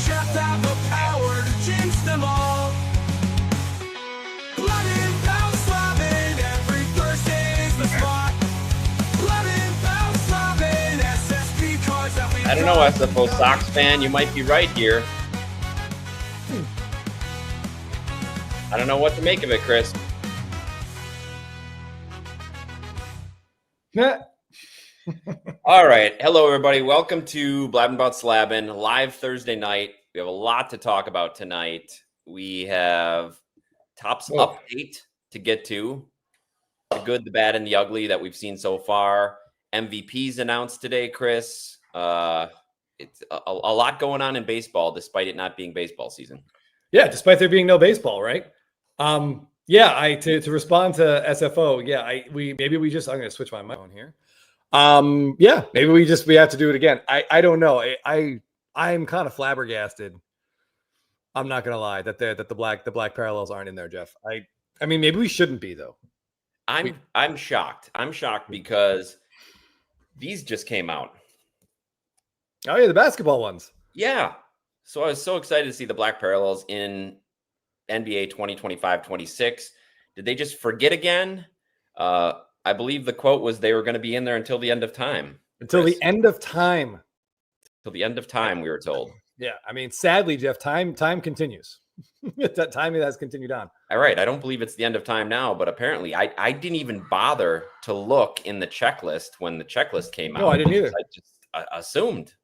Jeff have the power to jinx them all. Blabbin, Blabbin, every Thursday is the spot. Blabbin, Blabbin, SSP cards that we I don't know, SFO Sox fan, you might be right here. I don't know what to make of it, Chris. All right. Hello, everybody. Welcome to Blabbin' About Slabbin', live Thursday night. We have a lot to talk about tonight. We have Topps update to get to. The good, the bad, and the ugly that we've seen so far. MVPs announced today, Chris. It's a lot going on in baseball, despite it not being baseball season. Yeah, despite there being no baseball, right? To respond to SFO, I'm gonna switch my mic on here. Maybe we have to do it again. I don't know. I'm kind of flabbergasted. I'm not gonna lie that the black parallels aren't in there, Jeff. I mean maybe we shouldn't be though. I'm shocked. I'm shocked because these just came out. Oh yeah, the basketball ones. Yeah. So I was so excited to see the black parallels in NBA 2025-26. Did they just forget again? I believe the quote was they were going to be in there until the end of time. Until the end of time. Till the end of time, we were told. Yeah, I mean, sadly, Jeff, time continues. That time has continued on. All right, I don't believe it's the end of time now, but apparently I didn't even bother to look in the checklist when the checklist came out. No, I didn't either. I just assumed.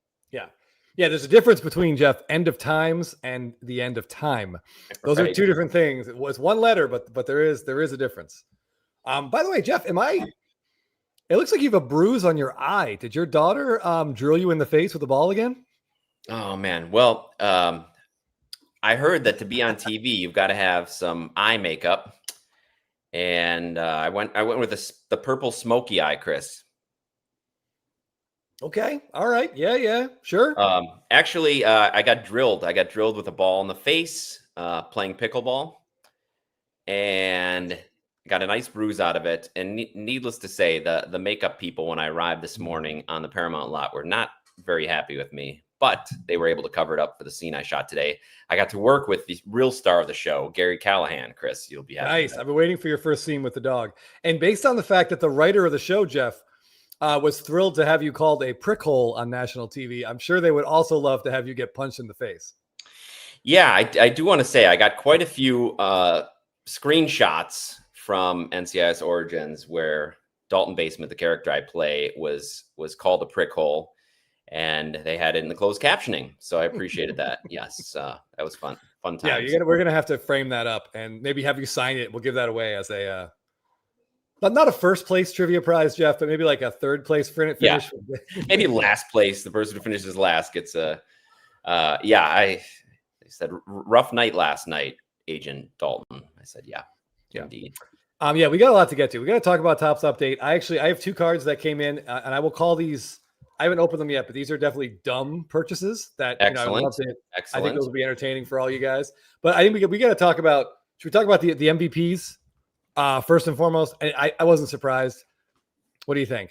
Yeah, there's a difference between, Jeff, end of times and the end of time. Those are two different things. It was one letter, but there is a difference. By the way, Jeff, it looks like you have a bruise on your eye. Did your daughter drill you in the face with a ball again? Oh man. Well, I heard that to be on TV, you've got to have some eye makeup. And I went with the purple smoky eye, Chris. Okay. All right. Yeah. Sure. Actually, I got drilled. I got drilled with a ball in the face, playing pickleball, and got a nice bruise out of it. And needless to say, the makeup people, when I arrived this morning on the Paramount lot, were not very happy with me, but they were able to cover it up for the scene I shot today. I got to work with the real star of the show, Gary Callahan. Chris, you'll be happy. Nice. I've been waiting for your first scene with the dog. And based on the fact that the writer of the show, Jeff, was thrilled to have you called a prick hole on national TV, I'm sure they would also love to have you get punched in the face. Yeah, I do want to say I got quite a few screenshots from NCIS Origins where Dalton Basement, the character I play, was called a prick hole, and they had it in the closed captioning. So I appreciated that. Yes, that was fun time. Yeah, we're gonna have to frame that up and maybe have you sign it. We'll give that away as a not a first place trivia prize, Jeff, but maybe like a third place finish. Yeah, maybe last place. The person who finishes last gets a. I said rough night last night, Agent Dalton. I said yeah, indeed. We got a lot to get to. We got to talk about Topps update. I have two cards that came in, and I will call these. I haven't opened them yet, but these are definitely dumb purchases that excellent. I think those will be entertaining for all you guys. But I think we got to talk about. Should we talk about the MVPs? First and foremost, I wasn't surprised. What do you think?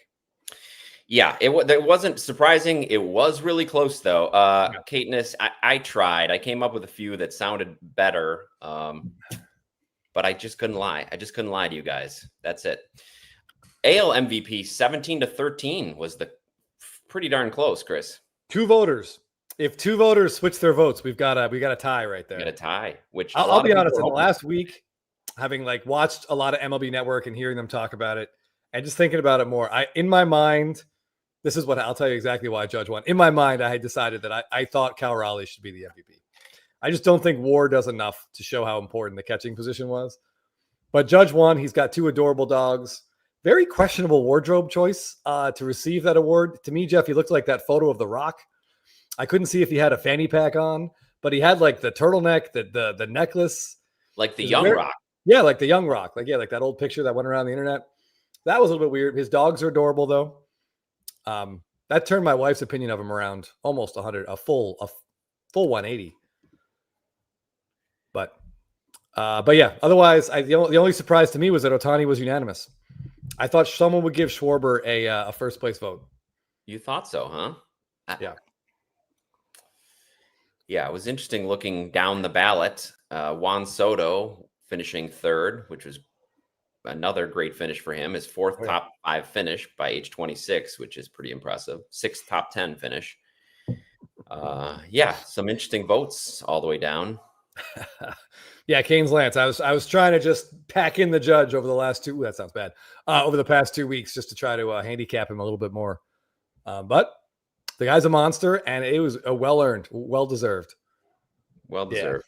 Yeah, it wasn't surprising. It was really close, though. Caitness, I tried. I came up with a few that sounded better, but I just couldn't lie. I just couldn't lie to you guys. That's it. AL MVP 17-13 was pretty darn close, Chris. Two voters. If two voters switch their votes, we got a tie right there. We got a tie. Which I'll be honest. In the last week, having watched a lot of MLB Network and hearing them talk about it, and just thinking about it more, in my mind, this is what I'll tell you exactly why Judge won. In my mind, I had decided that I thought Cal Raleigh should be the MVP. I just don't think WAR does enough to show how important the catching position was. But Judge won. He's got two adorable dogs. Very questionable wardrobe choice to receive that award. To me, Jeff, he looked like that photo of The Rock. I couldn't see if he had a fanny pack on, but he had the turtleneck, the necklace. Like the young Rock. Yeah, like the young Rock. Like that old picture that went around the internet. That was a little bit weird. His dogs are adorable, though. That turned my wife's opinion of him around almost 100, a full 180. But yeah, otherwise, the only surprise to me was that Otani was unanimous. I thought someone would give Schwarber a first place vote. You thought so, huh? Yeah. Yeah, it was interesting looking down the ballot. Juan Soto finishing third, which was another great finish for him. His fourth Oh, yeah. top 5 finish by age 26, which is pretty impressive. Sixth top 10 finish. Yeah, some interesting votes all the way down. Yeah, Canes Lance. I was trying to just pack in the judge over the last two. That sounds bad. Over the past 2 weeks, just to try to handicap him a little bit more. But the guy's a monster, and it was a well earned, well deserved. Well deserved.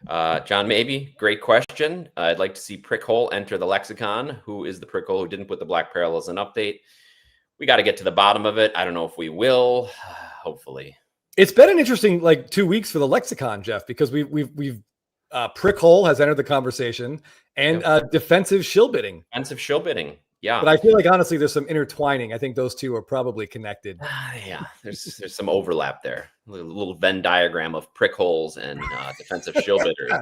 John Maybe, great question. I'd like to see Prickhole enter the lexicon. Who is the Prickhole who didn't put the black parallel as an update? We got to get to the bottom of it. I don't know if we will. Hopefully. It's been an interesting 2 weeks for the lexicon, Jeff, because we've Prickhole has entered the conversation, and defensive shill bidding. Defensive shill bidding. Yeah. But I feel like honestly, there's some intertwining. I think those two are probably connected. Yeah, there's some overlap there. A little Venn diagram of Prickholes and defensive shill bidders.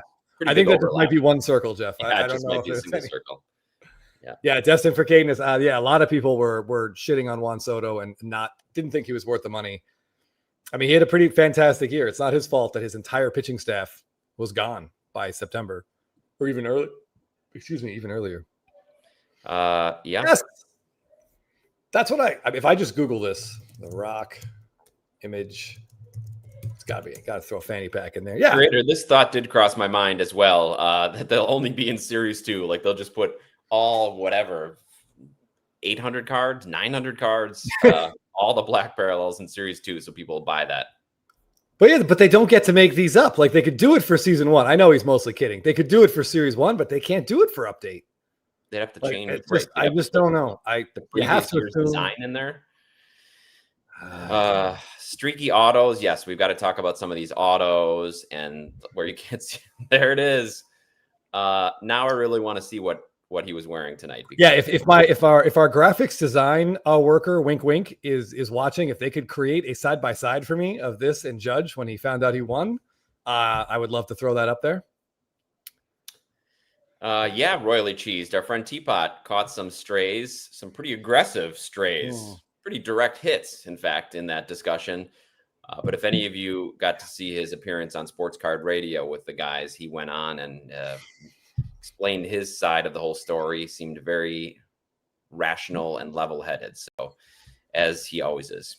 I think that just might be one circle, Jeff. Yeah, I it don't just know might if be a there's single any. circle. Yeah, destined for cadence. Yeah, a lot of people were shitting on Juan Soto and didn't think he was worth the money. I mean, he had a pretty fantastic year. It's not his fault that his entire pitching staff was gone by September, or even early. Excuse me, even earlier. Yeah. Yes. That's what I mean, if I just Google this, the Rock image, it's got to throw a fanny pack in there. Yeah. Creator, this thought did cross my mind as well, that they'll only be in series 2. Like they'll just put all whatever 800 cards, 900 cards, all the black parallels in series 2. So people will buy that. But they don't get to make these up. Like they could do it for season 1. I know he's mostly kidding. They could do it for series 1, but they can't do it for update. They'd have to Like, change. I just don't know. The You have previous to year's assume. design in there. Streaky autos. Yes, we've got to talk about some of these autos and where you can't see. There it is. Now I really want to see what he was wearing tonight. Yeah, if our graphics design worker, wink wink, is watching, if they could create a side by side for me of this and Judge when he found out he won, I would love to throw that up there. Yeah, royally cheesed. Our friend Teapot caught some strays, some pretty aggressive strays, pretty direct hits, in fact, in that discussion. But if any of you got to see his appearance on Sports Card Radio with the guys, he went on and explained his side of the whole story. Seemed very rational and level-headed, so as he always is.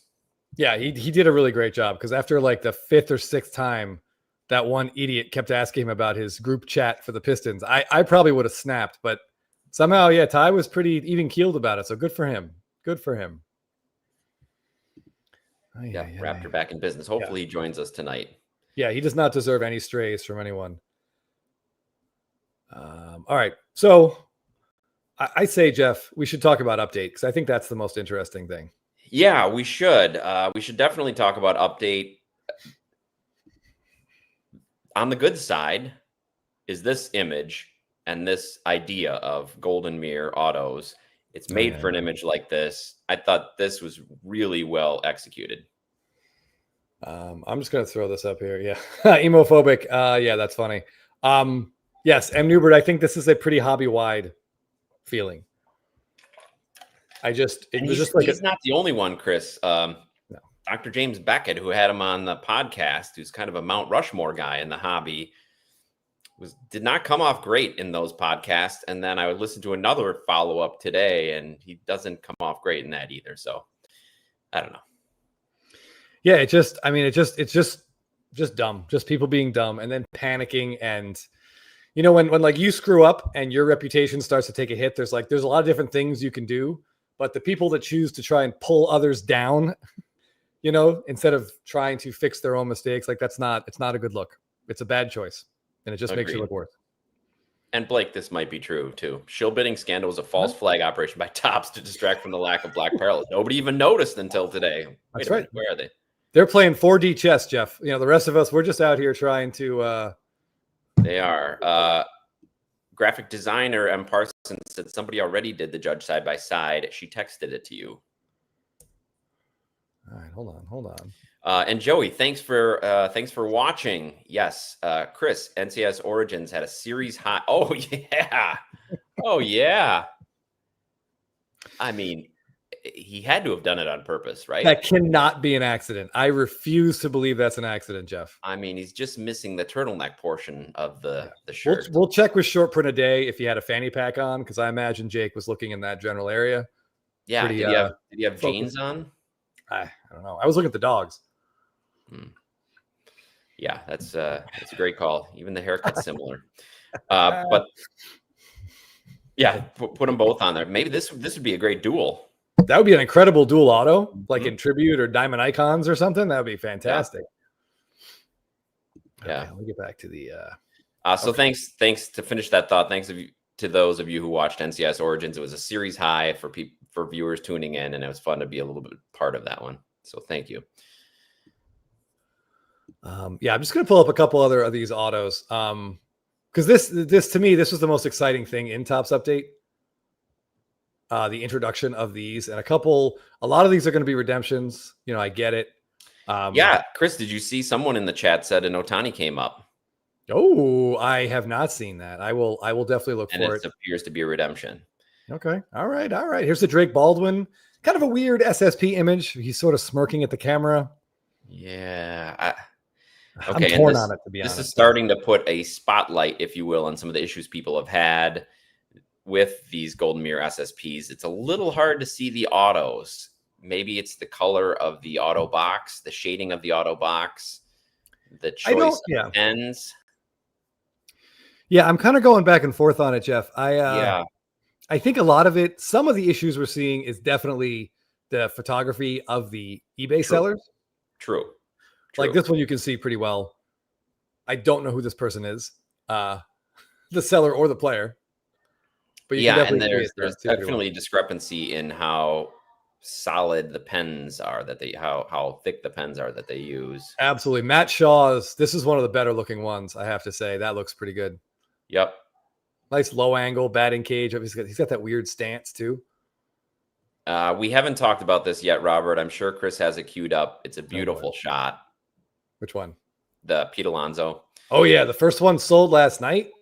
Yeah, he did a really great job, because after like the 5th or 6th time that one idiot kept asking him about his group chat for the Pistons, I probably would have snapped, but somehow, yeah, Ty was pretty even keeled about it. So good for him. Good for him. Yeah, Raptor back in business. Hopefully he joins us tonight. Yeah, he does not deserve any strays from anyone. All right. So I say, Jeff, we should talk about update, because I think that's the most interesting thing. Yeah, we should. We should definitely talk about update. On the good side is this image and this idea of golden mirror autos. It's made for an image like this. I thought this was really well executed. I'm just going to throw this up here. Yeah. Emophobic. Yeah, that's funny. Yes, M. Newbert, I think this is a pretty hobby-wide feeling. He's not the only one, Chris. Dr. James Beckett, who had him on the podcast, who's kind of a Mount Rushmore guy in the hobby, did not come off great in those podcasts. And then I would listen to another follow-up today, and he doesn't come off great in that either. So I don't know. Yeah, it's just dumb. Just people being dumb and then panicking. And when like you screw up and your reputation starts to take a hit, there's a lot of different things you can do. But the people that choose to try and pull others down, instead of trying to fix their own mistakes, it's not a good look. It's a bad choice, and it just makes you look worse. And Blake, this might be true too. Shill bidding scandal was a false flag operation by Topps to distract from the lack of black parallels. Nobody even noticed until today. That's right. Where are they? They're playing 4D chess, Jeff. The rest of us, we're just out here trying to. They are. Graphic designer M. Parsons said somebody already did the judge side by side. She texted it to you. All right, hold on. And Joey, thanks for watching. Yes, Chris, NCS Origins had a series high. Oh yeah. I mean, he had to have done it on purpose, right? That cannot be an accident. I refuse to believe that's an accident, Jeff. I mean, he's just missing the turtleneck portion of the shirt. We'll check with Short Print a day if he had a fanny pack on, because I imagine Jake was looking in that general area. Yeah. Pretty, did he have jeans on? I don't know. I was looking at the dogs. Yeah, that's a great call. Even the haircut's similar. But yeah, put them both on there. Maybe this would be a great duel. That would be an incredible dual auto, like in Tribute or Diamond Icons or something. That would be fantastic. Yeah. Okay, let me get back to the. So thanks to finish that thought. Thanks to those of you who watched NCIS Origins. It was a series high for viewers tuning in, and it was fun to be a little bit part of that one. So thank you. Yeah, I'm just going to pull up a couple other of these autos. Because this to me, this was the most exciting thing in Topps Update. The introduction of these, and a lot of these are going to be redemptions. I get it. Yeah, Chris, did you see someone in the chat said an Otani came up? Oh, I have not seen that. I will definitely look for it. And it appears to be a redemption. Okay. All right. Here's the Drake Baldwin. Kind of a weird SSP image. He's sort of smirking at the camera. Yeah. Okay, I'm torn on it, to be honest. This is starting to put a spotlight, if you will, on some of the issues people have had with these Golden Mirror SSPs. It's a little hard to see the autos. Maybe it's the color of the auto box, the shading of the auto box, the choice of pens. Yeah, I'm kind of going back and forth on it, Jeff. I think a lot of it, some of the issues we're seeing is definitely the photography of the eBay sellers. True. Like this one, you can see pretty well. I don't know who this person is, the seller or the player. But you can definitely there's definitely discrepancy in how solid the pens are how thick the pens are that they use. Absolutely. Matt Shaw's, this is one of the better looking ones, I have to say. That looks pretty good. Yep. Nice low angle batting cage. He's got that weird stance too. We haven't talked about this yet, Robert. I'm sure Chris has it queued up. It's a beautiful shot. Which one? The Pete Alonso. Oh yeah, the first one sold last night.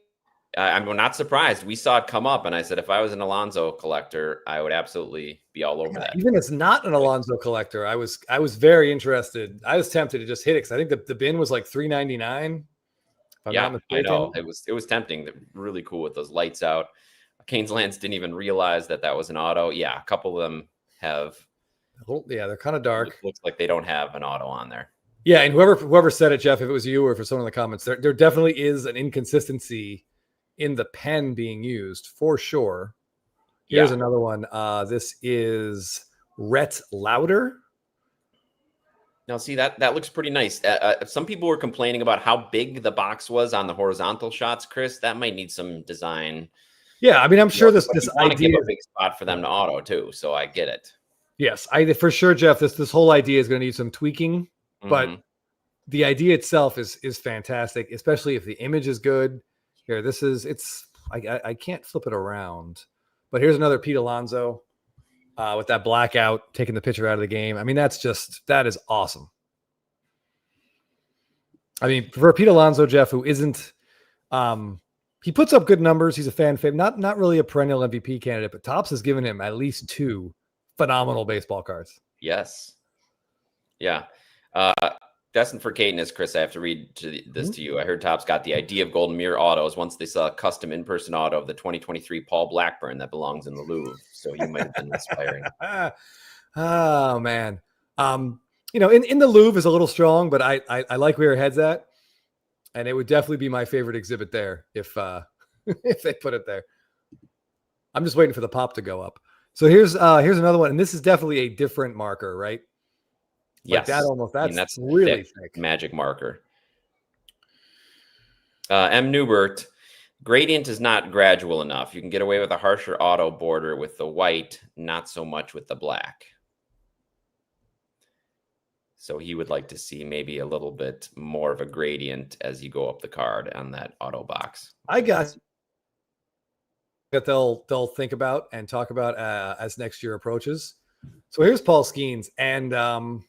I'm not surprised. We saw it come up, and I said, if I was an Alonso collector, I would absolutely be all over that. Even as not an Alonso collector, I was very interested. I was tempted to just hit it because I think the bin was like $3.99. Yeah, I know. It was tempting. Really cool with those lights out. Canes Lands didn't even realize that was an auto. Yeah, a couple of them have. Yeah, they're kind of dark. Looks like they don't have an auto on there. Yeah, and whoever said it, Jeff, if it was you or if it's someone in the comments, there definitely is an inconsistency in the pen being used for sure. Here's another one. This is Rhett Lauder. Now, see, that looks pretty nice. Some people were complaining about how big the box was on the horizontal shots, Chris. That might need some design. Yeah, I mean, I'm sure this idea give a big spot for them to auto too, so I get it. Yes, for sure, Jeff. This whole idea is going to need some tweaking, but the idea itself is fantastic, especially if the image is good. Here, I can't flip it around, but here's another Pete Alonso with that blackout, taking the pitcher out of the game. I mean, that is awesome. I mean, for Pete Alonso, Jeff, who isn't, he puts up good numbers. He's a fan favorite, not really a perennial MVP candidate, but Topps has given him at least 2 phenomenal baseball cards. Yes. Yeah. Destined for Caitness, Chris, I have to read this to you. I heard Topps got the idea of Golden Mirror autos once they saw a custom in-person auto of the 2023 Paul Blackburn that belongs in the Louvre. So you might have been inspiring. Oh, man. In the Louvre is a little strong, but I like where your head's at. And it would definitely be my favorite exhibit there if they put it there. I'm just waiting for the pop to go up. So here's another one. And this is definitely a different marker, right? Yes, that's really thick. Magic marker. M. Newbert, gradient is not gradual enough. You can get away with a harsher auto border with the white, not so much with the black. So he would like to see maybe a little bit more of a gradient as you go up the card on that auto box. I got that they'll think about and talk about as next year approaches. So here's Paul Skeens, and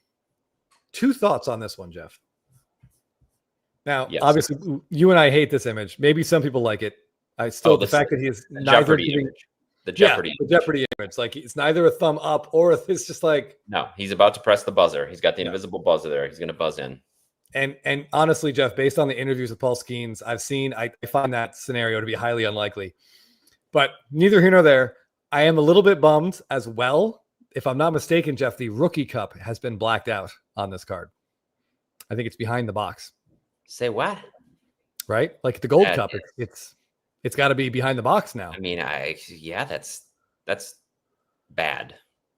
2 thoughts on this one, Jeff. Now, obviously, you and I hate this image. Maybe some people like it. The fact that he is neither giving, The Jeopardy. the Jeopardy image. Like it's neither a thumb up or it's just like No, he's about to press the buzzer. He's got the Yeah. invisible buzzer there. He's going to buzz in. And honestly, Jeff, based on the interviews with Paul Skeens, I've seen, I find that scenario to be highly unlikely. But neither here nor there. I am a little bit bummed as well. If I'm not mistaken, Jeff, the rookie cup has been blacked out on this card. I think it's behind the box. Say what? Right? Like the gold That cup, it's got to be behind the box now. I mean, that's bad.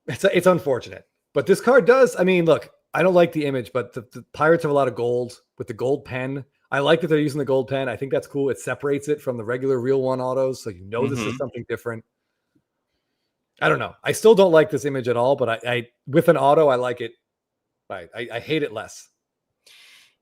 It's unfortunate. But this card does, I mean, look, I don't like the image, but the Pirates have a lot of gold with the gold pen. I like that they're using the gold pen. I think that's cool. It separates it from the regular real one autos. So this is something different. I don't know. I still don't like this image at all, but I with an auto, I like it. I hate it less.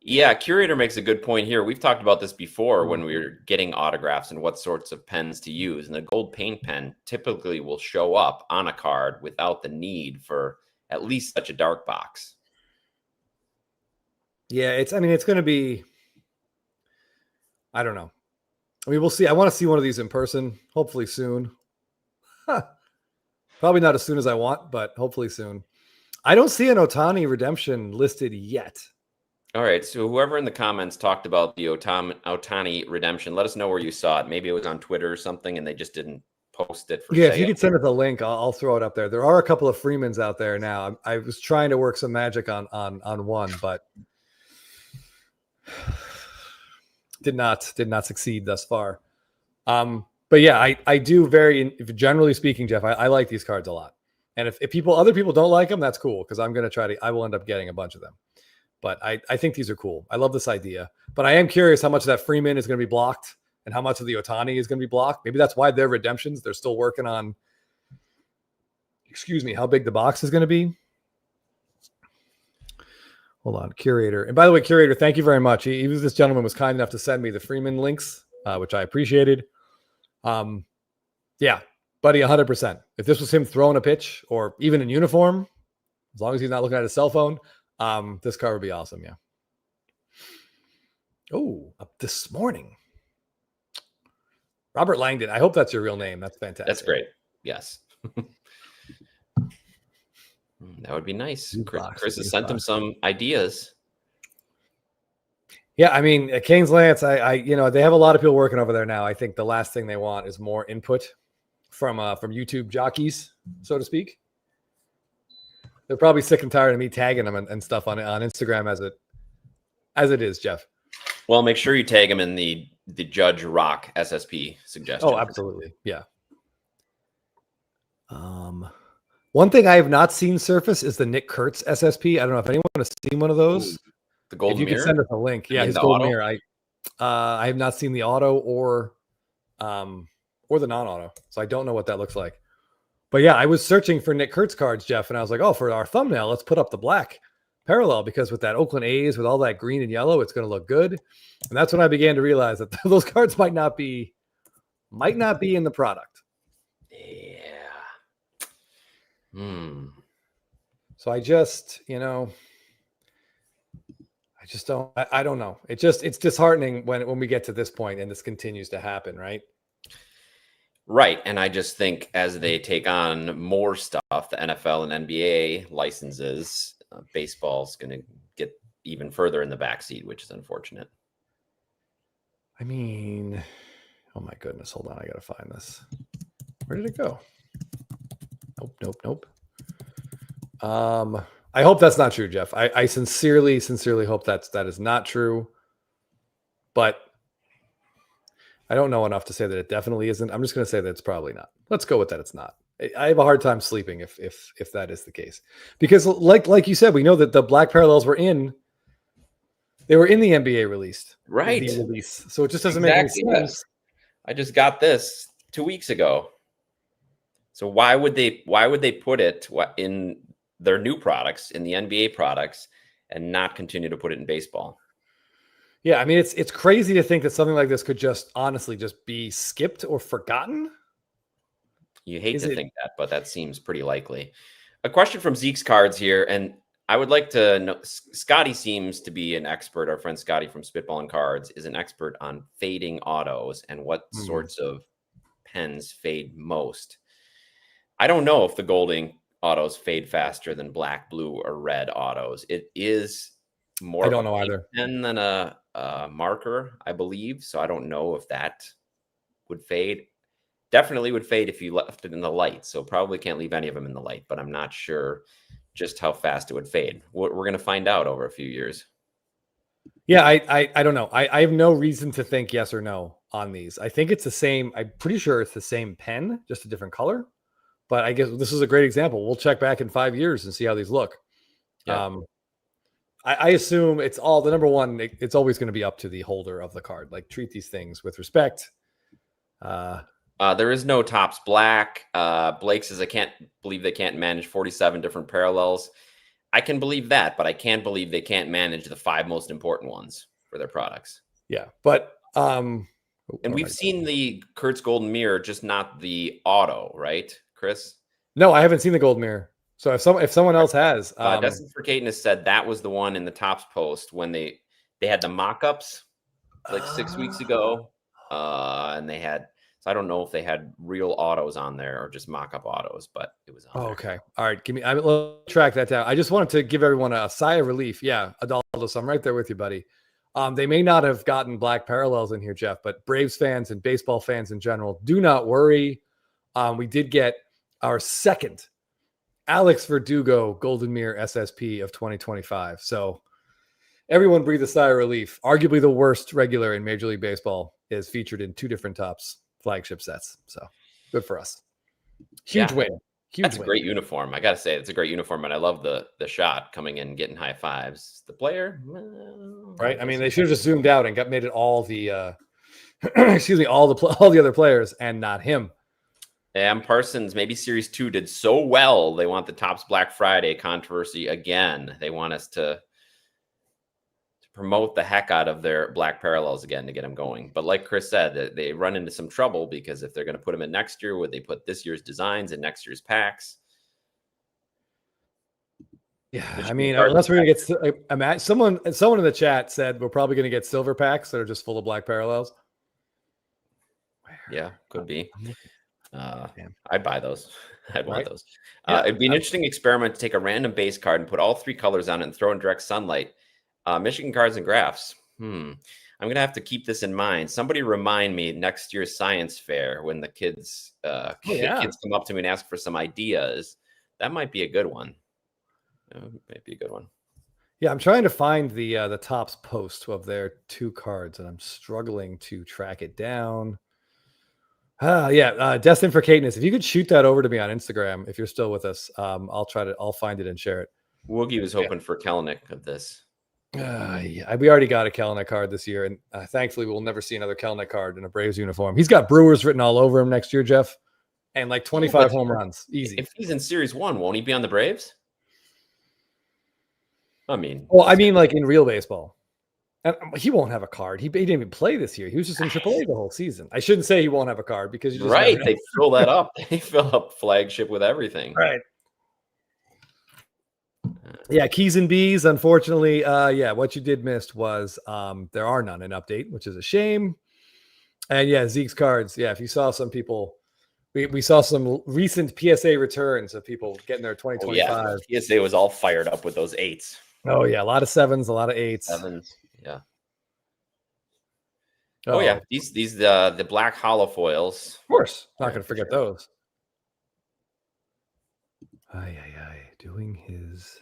Yeah, Curator makes a good point here. We've talked about this before when we were getting autographs and what sorts of pens to use. And the gold paint pen typically will show up on a card without the need for at least such a dark box. Yeah, it's going to be, I don't know. I mean, we'll see. I want to see one of these in person, hopefully soon. Probably not as soon as I want, but hopefully soon. I don't see an Otani redemption listed yet. All right. So whoever in the comments talked about the Otani redemption, let us know where you saw it. Maybe it was on Twitter or something and they just didn't post it for Yeah, sale. if you could send us a link, I'll throw it up there. There are a couple of Freemans out there now. I was trying to work some magic on one, but did not succeed thus far. But yeah, I do generally speaking, Jeff, I like these cards a lot. And if other people don't like them, that's cool. Cause I will end up getting a bunch of them, but I think these are cool. I love this idea, but I am curious how much of that Freeman is going to be blocked and how much of the Otani is going to be blocked. Maybe that's why they're redemptions. They're still working on, how big the box is going to be. Hold on, Curator. And by the way, Curator, thank you very much. This gentleman was kind enough to send me the Freeman links, which I appreciated. Yeah, buddy, 100%. If this was him throwing a pitch or even in uniform, as long as he's not looking at his cell phone, this card would be awesome. Yeah. Oh, up this morning. Robert Langdon. I hope that's your real name. That's fantastic. That's great. Yes. That would be nice. Chris has sent him some ideas. Yeah, I mean, at Canes Lance, they have a lot of people working over there now. I think the last thing they want is more input from YouTube jockeys, so to speak. They're probably sick and tired of me tagging them and stuff on Instagram as it is, Jeff. Well, make sure you tag him in the Judge Rock SSP suggestion. Oh, absolutely. Yeah. One thing I have not seen surface is the Nick Kurtz SSP. I don't know if anyone has seen one of those. The gold mirror. If you can send us a link. Yeah, his gold mirror. I have not seen the auto or the non-auto. So I don't know what that looks like. But yeah, I was searching for Nick Kurtz cards, Jeff, and I was like, oh, for our thumbnail, let's put up the black parallel because with that Oakland A's, with all that green and yellow, it's going to look good. And that's when I began to realize that those cards might not be in the product. Yeah. So I just I don't know. It's disheartening when we get to this point and this continues to happen, right? Right. And I just think as they take on more stuff, the NFL and NBA licenses, baseball's going to get even further in the backseat, which is unfortunate. I mean, oh my goodness. Hold on. I got to find this. Where did it go? Nope. I hope that's not true, Jeff. I sincerely hope that is not true. But I don't know enough to say that it definitely isn't. I'm just going to say that it's probably not. Let's go with that. It's not. I have a hard time sleeping if that is the case, because like you said, we know that the black parallels were in the NBA released, right? The release. So it just doesn't make any sense. Yes. I just got this 2 weeks ago. So why would they put it in their new products, in the NBA products, and not continue to put it in baseball? Yeah, I mean, it's crazy to think that something like this could just honestly just be skipped or forgotten. You hate to think that, but that seems pretty likely. A question from Zeke's Cards here, and I would like to know, Scotty seems to be an expert. Our friend Scotty from Spitballing Cards is an expert on fading autos and what sorts of pens fade most. I don't know if the golding autos fade faster than black, blue, or red autos. It is more I of don't a know paint either. pen than a marker, I believe. So I don't know if that would fade. Definitely would fade if you left it in the light. So probably can't leave any of them in the light, but I'm not sure just how fast it would fade. We're going to find out over a few years. Yeah, I don't know. I have no reason to think yes or no on these. I think it's the same. I'm pretty sure it's the same pen, just a different color. But I guess this is a great example. We'll check back in 5 years and see how these look. Yeah. I assume it's all the number one. It's always going to be up to the holder of the card. Like treat these things with respect. There is no Topps Black. Blake says, I can't believe they can't manage 47 different parallels. I can believe that, but I can't believe they can't manage the 5 most important ones for their products. Yeah, but and we've seen the Kurtz Golden Mirror, just not the auto, right, Chris? No, I haven't seen the gold mirror. So if someone else has, Destin for Caton has said that was the one in the Topps post when they had the mock-ups like 6 weeks ago, and they had. So I don't know if they had real autos on there or just mock-up autos, but it was on there. Okay. All right. I'll track that down. I just wanted to give everyone a sigh of relief. Yeah, Adaldo, I'm right there with you, buddy. They may not have gotten black parallels in here, Jeff, but Braves fans and baseball fans in general, do not worry. We did get our second Alex Verdugo Golden Mirror SSP of 2025. So everyone breathe a sigh of relief. Arguably the worst regular in Major League Baseball is featured in 2 different Topps flagship sets. So good for us. Huge win. That's a great uniform. I gotta say, it's a great uniform, and I love the shot coming in, getting high fives. The player, right? I mean, they should have just zoomed out and made it all the excuse me, all the other players and not him. Am Parsons, maybe Series 2 did so well, they want the Topps Black Friday controversy again. They want us to promote the heck out of their black parallels again to get them going. But like Chris said, they run into some trouble because if they're going to put them in next year, would they put this year's designs in next year's packs? Yeah, I mean, unless we're going to get someone in the chat said we're probably going to get silver packs that are just full of black parallels. Yeah, could be. I'd buy those. I'd want those. Yeah, it'd be an interesting experiment to take a random base card and put all 3 colors on it and throw it in direct sunlight. Michigan cards and graphs. I'm going to have to keep this in mind. Somebody remind me next year's science fair when the kids kids come up to me and ask for some ideas. That might be a good one. Yeah, I'm trying to find the Topps post of their 2 cards, and I'm struggling to track it down. Destin for Caitness. If you could shoot that over to me on Instagram, if you're still with us, I'll find it and share it. Woogie was hoping for Kelenic of this. We already got a Kelenic card this year, and thankfully we'll never see another Kelenic card in a Braves uniform. He's got Brewers written all over him next year, Jeff, and like 25 home runs. Easy. If he's in Series 1, won't he be on the Braves? I mean, like in real baseball. And he won't have a card. He didn't even play this year. He was just in AAA the whole season. I shouldn't say he won't have a card because you just they fill that up. They fill up flagship with everything. Right. Yeah, Keys and B's. Unfortunately, what you did miss was there are none in update, which is a shame. And Zeke's cards. Yeah, if you saw some people, we saw some recent PSA returns of people getting their 2025. PSA was all fired up with those 8s. Oh yeah, a lot of 7s, a lot of 8s. 7s, yeah. Oh yeah, these the black hollow foils. Of course, not going to forget those. Doing his.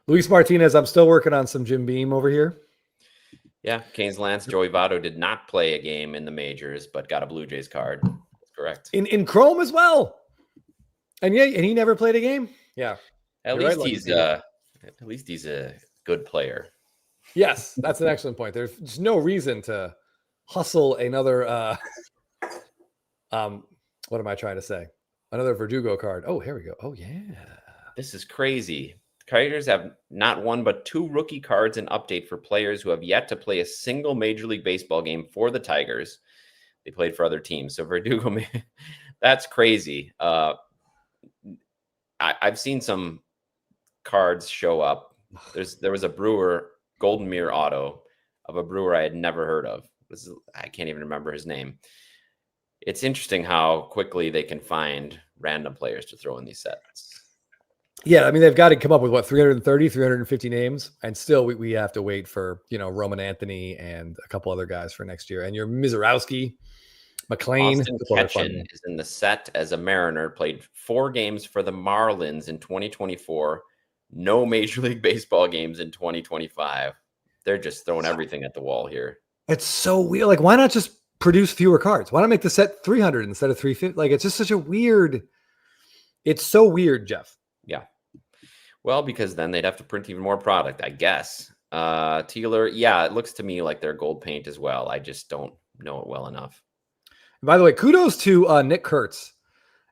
Luis Martinez. I'm still working on some Jim Beam over here. Yeah, Canes Lance, Joey Votto did not play a game in the majors, but got a Blue Jays card. That's correct. In Chrome as well. And he never played a game. Yeah. At least he's a good player. Yes, that's an excellent point. There's no reason to hustle another what am I trying to say? Another Verdugo card. Oh, here we go. Oh yeah. This is crazy. The Tigers have not one but 2 rookie cards in update for players who have yet to play a single Major League Baseball game for the Tigers. They played for other teams. So Verdugo, that's crazy. I've seen some cards show up. There was a Brewer Golden Mirror auto of a Brewer I had never heard of. I can't even remember his name. It's interesting how quickly they can find random players to throw in these sets. Yeah, I mean, they've got to come up with what 330, 350 names, and still we have to wait for Roman Anthony and a couple other guys for next year. And your Mizorowski, McLean, Austin that's a lot of fun. Ketchum is in the set as a Mariner, played 4 games for the Marlins in 2024. No Major League Baseball games in 2025. They're just throwing everything at the wall here. It's so weird. Like, why not just produce fewer cards? Why not make the set 300 instead of 350? Like, it's just such a weird. It's so weird, Jeff. Yeah. Well, because then they'd have to print even more product, I guess. Teeler, yeah, it looks to me like they're gold paint as well. I just don't know it well enough. And by the way, kudos to Nick Kurtz.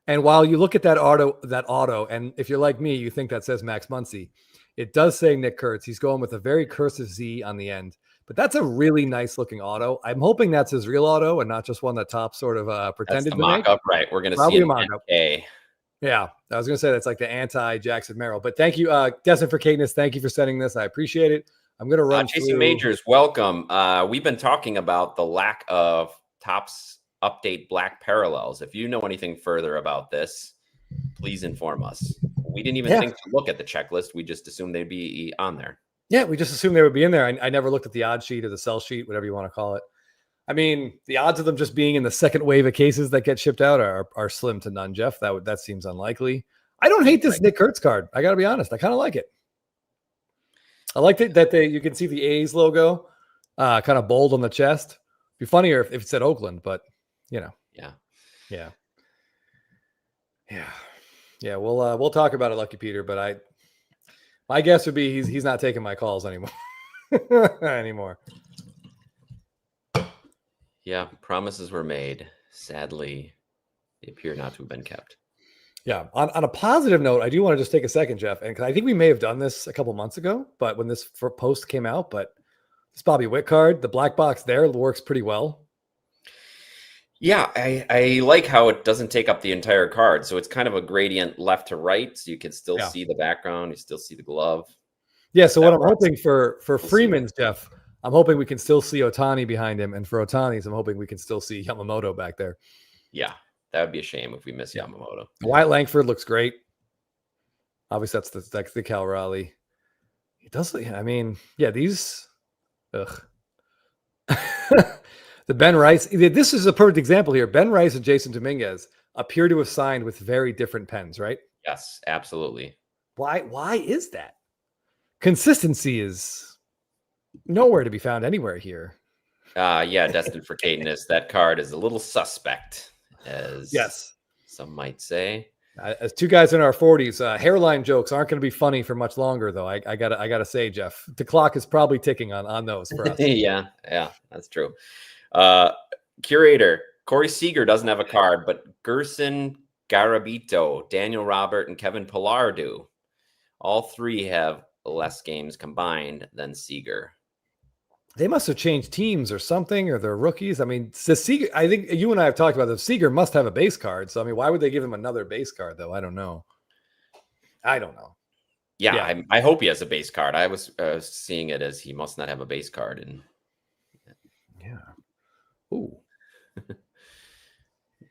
And while you look at that auto, and if you're like me, you think that says Max Muncy, it does say Nick Kurtz. He's going with a very cursive Z on the end. But that's a really nice looking auto. I'm hoping that's his real auto and not just one that Top sort of pretended that's the to make. mock-up, right? We're going to Probably see a mock-up. Yeah, I was going to say that's like the anti-Jackson Merrill. But thank you, Destin for Cadeness. Thank you for sending this. I appreciate it. I'm going to run Chasing Majors, welcome. We've been talking about the lack of Topps update black parallels. If you know anything further about this, please inform us. We didn't even think to look at the checklist. We just assumed they'd be on there. Yeah, we just assumed they would be in there. I never looked at the odd sheet or the sell sheet, whatever you want to call it. I mean, the odds of them just being in the second wave of cases that get shipped out are slim to none, Jeff. That seems unlikely. I don't hate this Nick Kurtz card. I got to be honest. I kind of like it. I liked it that you can see the A's logo kind of bold on the chest. It'd be funnier if it said Oakland, but Yeah. We'll talk about it, Lucky Peter. But my guess would be he's not taking my calls anymore. Yeah, promises were made. Sadly, they appear not to have been kept. Yeah. On a positive note, I do want to just take a second, Jeff, and I think we may have done this a couple months ago, but when this post came out, but this Bobby Witt card, the black box there works pretty well. Yeah, I like how it doesn't take up the entire card. So it's kind of a gradient left to right. So you can still see the background. You still see the glove. Yeah. So what I'm hoping for Freeman's, Jeff, I'm hoping we can still see Otani behind him. And for Otani's, I'm hoping we can still see Yamamoto back there. Yeah, that would be a shame if we miss Yamamoto. Wyatt Langford looks great. Obviously, that's the Cal Raleigh. He does. I mean, yeah, these. Ugh. The Ben Rice. This is a perfect example here. Ben Rice and Jason Dominguez appear to have signed with very different pens, right? Yes, absolutely. Why is that? Consistency is nowhere to be found anywhere here. Yeah, destined for Cadeness. That card is a little suspect, as some might say. As two guys in our 40s, hairline jokes aren't going to be funny for much longer, though. I gotta say, Jeff, the clock is probably ticking on those for us. yeah, that's true. Curator Corey Seager doesn't have a card, but Gerson Garabito, Daniel Robert, and Kevin Pillar do. All three have less games combined than Seager. They must have changed teams or something, or they're rookies. I mean, Seager, I think you and I have talked about this. Seager must have a base card. So, I mean, why would they give him another base card, though? I don't know. Yeah. I hope he has a base card. I was seeing it as he must not have a base card. And ooh. It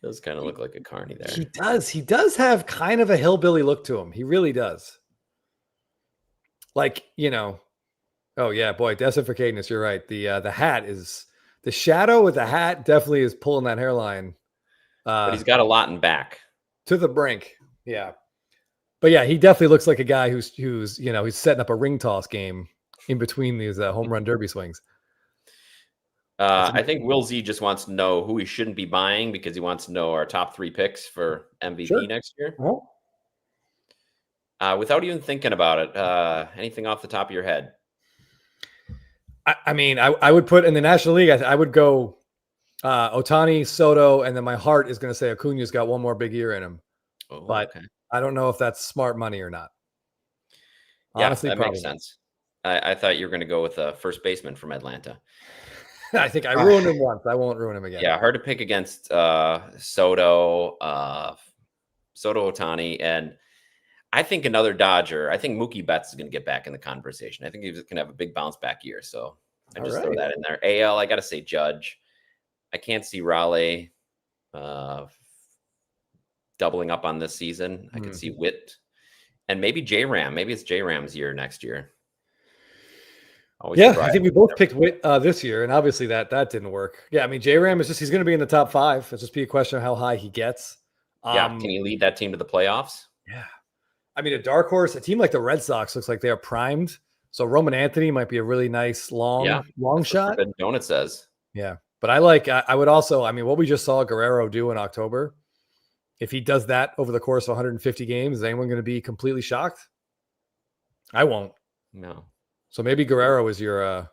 does kind of look like a carny there. He does. He does have kind of a hillbilly look to him. He really does. Like, oh yeah, boy, destined for Cadeness. You're right. The hat is the shadow with the hat definitely is pulling that hairline. But he's got a lot in back to the brink. Yeah. But yeah, he definitely looks like a guy who's he's setting up a ring toss game in between these home run derby swings. I think Will Z just wants to know who he shouldn't be buying because he wants to know our top 3 picks for MVP next year. Without even thinking about it, anything off the top of your head? I mean, I would put in the National League, I would go Otani, Soto, and then my heart is going to say Acuna's got one more big year in him. But I don't know if that's smart money or not. Honestly, that makes sense. I thought you were going to go with a first baseman from Atlanta. I think I ruined him once. I won't ruin him again. Yeah, hard to pick against Soto, Otani, and I think another Dodger. I think Mookie Betts is going to get back in the conversation. I think he's going to have a big bounce back year. So I just throw that in there. AL, I got to say Judge. I can't see Raleigh. doubling up on this season. I could see Witt and maybe J-Ram. Maybe it's J-Ram's year next year. Always Yeah, I surprised. think we both picked Witt this year, and obviously that didn't work. Yeah, I mean, J-Ram is he's going to be in the top 5. It's just be a question of how high he gets. Yeah, can he lead that team to the playoffs? Yeah. I mean, a dark horse, a team like the Red Sox looks like they are primed. So Roman Anthony might be a really nice long shot. Forbidden Donut says. Yeah. But I would also, I mean, what we just saw Guerrero do in October, if he does that over the course of 150 games, is anyone going to be completely shocked? I won't. No. So maybe Guerrero is your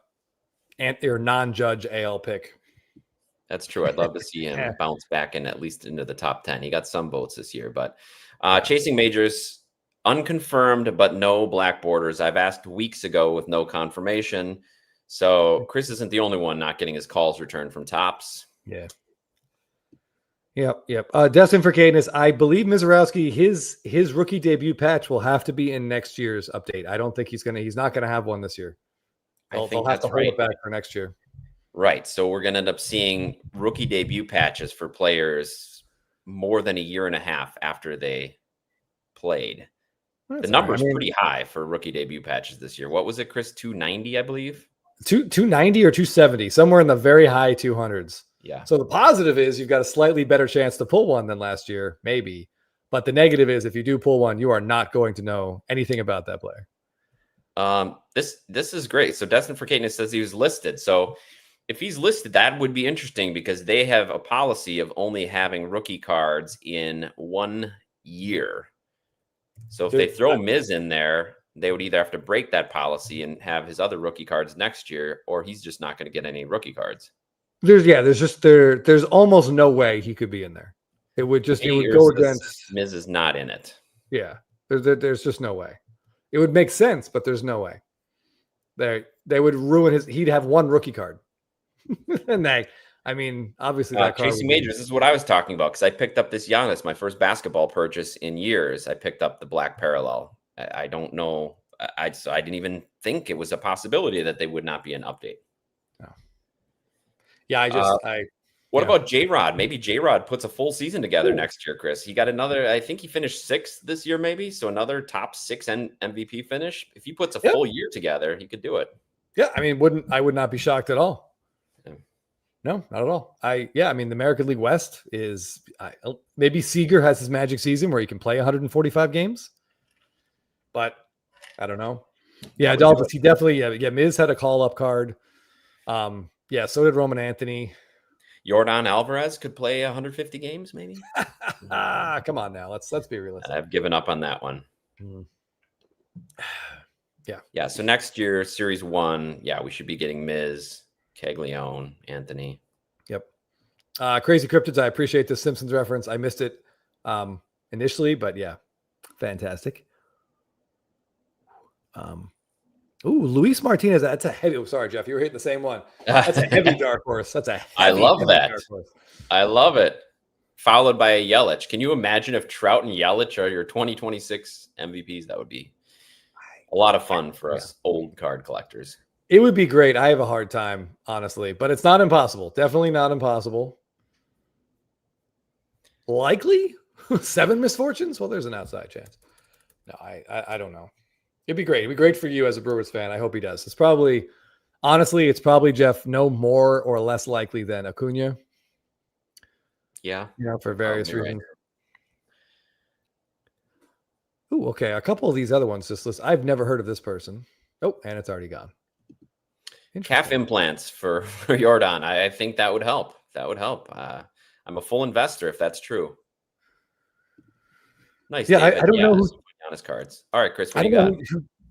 non-judge AL pick. That's true. I'd love to see him bounce back in at least into the top 10. He got some votes this year, but chasing majors, unconfirmed, but no black borders. I've asked weeks ago with no confirmation. So Chris isn't the only one not getting his calls returned from Tops. Yeah. Yep. Destin for Cadence. I believe Mizorowski, his rookie debut patch will have to be in next year's update. I don't think he's not going to have one this year. They'll have to hold it back for next year. Right. So we're going to end up seeing rookie debut patches for players more than a year and a half after they played. The number's pretty high for rookie debut patches this year. What was it, Chris? 290, I believe. 290 or 270, somewhere in the very high 200s. Yeah. So the positive is you've got a slightly better chance to pull one than last year, maybe. But the negative is if you do pull one, you are not going to know anything about that player. This is great. So Destin for Caitness says he was listed. So if he's listed, that would be interesting because they have a policy of only having rookie cards in 1 year. So if they throw Miz in there, they would either have to break that policy and have his other rookie cards next year, or he's just not going to get any rookie cards. There's almost no way he could be in there. It would go against Miz is not in it. Yeah. There's just no way. It would make sense, but there's no way. They would ruin he'd have one rookie card. And obviously that card Chasing majors, this is what I was talking about because I picked up this Giannis, my first basketball purchase in years. I picked up the black parallel. I don't know. I didn't even think it was a possibility that they would not be an update. No. Yeah, What about J-Rod? Maybe J-Rod puts a full season together next year, Chris. He got another, I think he finished 6th this year, maybe. So another top 6 MVP finish. If he puts a full year together, he could do it. Yeah, I would not be shocked at all. Yeah. No, not at all. The American League West is maybe Seager has his magic season where he can play 145 games. But I don't know. Yeah, Adolphus, he definitely, Miz had a call-up card. So did Roman Anthony. Yordan Alvarez could play 150 games, maybe. Come on now, let's be realistic. I've given up on that one. Yeah. So next year, Series 1, we should be getting Miz, Caglione, Anthony. Yep. Crazy Cryptids, I appreciate the Simpsons reference. I missed it initially, but yeah, fantastic. Luis Martinez. That's a heavy. Sorry, Jeff, you were hitting the same one. That's a heavy dark horse. I love that. I love it. Followed by a Yelich. Can you imagine if Trout and Yelich are your 2026 MVPs? That would be a lot of fun for us old card collectors. It would be great. I have a hard time, honestly, but it's not impossible. Definitely not impossible. Likely 7 misfortunes. Well, there's an outside chance. No, I don't know. It'd be great. It'd be great for you as a Brewers fan. I hope he does. It's probably, Jeff, no more or less likely than Acuna. Yeah. For various reasons. Right. Ooh, okay. A couple of these other ones just list. I've never heard of this person. Oh, and it's already gone. Calf implants for Yordan. I think that would help. I'm a full investor if that's true. Nice. Yeah, I don't know who his cards. All right, Chris, what do you got?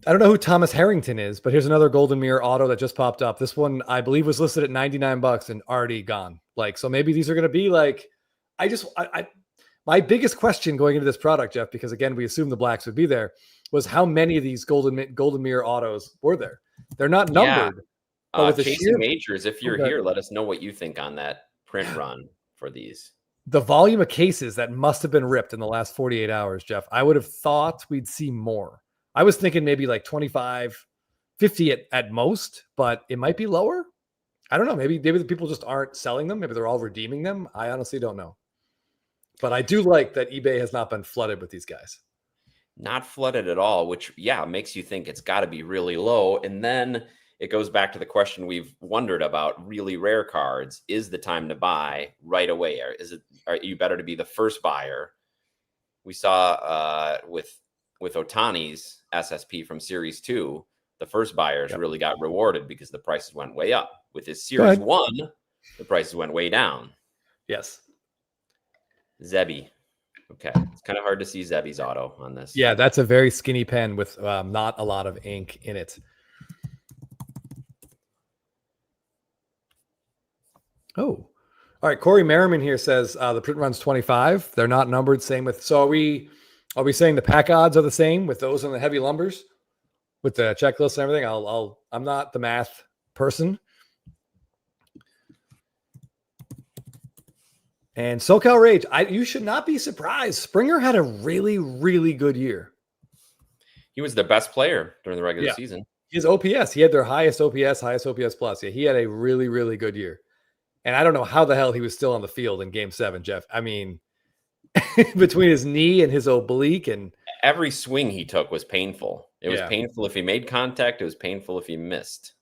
I don't know who Thomas Harrington is, but here's another Golden Mirror auto that just popped up. This one, I believe, was listed at $99 and already gone. So maybe these are going to be my biggest question going into this product, Jeff, because again, we assumed the blacks would be there, was how many of these Golden Mirror autos were there? They're not numbered. But with Chasing Majors, if you're here, let us know what you think on that print run for these. The volume of cases that must have been ripped in the llast 48 hours, Jeff, I would have thought we'd see more. I was thinking maybe 25, 50 at most, but it might be lower. I don't know. Maybe the people just aren't selling them. Maybe they're all redeeming them. I honestly don't know. But I do like that eBay has not been flooded with these guys. Not flooded at all, which, yeah, makes you think it's got to be really low. And then it goes back to the question we've wondered about really rare cards. Is the time to buy right away? Or are you better to be the first buyer? We saw with Otani's SSP from Series 2, the first buyers really got rewarded because the prices went way up. With his Series 1, the prices went way down. Yes. Zebby. Okay. It's kind of hard to see Zebby's auto on this. Yeah, that's a very skinny pen with not a lot of ink in it. Oh. All right. Corey Merriman here says the print run's 25. They're not numbered. Same with, so are we saying the pack odds are the same with those in the heavy lumbers with the checklist and everything? I'm not the math person. And SoCal Rage, you should not be surprised. Springer had a really, really good year. He was the best player during the regular season. His OPS, he had their highest OPS plus. Yeah, he had a really, really good year. And I don't know how the hell he was still on the field in Game 7, Jeff. I mean, between his knee and his oblique, and every swing he took was painful. It was painful if he made contact. It was painful if he missed.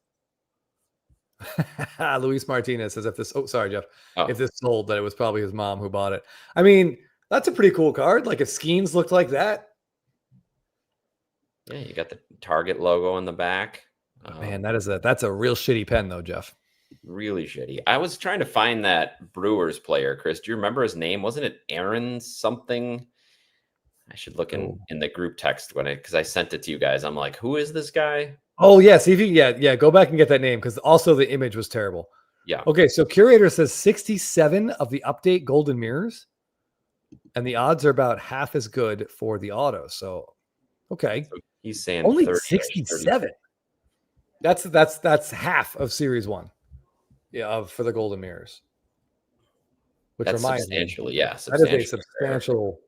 Luis Martinez says if this, sorry, Jeff, if this sold, that it was probably his mom who bought it. I mean, that's a pretty cool card. Like if Skeens looked like that. Yeah, you got the Target logo on the back. Man, that's a real shitty pen though, Jeff. Really shitty. I was trying to find that Brewers player, Chris. Do you remember his name? Wasn't it Aaron something? I should look in the group text because I sent it to you guys. I'm like, who is this guy? Oh yeah, see if you go back and get that name because also the image was terrible. Yeah. Okay, so Curator says 67 of the update golden mirrors, and the odds are about half as good for the auto. So, okay, so he's saying only 67. That's half of Series 1. Yeah, for the golden mirrors. Which that's reminds substantially, me, yeah, that is a substantial.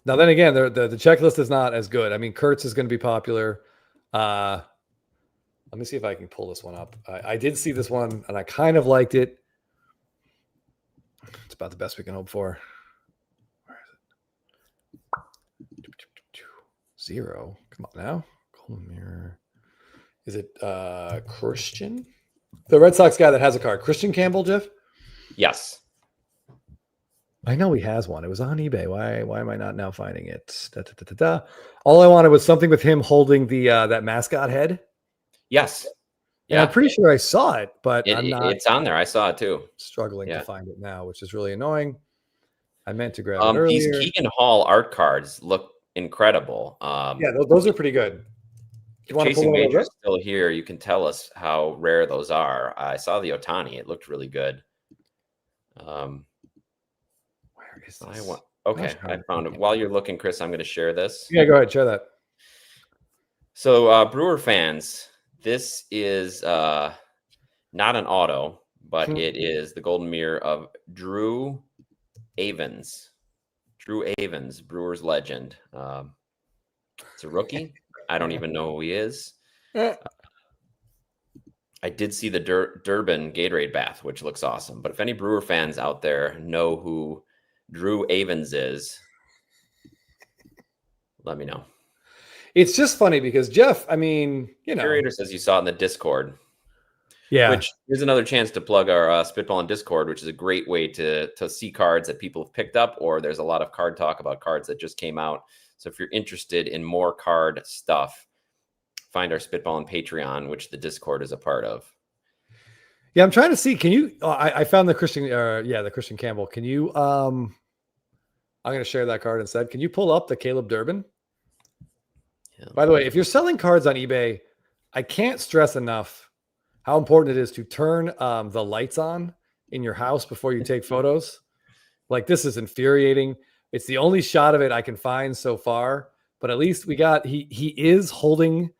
Now then again, the checklist is not as good. I mean, Kurtz is going to be popular. Let me see if I can pull this one up. I did see this one, and I kind of liked it. It's about the best we can hope for. Where is it? 0. Come on now. Golden mirror. Is it Christian? The Red Sox guy that has a card. Christian Campbell, Jeff? Yes. I know he has one. It was on eBay. Why am I not now finding it? All I wanted was something with him holding the that mascot head. Yes. Yeah, and I'm pretty sure I saw it, but I'm not. It's on there. I saw it too. Struggling to find it now, which is really annoying. I meant to grab it earlier. These Keegan Hall art cards look incredible. Yeah, those are pretty good. You want Chasing Major is still here. You can tell us how rare those are. I saw the Otani. It looked really good. Where is this? Okay, I found it. While you're looking, Chris, I'm going to share this. Yeah, go ahead. Share that. So, Brewer fans, this is not an auto, but it is the golden mirror of Drew Avens. Drew Avens, Brewers legend. It's a rookie. I don't even know who he is. I did see the Durbin Gatorade bath, which looks awesome. But if any Brewer fans out there know who Drew Avens is, let me know. It's just funny because Jeff, I mean, Curator says you saw it in the Discord. Yeah. Which is another chance to plug our Spitball in Discord, which is a great way to see cards that people have picked up, or there's a lot of card talk about cards that just came out. So if you're interested in more card stuff, find our Spitball and Patreon, which the Discord is a part of. Yeah, I'm trying to see. Can you? I found the Christian. The Christian Campbell. Can you? I'm going to share that card instead. Can you pull up the Caleb Durbin? Yeah. By the way, if you're selling cards on eBay, I can't stress enough how important it is to turn the lights on in your house before you take photos. Like, this is infuriating. It's the only shot of it I can find so far, but at least we got, he is holding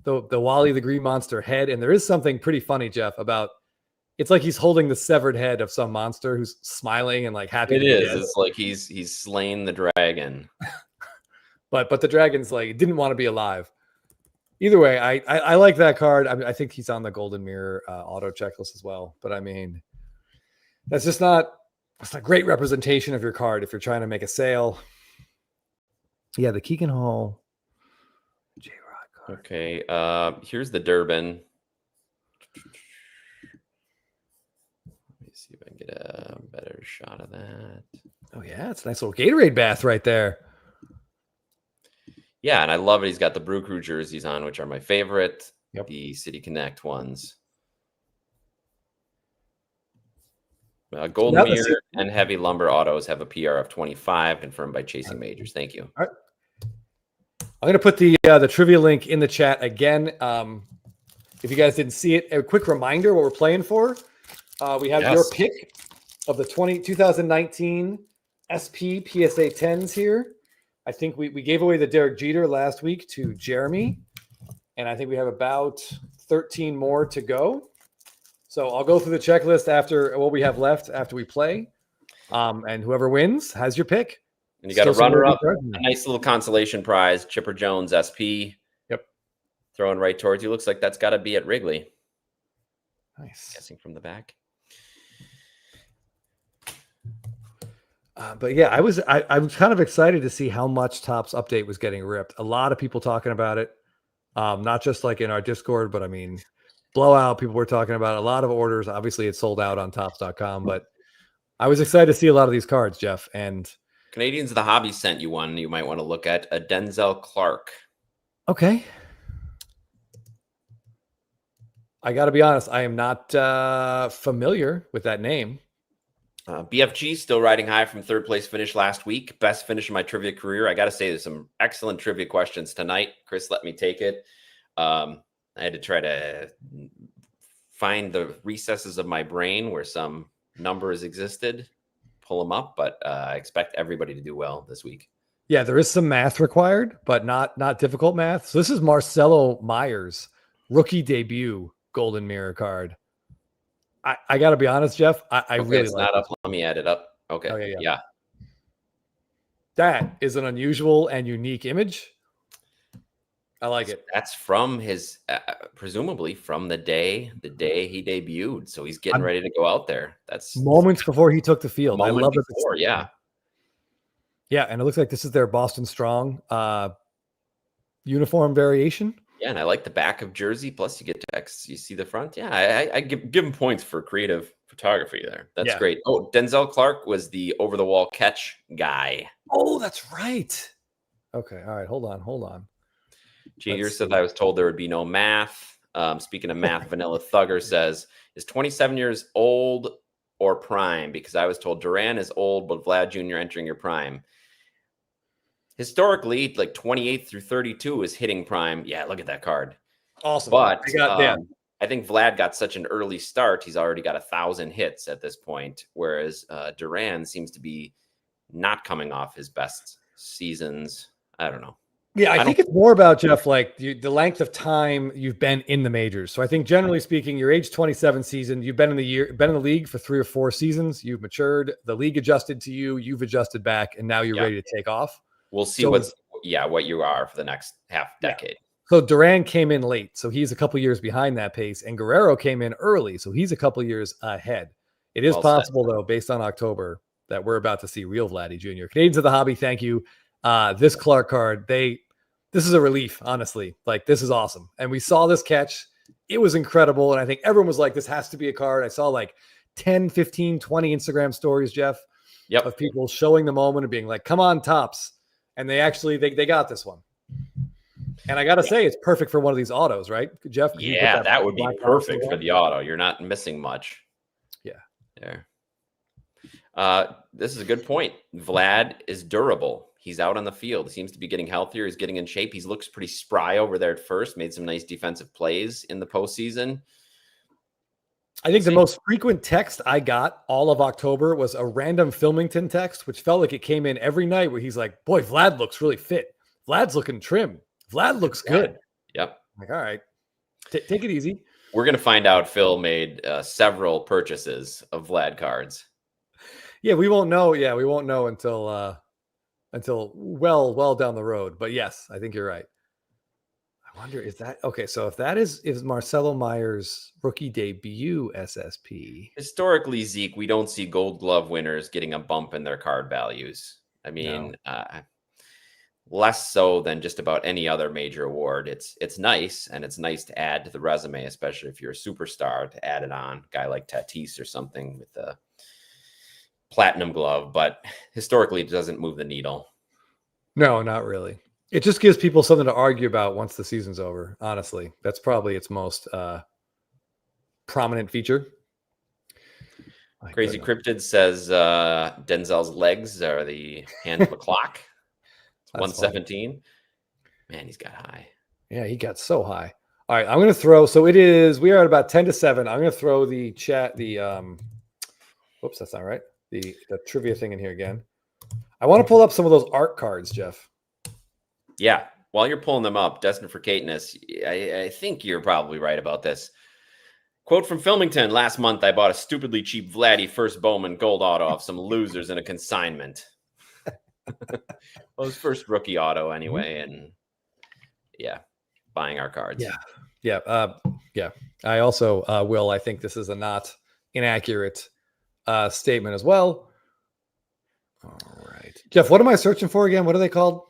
the Wally the Green Monster head. And there is something pretty funny, Jeff, about, it's like he's holding the severed head of some monster who's smiling and like happy. It is. It's like he's slain the dragon. but the dragon's like, didn't want to be alive. Either way, I like that card. I think he's on the Golden Mirror auto checklist as well. But I mean, that's just not It's a great representation of your card if you're trying to make a sale. Yeah, the Keegan Hall J-Rod card. Okay, here's the Durbin. Let me see if I can get a better shot of that. Oh, yeah, it's a nice little Gatorade bath right there. Yeah, and I love it. He's got the Brew Crew jerseys on, which are my favorite. Yep. The City Connect ones. Golden Mirror and Heavy Lumber Autos have a PR of 25, confirmed by Chasing Majors. Thank you. All right. I'm going to put the trivia link in the chat again. If you guys didn't see it, a quick reminder what we're playing for. We have your pick of the 2019 SP PSA 10s here. I think we gave away the Derek Jeter last week to Jeremy, and I think we have about 13 more to go. So I'll go through the checklist after what we have left after we play, and whoever wins has your pick. And you got a runner-up, a nice little consolation prize, Chipper Jones SP. Yep. Throwing right towards you. Looks like that's got to be at Wrigley. Nice. Guessing from the back. But yeah, I was kind of excited to see how much Topps Update was getting ripped. A lot of people talking about it, not just like in our Discord, but I mean, blowout. People were talking about a lot of orders. Obviously, it sold out on Topps.com, but I was excited to see a lot of these cards, Jeff. And Canadians of the Hobby sent you one you might want to look at, a Denzel Clark. Okay. I got to be honest, I am not familiar with that name. BFG still riding high from third place finish last week. Best finish in my trivia career. I got to say, there's some excellent trivia questions tonight. Chris let me take it. I had to try to find the recesses of my brain where some numbers existed, pull them up, but I expect everybody to do well this week. Yeah, there is some math required, but not difficult math. So this is Marcelo Myers, rookie debut Golden Mirror card. I got to be honest, Jeff. I really it's like not up. Let me add it up. Okay. Oh, yeah. Yeah. That is an unusual and unique image. I like it. That's from his, presumably from the day he debuted. So he's getting ready to go out there. That's moments before he took the field. I love it. Yeah. Yeah. And it looks like this is their Boston Strong uniform variation. Yeah, and I like the back of jersey. Plus, you get text. You see the front. Yeah, I give him points for creative photography there. That's great. Oh, Denzel Clark was the over-the-wall catch guy. Oh, that's right. Okay, all right. Hold on. Jeter said I was told there would be no math. Speaking of math, Vanilla Thugger says, is 27 years old or prime? Because I was told Duran is old, but Vlad Jr. entering your prime. Historically, like 28 through 32 is hitting prime. Yeah, look at that card. Awesome. But I think Vlad got such an early start. He's already got 1,000 hits at this point, whereas Duran seems to be not coming off his best seasons. I don't know. Yeah, I think it's more about, Jeff, like the length of time you've been in the majors. So I think generally speaking, your age 27 season, you've been in the league for 3 or 4 seasons. You've matured. The league adjusted to you. You've adjusted back, and now you're ready to take off. We'll see what you are for the next half decade. So Duran came in late, so he's a couple years behind that pace, and Guerrero came in early, so he's a couple years ahead. It is possible, though, based on October, that we're about to see real Vladdy Jr. Canadians of the Hobby, thank you. This Clark card, this is a relief, honestly. Like, this is awesome. And we saw this catch. It was incredible, and I think everyone was like, this has to be a card. I saw like 10, 15, 20 Instagram stories, Jeff, of people showing the moment and being like, come on, Topps. And they actually, they got this one. And I got to say, it's perfect for one of these autos, right, Jeff? Yeah, that would be perfect for the auto. You're not missing much. Yeah. There. This is a good point. Vlad is durable. He's out on the field. He seems to be getting healthier. He's getting in shape. He looks pretty spry over there at first. Made some nice defensive plays in the postseason. I think the most frequent text I got all of October was a random Filmington text, which felt like it came in every night where he's like, boy, Vlad looks really fit. Vlad's looking trim. Vlad looks good. Yep. I'm like, all right, take it easy. We're going to find out Phil made several purchases of Vlad cards. Yeah, we won't know. Yeah, we won't know until well down the road. But yes, I think you're right. I wonder, is that okay? So if that is Marcelo Meyer's rookie debut SSP, Historically, Zeke, we don't see Gold Glove winners getting a bump in their card values. I mean, less so than just about any other major award. It's nice, and it's nice to add to the resume, especially if you're a superstar, to add it on. Guy like Tatis or something with the platinum glove, but historically, it doesn't move the needle. no, not really. It just gives people something to argue about once the season's over. Honestly, that's probably its most prominent feature. My Crazy goodness. Cryptid says Denzel's legs are the hand of a clock. It's That's funny. 117. Man, he's got high. Yeah, he got so high. All right, I'm going to throw. So we are at about 10-7. I'm going to throw the chat. Whoops, that's not right. The trivia thing in here again. I want to pull up some of those art cards, Jeff. Yeah. While you're pulling them up, Destined for Caitness, I think you're probably right about this. Quote from Filmington: last month, I bought a stupidly cheap Vladdy first Bowman gold auto off some losers in a consignment. Well, his first rookie auto anyway. And yeah, buying our cards. Yeah. I also will. I think this is a not inaccurate statement as well. All right, Jeff. What am I searching for again? What are they called?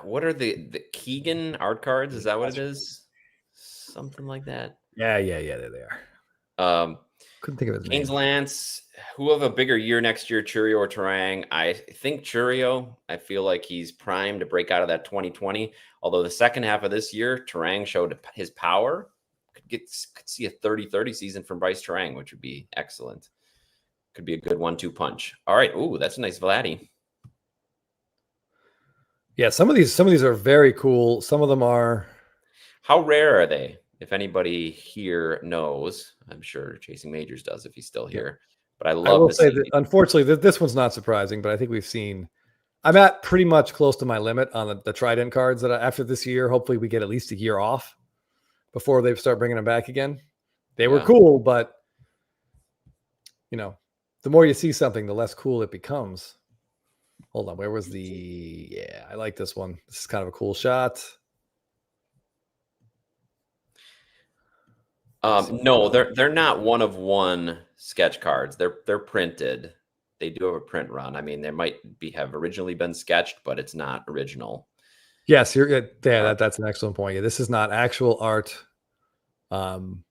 What are the Keegan art cards? Is that what it is? Something like that. Yeah. There they are. Couldn't think of his Canes name. Lance, who have a bigger year next year, Churio or Terang? I think Churio. I feel like he's primed to break out of that 2020. Although the second half of this year, Terang showed his power. Could see a 30-30 season from Bryce Terang, which would be excellent. Could be a good 1-2 punch. All right. Ooh, that's a nice Vladdy. Yeah, some of these are very cool. Some of them are. How rare are they? If anybody here knows, I'm sure Chasing Majors does if he's still here. But I will love to say see. that, unfortunately, this one's not surprising, but I think we've seen. I'm at pretty much close to my limit on the Trident cards that after this year, hopefully we get at least a year off before they start bringing them back again. They were cool, but the more you see something, the less cool it becomes. Hold on, where was the? Yeah, I like this one. This is kind of a cool shot. No, they're not one of one sketch cards. They're printed. They do have a print run. I mean, they might have originally been sketched, but it's not original. Yes, that's an excellent point. Yeah, this is not actual art. Well,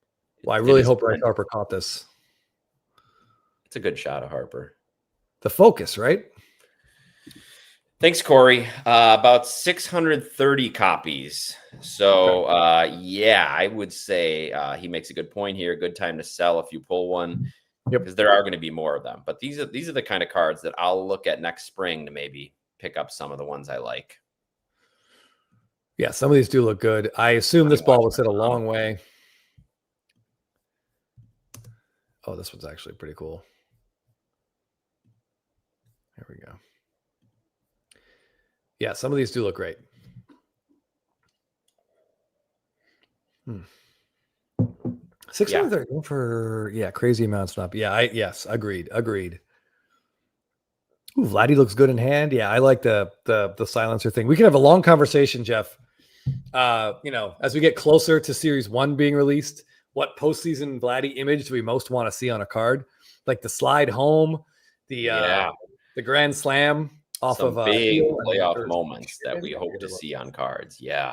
I really hope Bryce Harper caught this. It's a good shot of Harper. The focus, right? Thanks, Corey. About 630 copies. So, I would say he makes a good point here. Good time to sell if you pull one, because there are going to be more of them. But these are the kind of cards that I'll look at next spring to maybe pick up some of the ones I like. Yeah, some of these do look good. I assume this ball was hit a long way. Oh, this one's actually pretty cool. Here we go. Yeah, some of these do look great. 630 for crazy amounts up. Yeah, yes, agreed. Ooh, Vladdy looks good in hand. Yeah, I like the silencer thing. We can have a long conversation, Jeff. As we get closer to Series 1 being released, what postseason Vladdy image do we most want to see on a card? Like the slide home, the grand slam off some of big playoff moments that we hope to see on cards. Yeah.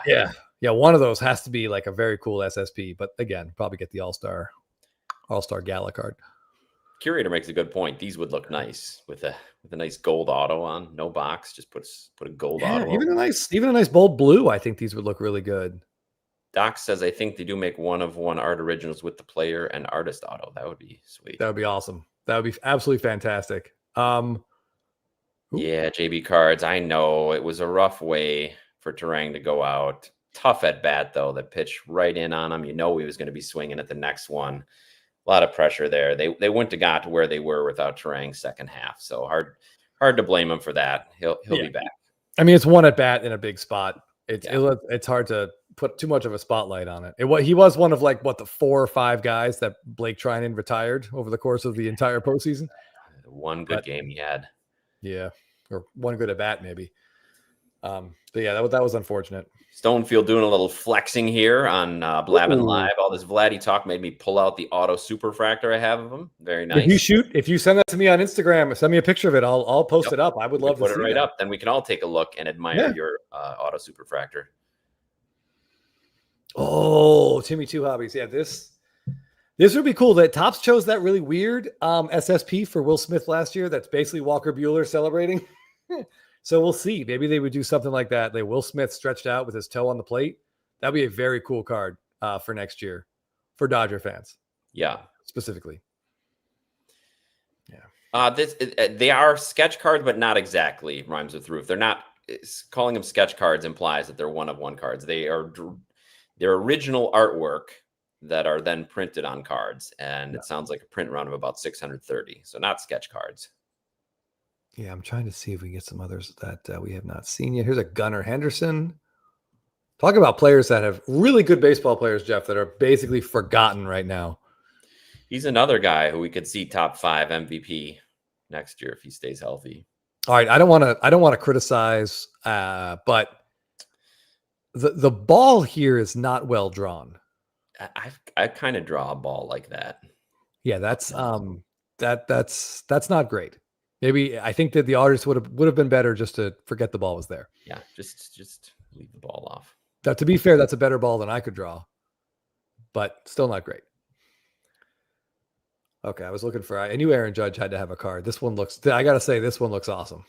One of those has to be like a very cool SSP, but again, probably get the All-Star Gala card. Curator makes a good point. These would look nice with a nice gold auto on, no box. Just put a gold auto. Even a nice bold blue. I think these would look really good. Doc says, I think they do make one of one art originals with the player and artist auto. That would be sweet. That would be awesome. That would be absolutely fantastic. Yeah, JB cards. I know it was a rough way for Terang to go out. Tough at bat, though. The pitch right in on him. He was going to be swinging at the next one. A lot of pressure there. They wouldn't have got to where they were without Terang's second half. So hard to blame him for that. He'll be back. I mean, it's one at bat in a big spot. It's hard to put too much of a spotlight on it. He was one of the 4 or 5 guys that Blake Trinan retired over the course of the entire postseason. One good game he had. Yeah, or one good at bat maybe. But yeah, that was unfortunate. Stonefield doing a little flexing here on Blabbin Live. All this Vladdy talk made me pull out the auto superfractor I have of him. Very nice. If you send that to me on Instagram, send me a picture of it. I'll post it up. I would love to put see it right that. up. Then we can all take a look and admire your auto superfractor. Oh, Timmy Two Hobbies. Yeah, this would be cool. That Topps chose that really weird SSP for Will Smith last year. That's basically Walker Buehler celebrating. So we'll see. Maybe they would do something like that. Like Will Smith stretched out with his toe on the plate. That'd be a very cool card for next year for Dodger fans. Yeah, specifically. Yeah. They are sketch cards, but not exactly. Rhymes with roof. They're not. Calling them sketch cards implies that they're one-of-one cards. They're original artwork that are then printed on cards, and it sounds like a print run of about 630. So not sketch cards. Yeah, I'm trying to see if we get some others that we have not seen yet. Here's a Gunnar Henderson. Talk about players that have really good baseball players, Jeff, that are basically forgotten right now. He's another guy who we could see top 5 MVP next year if he stays healthy. All right, I don't want to criticize, but the ball here is not well drawn. I kind of draw a ball like that. Yeah, that's not great. Maybe I think that the artist would have been better just to forget the ball was there. Yeah, just leave the ball off. Now, to be fair, that's a better ball than I could draw, but still not great. Okay, I was looking for. I knew Aaron Judge had to have a card. This one looks. I gotta say, this one looks awesome.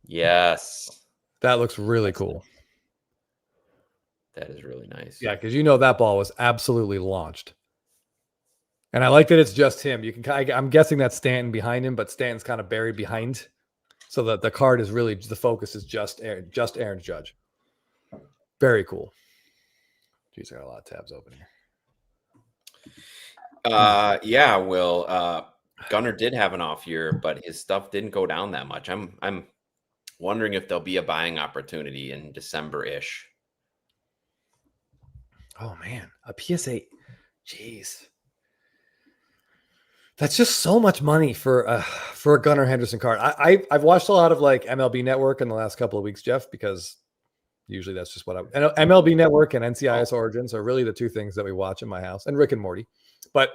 Yes, that looks really cool. That is really nice. Yeah, because that ball was absolutely launched. And I like that it's just him. You can. I'm guessing that's Stanton behind him, but Stanton's kind of buried behind, so that the card is really the focus is just Aaron Judge. Very cool. Jeez, I got a lot of tabs open here. Yeah. Will Gunnar did have an off year, but his stuff didn't go down that much. I'm wondering if there'll be a buying opportunity in December-ish. Oh man, a PSA. Jeez. That's just so much money for a Gunnar Henderson card. I've watched a lot of like MLB Network in the last couple of weeks, Jeff, because usually that's just what MLB Network and NCIS Origins are really the two things that we watch in my house, and Rick and Morty. But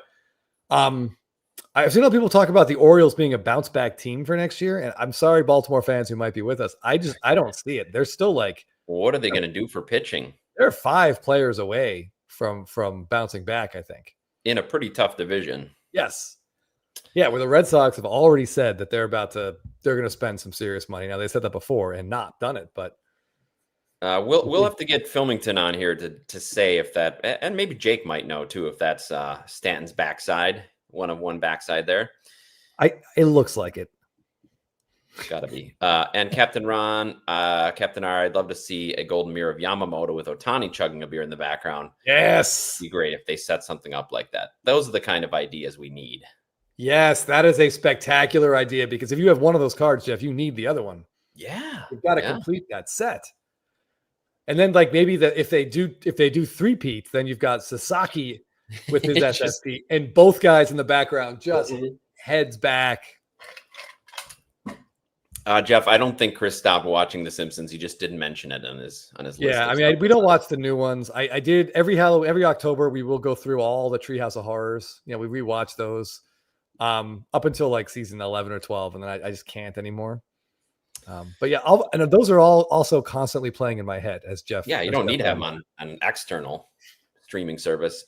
I've seen people talk about the Orioles being a bounce back team for next year, and I'm sorry, Baltimore fans who might be with us. I don't see it. They're still like, what are they going to do for pitching? They're 5 players away from bouncing back, I think, in a pretty tough division. Yes. Yeah, where the Red Sox have already said that they're going to spend some serious money. Now they said that before and not done it, but we'll have to get Filmington on here to say if that, and maybe Jake might know too, if that's Stanton's backside, one backside there. It looks like it. Gotta be. And Captain Ron, Captain R, I'd love to see a golden mirror of Yamamoto with Otani chugging a beer in the background. Yes. It'd be great if they set something up like that. Those are the kind of ideas we need. Yes, that is a spectacular idea, because if you have one of those cards, Jeff, you need the other one. Yeah. You've got to complete that set. And then like maybe if they do 3-peat, then you've got Sasaki with his SSP and both guys in the background just heads back. Jeff, I don't think Chris stopped watching The Simpsons. He just didn't mention it on his list. Yeah, I mean, we don't watch the new ones. I did every October. We will go through all the Treehouse of Horrors. We rewatch those up until like season 11 or 12, and then I just can't anymore. But yeah, and those are all also constantly playing in my head as Jeff. Yeah, you don't need to have them on an external streaming service.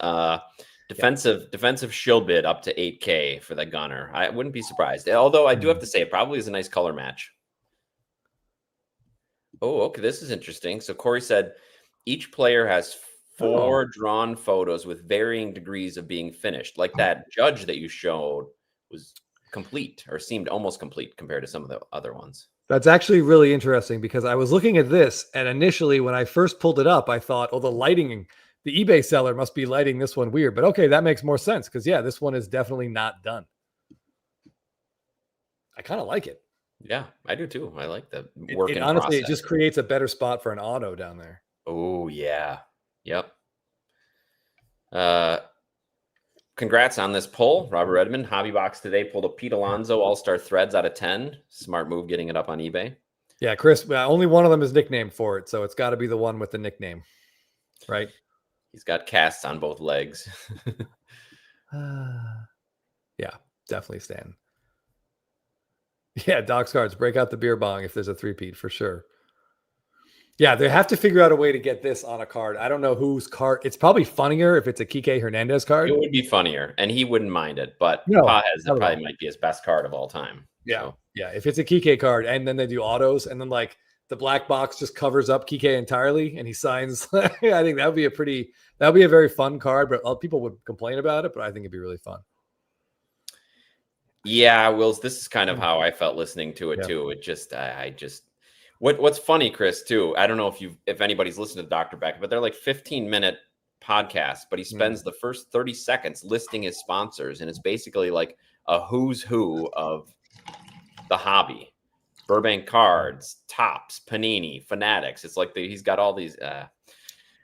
Defensive shield bid up to 8K for the Gunner. I wouldn't be surprised. Although I do have to say it probably is a nice color match. Oh, okay. This is interesting. So Corey said each player has 4 drawn photos with varying degrees of being finished. Like that Judge that you showed was complete or seemed almost complete compared to some of the other ones. That's actually really interesting, because I was looking at this, and initially when I first pulled it up, I thought, the lighting, the eBay seller must be lighting this one weird. But okay, that makes more sense, because yeah, this one is definitely not done. I kind of like it. Yeah, I do too. I like the working honestly, process. It just creates a better spot for an auto down there. Oh yeah. Yep. congrats on this poll. Robert Redmond, Hobby Box today pulled a Pete Alonso All-Star Threads out of 10. Smart move getting it up on eBay. Yeah, Chris, only one of them is nicknamed for it, so it's got to be the one with the nickname, right? He's got casts on both legs. Yeah, definitely Stan. Yeah, Doc's cards, break out the beer bong if there's a three-peat for sure. Yeah, they have to figure out a way to get this on a card. I don't know whose card. It's probably funnier if it's a Kike Hernandez card. It would be funnier, and he wouldn't mind it, but No, Pages, not it at probably all. might be his best card of all time. Yeah, So, yeah. If it's a Kike card and then they do autos and then like the black box just covers up Kike entirely and he signs, I think that would be a very fun card, but people would complain about it, but I think it'd be really fun. yeah, Wills, this is kind of how I felt listening to it too. It just, what's funny, Chris, too, I don't know if anybody's listened to Dr. Beck, but they're like 15-minute podcasts, but he spends the first 30 seconds listing his sponsors, and it's basically like a who's who of the hobby. Burbank Cards, Topps, Panini, Fanatics. It's like he's got all these.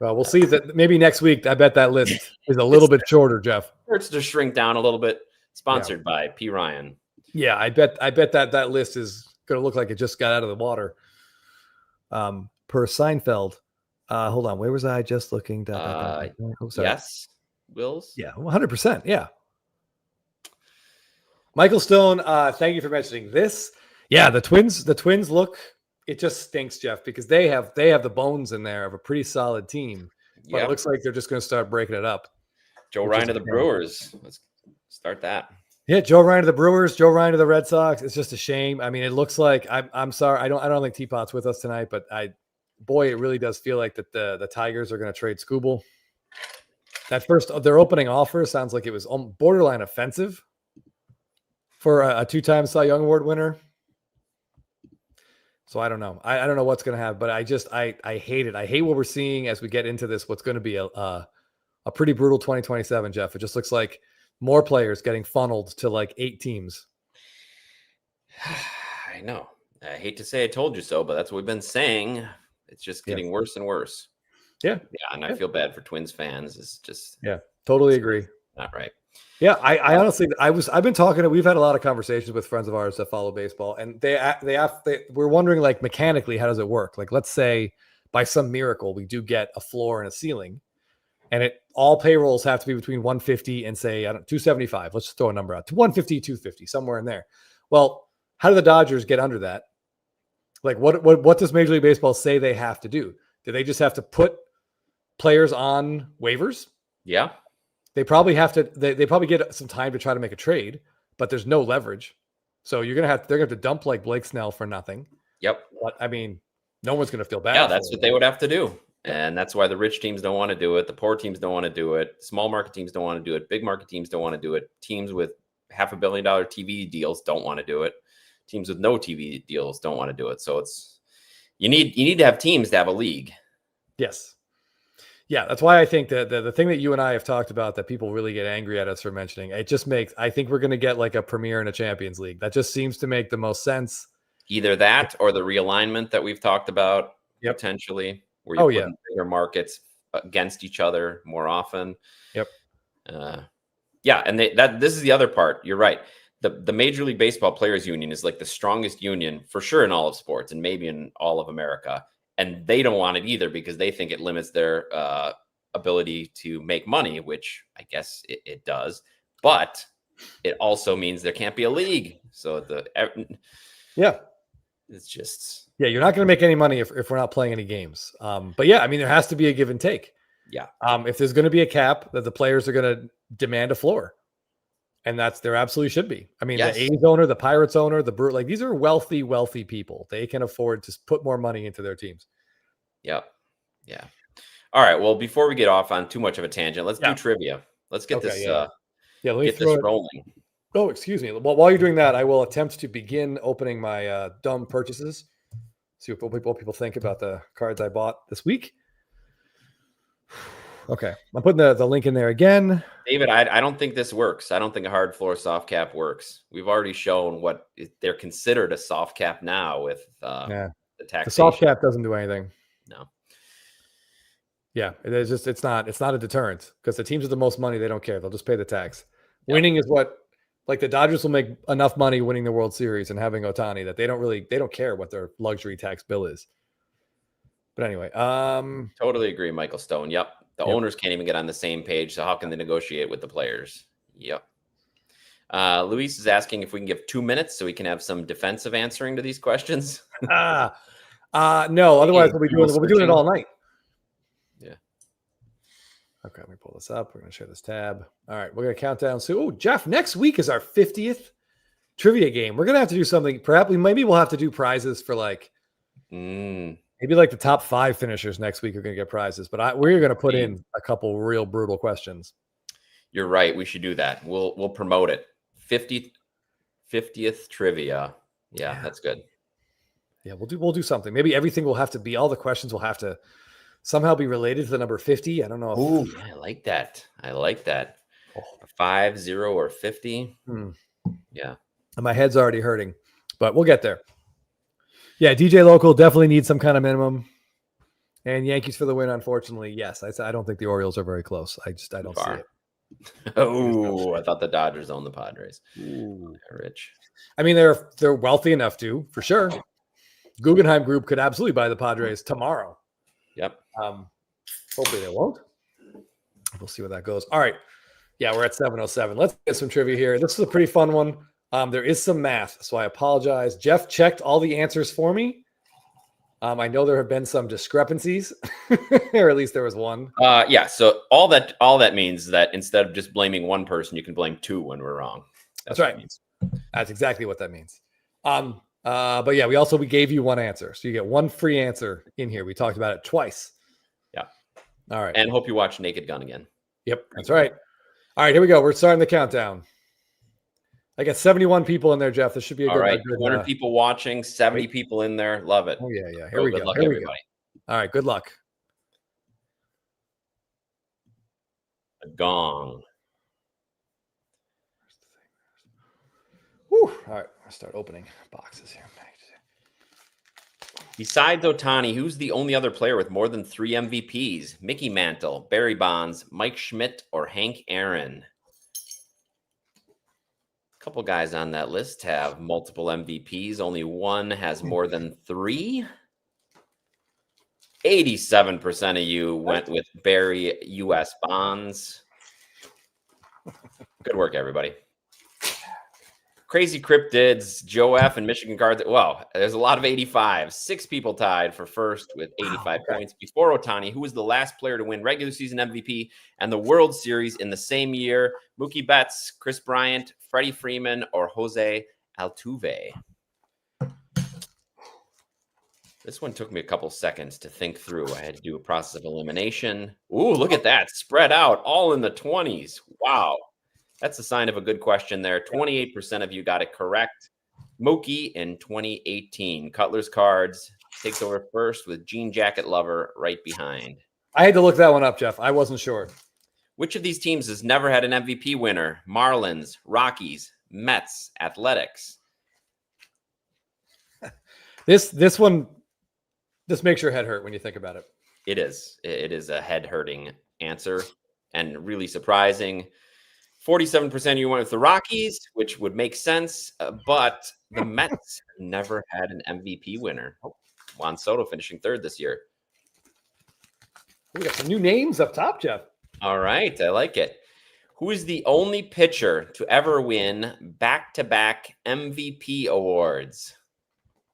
Well, we'll see that maybe next week. I bet that list is a little bit shorter, Jeff. Starts to shrink down a little bit. Sponsored by P. Ryan. Yeah, I bet that list is going to look like it just got out of the water. Per Seinfeld. Hold on, where was I just looking? Oh, sorry. Yes, Wills. Yeah, 100%. Yeah. Michael Stone, thank you for mentioning this. Yeah, the Twins look, it just stinks, Jeff, because they have the bones in there of a pretty solid team. But it looks like they're just going to start breaking it up. Joe Ryan to the Brewers. Let's start that. Yeah, Joe Ryan to the Brewers, Joe Ryan to the Red Sox. It's just a shame. I mean, it looks like I'm sorry. I don't think Teapot's with us tonight, but it really does feel like that the Tigers are going to trade Skubal. That their opening offer sounds like it was borderline offensive for a two-time Cy Young Award winner. So I don't know. I don't know what's going to happen, but I hate it. I hate what we're seeing as we get into this. What's going to be a pretty brutal 2027, Jeff. It just looks like more players getting funneled to like 8 teams. I know. I hate to say I told you so, but that's what we've been saying. It's just getting worse and worse. Yeah. Yeah. And I feel bad for Twins fans. It's just. Yeah. Totally agree. Not right. Yeah. I honestly, I've been talking we've had a lot of conversations with friends of ours that follow baseball, and we're wondering, like, mechanically, how does it work? Like, let's say by some miracle, we do get a floor and a ceiling, and all payrolls have to be between 150 and say, 275. Let's just throw a number out to 150, 250, somewhere in there. Well, how do the Dodgers get under that? Like, what does Major League Baseball say they have to do? Do they just have to put players on waivers? Yeah. They probably have to. They probably get some time to try to make a trade, but there's no leverage. So they're gonna have to dump like Blake Snell for nothing. Yep. But I mean, no one's gonna feel bad. Yeah, that's what they would have to do. And that's why the rich teams don't want to do it. The poor teams don't want to do it. Small market teams don't want to do it. Big market teams don't want to do it. Teams with $500 million TV deals don't want to do it. Teams with no TV deals don't want to do it. So you need to have teams to have a league. Yes. Yeah, that's why I think that the thing that you and I have talked about that people really get angry at us for mentioning, it just I think we're going to get like a Premier and a Champions League. That just seems to make the most sense. Either that or the realignment that we've talked about potentially, where you put bigger markets against each other more often. Yep. Yeah, and this is the other part. You're right. The Major League Baseball Players Union is like the strongest union for sure in all of sports and maybe in all of America. And they don't want it either because they think it limits their ability to make money, which I guess it does. But it also means there can't be a league. So it's just. Yeah, you're not going to make any money if we're not playing any games. But yeah, I mean, there has to be a give and take. Yeah. If there's going to be a cap, that the players are going to demand a floor. And there absolutely should be. I mean, the A's owner, the Pirates owner, the Brewer, like these are wealthy people. They can afford to put more money into their teams. Yep. Yeah. All right. Well, before we get off on too much of a tangent, let's do trivia. Let's get this. Let me get this rolling. Oh, excuse me. Well, while you're doing that, I will attempt to begin opening my dumb purchases. See what people think about the cards I bought this week. Okay, I'm putting the link in there again. David, I don't think this works. I don't think a hard floor soft cap works. We've already shown what they're considered a soft cap now with the taxation. The soft cap doesn't do anything. No. Yeah, it's not a deterrent because the teams with the most money, they don't care. They'll just pay the tax. Yep. Winning is what, like the Dodgers will make enough money winning the World Series and having Otani that they don't care what their luxury tax bill is. But anyway, Totally agree, Michael Stone. Yep. The owners can't even get on the same page. So how can they negotiate with the players? Yep. Luis is asking if we can give 2 minutes so we can have some defensive answering to these questions. no, otherwise we'll be doing it all night. Yeah. Okay, let me pull this up. We're going to share this tab. All right, we're going to count down. So, Jeff, next week is our 50th trivia game. We're going to have to do something. Perhaps maybe we'll have to do prizes for like maybe like the top 5 finishers next week are going to get prizes. But we're going to put in a couple real brutal questions. You're right. We should do that. We'll promote it. 50th trivia. Yeah, that's good. Yeah, we'll do something. Maybe everything will have to be, all the questions will have to somehow be related to the number 50. I don't know. Oh, yeah, I like that. 5, 0, or 50. Yeah. And my head's already hurting, but we'll get there. Yeah, DJ Local definitely needs some kind of minimum. And Yankees for the win, unfortunately. Yes, I don't think the Orioles are very close. I don't see it. Oh, I thought the Dodgers owned the Padres. Ooh, rich. I mean, they're wealthy enough to, for sure. Guggenheim Group could absolutely buy the Padres tomorrow. Yep. Hopefully they won't. We'll see where that goes. All right. Yeah, we're at 7:07. Let's get some trivia here. This is a pretty fun one. There is some math, so I apologize. Jeff checked all the answers for me. I know there have been some discrepancies, or at least there was one. Yeah. So all that means that instead of just blaming one person, you can blame 2 when we're wrong. That's right. That's exactly what that means. But yeah, we gave you one answer, so you get one free answer in here. We talked about it twice. Yeah. All right. And hope you watch Naked Gun again. Yep, that's right. All right, here we go. We're starting the countdown. I got 71 people in there, Jeff. This should be a good. All right, good 200 people watching, 70 people in there. Love it. Oh yeah. Here we go. Good luck, Here we everybody. go. All right, good luck. A gong. Whew. All right, I'll start opening boxes here. Besides Otani, who's the only other player with more than 3 MVPs? Mickey Mantle, Barry Bonds, Mike Schmidt, or Hank Aaron? A couple guys on that list have multiple MVPs. Only one has more than 3. 87% of you went with Barry U.S. Bonds. Good work, everybody. Crazy Cryptids, Joe F. and Michigan Guards. Well, there's a lot of 85. 6 people tied for first with 85 points before Otani, who was the last player to win regular season MVP and the World Series in the same year. Mookie Betts, Chris Bryant, Freddie Freeman, or Jose Altuve. This one took me a couple seconds to think through. I had to do a process of elimination. Ooh, look at that. Spread out, all in the 20s. Wow. That's a sign of a good question there. 28% of you got it correct. Mookie in 2018. Cutler's Cards takes over first with Jean Jacket Lover right behind. I had to look that one up, Jeff. I wasn't sure. Which of these teams has never had an MVP winner? Marlins, Rockies, Mets, Athletics. This one, this makes your head hurt when you think about it. It is. It is a head-hurting answer and really surprising. 47% of you went with the Rockies, which would make sense, but the Mets never had an MVP winner. Juan Soto finishing 3rd this year. We got some new names up top, Jeff. All right, I like it. Who is the only pitcher to ever win back-to-back MVP awards?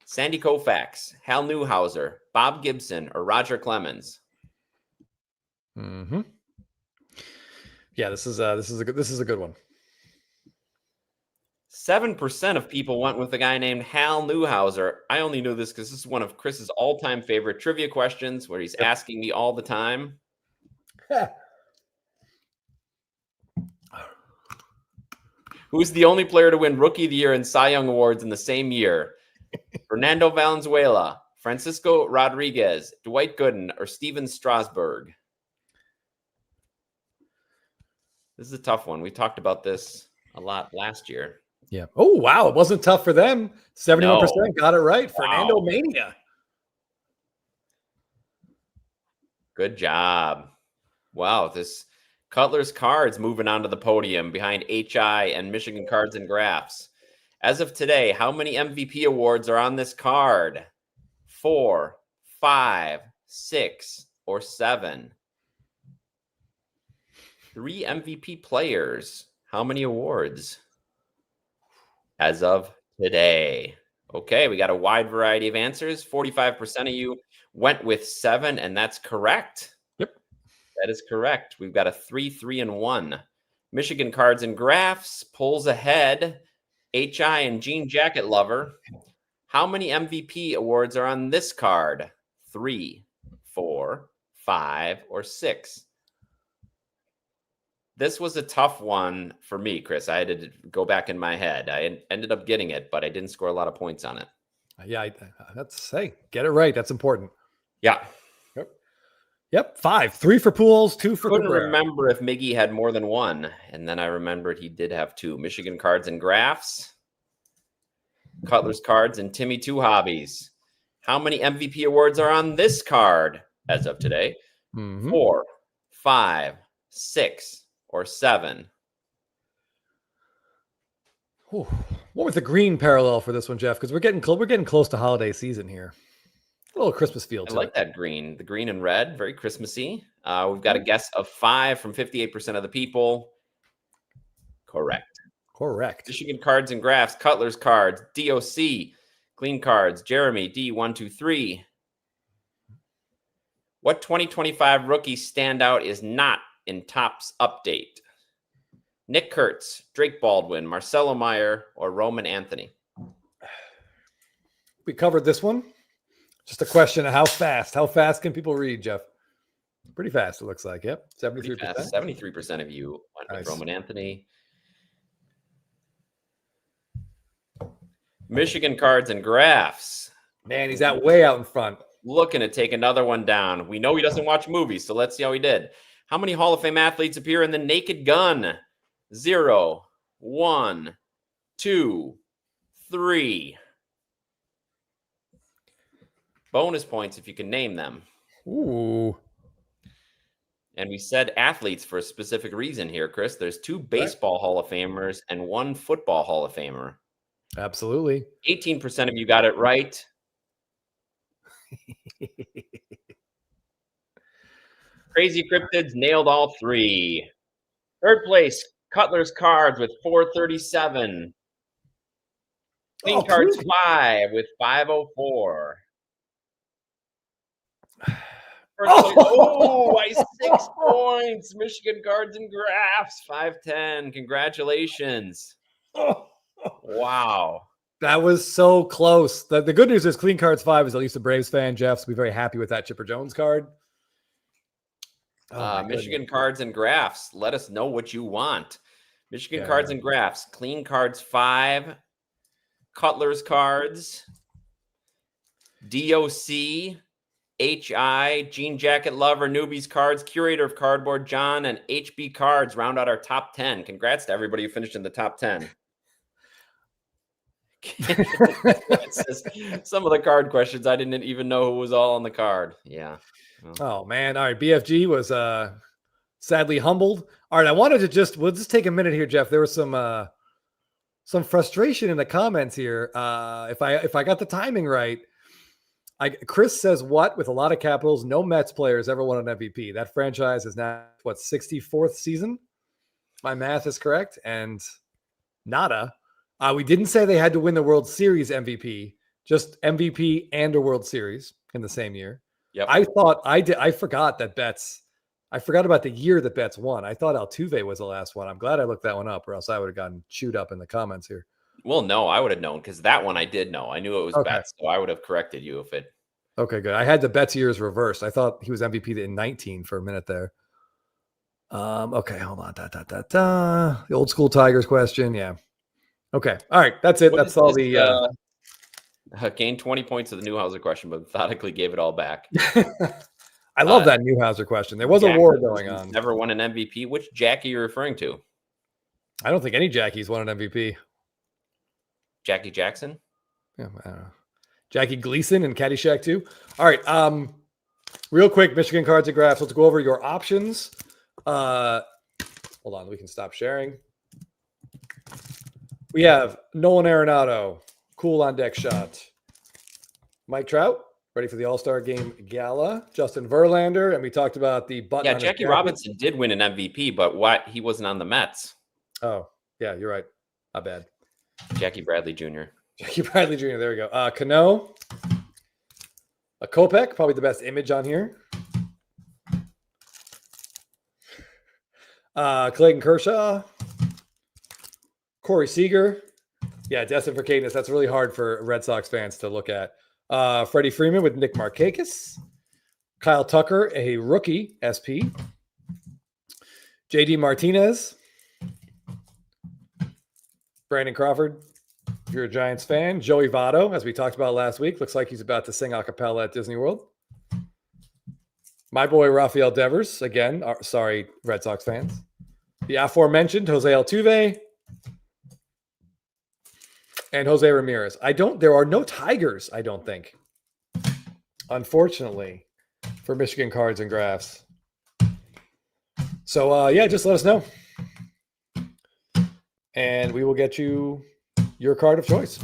Sandy Koufax, Hal Newhouser, Bob Gibson, or Roger Clemens? Mm-hmm. Yeah, this is a good one. 7% of people went with a guy named Hal Newhouser. I only knew this because this is one of Chris's all-time favorite trivia questions where he's asking me all the time. Who's the only player to win Rookie of the Year and Cy Young Awards in the same year? Fernando Valenzuela, Francisco Rodriguez, Dwight Gooden, or Steven Strasburg? This is a tough one. We talked about this a lot last year. Yeah. Oh, wow. It wasn't tough for them. 71% got it right. Fernando Mania. Good job. Wow, this Cutler's Cards moving onto the podium behind HI and Michigan Cards and Graphs. As of today, how many MVP awards are on this card? 4, 5, 6, or 7? 3 MVP players. How many awards? As of today. Okay, we got a wide variety of answers. 45% of you went with 7, and that's correct. Yep. That is correct. We've got a 3, 3, and 1. Michigan Cards and Graphs pulls ahead. HI and Jean Jacket Lover. How many MVP awards are on this card? 3, 4, 5, or 6? This was a tough one for me, Chris. I had to go back in my head. I ended up getting it, but I didn't score a lot of points on it. Yeah, hey, get it right. That's important. Yeah. Yep. 5, 3 for Pools, 2 for Couldn't Cabrera. remember if Miggy had more than 1, and then I remembered he did have 2. Michigan Cards and Graphs, Cutler's Cards, and Timmy Two Hobbies. How many MVP awards are on this card as of today? 4, 5, 6, or 7? What was the green parallel for this one, Jeff? Because we're getting close to holiday season here. A little Christmas feel to I like it. that green. The green and red, very Christmassy. We've got a guess of 5 from 58% of the people. Correct. Michigan Cards and Graphs, Cutler's Cards, DOC, Clean Cards, Jeremy, D123. What 2025 rookie standout is not in Topps update? Nick Kurtz, Drake Baldwin, Marcelo Meyer, or Roman Anthony? We covered this one. Just a question of how fast can people read, Jeff? Pretty fast, it looks like. Yep. 73%. 73% of you went with Nice. Roman Anthony. Michigan Cards and Graphs. Man, he's way out in front. Looking to take another one down. We know he doesn't watch movies, so let's see how he did. How many Hall of Fame athletes appear in The Naked Gun? 0, 1, 2, 3. Bonus points if you can name them. Ooh. And we said athletes for a specific reason here, Chris. There's 2 baseball Hall of Famers and 1 football Hall of Famer. Absolutely. 18% of you got it right. Crazy Cryptids nailed all 3. Third place, Cutler's Cards with 437. Clean Cards 5 with 504. By 6 points. Michigan Cards and Graphs, 510. Congratulations. Wow. That was so close. The good news is Clean Cards 5 is at least a Braves fan, Jeff. So be very happy with that Chipper Jones card. Michigan Cards and Graphs. Let us know what you want. Michigan Cards and Graphs. Clean Cards 5. Cutler's Cards. DOC. HI. Jean Jacket Lover. Newbies Cards. Curator of Cardboard. John. And HB Cards round out our top 10. Congrats to everybody who finished in the top 10. It says, some of the card questions I didn't even know who was all on the card. Yeah. Oh man. All right. BFG was sadly humbled. All right. We'll just take a minute here, Jeff. There was some frustration in the comments here. If I got the timing right, Chris says what with a lot of capitals, no Mets players ever won an MVP. That franchise is now 64th season. My math is correct. And nada. We didn't say they had to win the World Series MVP, just MVP and a World Series in the same year. Yep. I forgot about the year that Betts won. I thought Altuve was the last one. I'm glad I looked that one up, or else I would have gotten chewed up in the comments here. Well, no, I would have known because that one I did know. I knew it was Okay. Betts, so I would have corrected you if it. Okay, good. I had the Betts years reversed. I thought he was MVP in 19 for a minute there. Okay, hold on. The old school Tigers question. Yeah. Okay. All right. That's it. That's all the. Gained 20 points of the Newhouser question, but methodically gave it all back. I love that Newhouser question. There was a war going on. Never won an MVP. Which Jackie are you referring to? I don't think any Jackies won an MVP. Jackie Jackson? Yeah, I don't know. Jackie Gleason and Caddyshack too. All right. Real quick, Michigan cards and graphs. Let's go over your options. Hold on, we can stop sharing. We have Nolan Arenado, cool on deck shot. Mike Trout, ready for the All-Star Game Gala. Justin Verlander, and we talked about the button. Yeah, on his Jackie jacket. Robinson did win an MVP, but he wasn't on the Mets. Oh, yeah, you're right. Not bad. Jackie Bradley Jr. Jackie Bradley Jr. There we go. Cano, a Kopech, probably the best image on here. Clayton Kershaw, Corey Seager. Yeah, destined for Cadence. That's really hard for Red Sox fans to look at. Freddie Freeman with Nick Markakis. Kyle Tucker, a rookie SP. JD Martinez. Brandon Crawford, if you're a Giants fan. Joey Votto, as we talked about last week, looks like he's about to sing a cappella at Disney World. My boy Rafael Devers, again, sorry, Red Sox fans. The aforementioned Jose Altuve and Jose Ramirez. There are no Tigers, I don't think, unfortunately, for Michigan cards and graphs. So, yeah, just let us know. And we will get you your card of choice.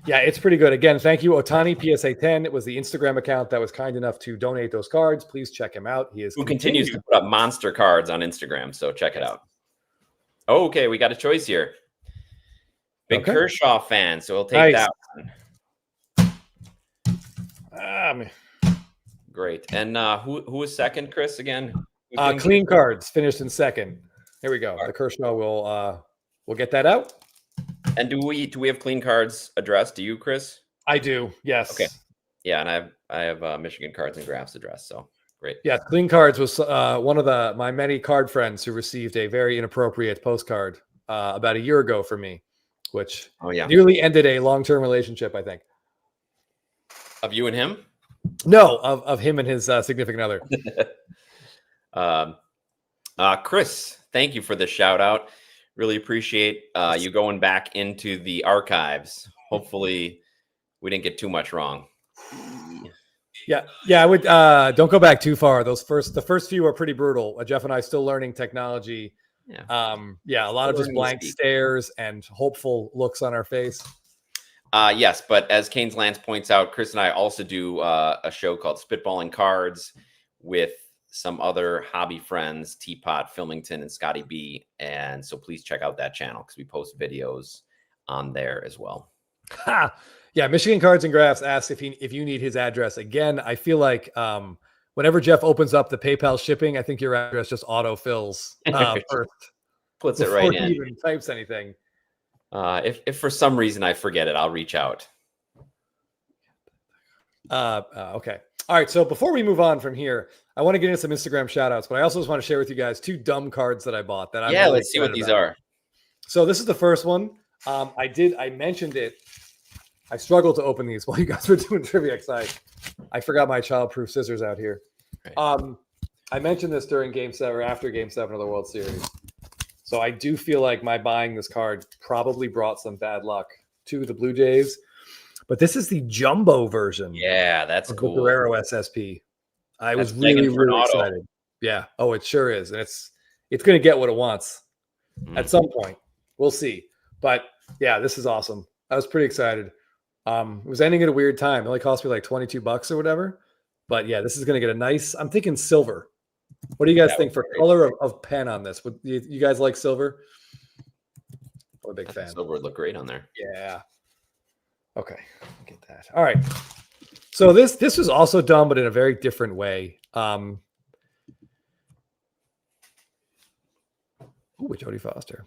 Yeah, it's pretty good. Again, thank you, Otani PSA 10. It was the Instagram account that was kind enough to donate those cards. Please check him out. Who continues to put up monster cards on Instagram, so check it out. Okay, we got a choice here. Big Kershaw fan, so we'll take that one. Great. And who was second, Chris, again? Clean cards finished in second. Here we go. The Kershaw will get that out. And do we have clean cards addressed? Do you, Chris? I do. Yes. Okay. Yeah, and I have Michigan cards and graphs addressed. So great. Yeah, clean cards was one of my many card friends who received a very inappropriate postcard about a year ago from me, which nearly ended a long-term relationship, I think. Of you and him? No, of him and his significant other. Chris, thank you for the shout out. Really appreciate you going back into the archives. Hopefully we didn't get too much wrong. Yeah, I would don't go back too far. The first few are pretty brutal. Jeff and I still learning technology. Yeah, a lot of just blank stares and hopeful looks on our face. Yes, but as Canes Lance points out, Chris and I also do a show called Spitballing Cards with some other hobby friends, Teapot, Filmington, and Scotty B. And so please check out that channel because we post videos on there as well. Yeah, Michigan Cards and Graphs asks if you need his address. Again, I feel like whenever Jeff opens up the PayPal shipping, I think your address just auto-fills first. Puts it right in. Before he even types anything. If for some reason I forget it, I'll reach out. Okay. All right. So before we move on from here, I want to get into some Instagram shout outs, but I also just want to share with you guys 2 dumb cards that I bought that I'm really let's see what these are. So this is the first one. I mentioned it. I struggled to open these while you guys were doing trivia because I forgot my childproof scissors out here. Right. I mentioned this during Game 7 or after Game 7 of the World Series. So I do feel like my buying this card probably brought some bad luck to the Blue Jays. But this is the jumbo version. Yeah, that's cool. The Guerrero SSP. I was really excited. Yeah. Oh, it sure is. And it's going to get what it wants at some point. We'll see. But yeah, this is awesome. I was pretty excited. It was ending at a weird time. It only cost me like $22 or whatever. But yeah, this is going to get a nice, I'm thinking silver. What do you guys think for color of pen on this? Would you guys like silver? I'm a big fan. Silver would look great on there. Yeah. Okay, get that. All right. So this was also dumb, but in a very different way. Jodie Jodie Foster.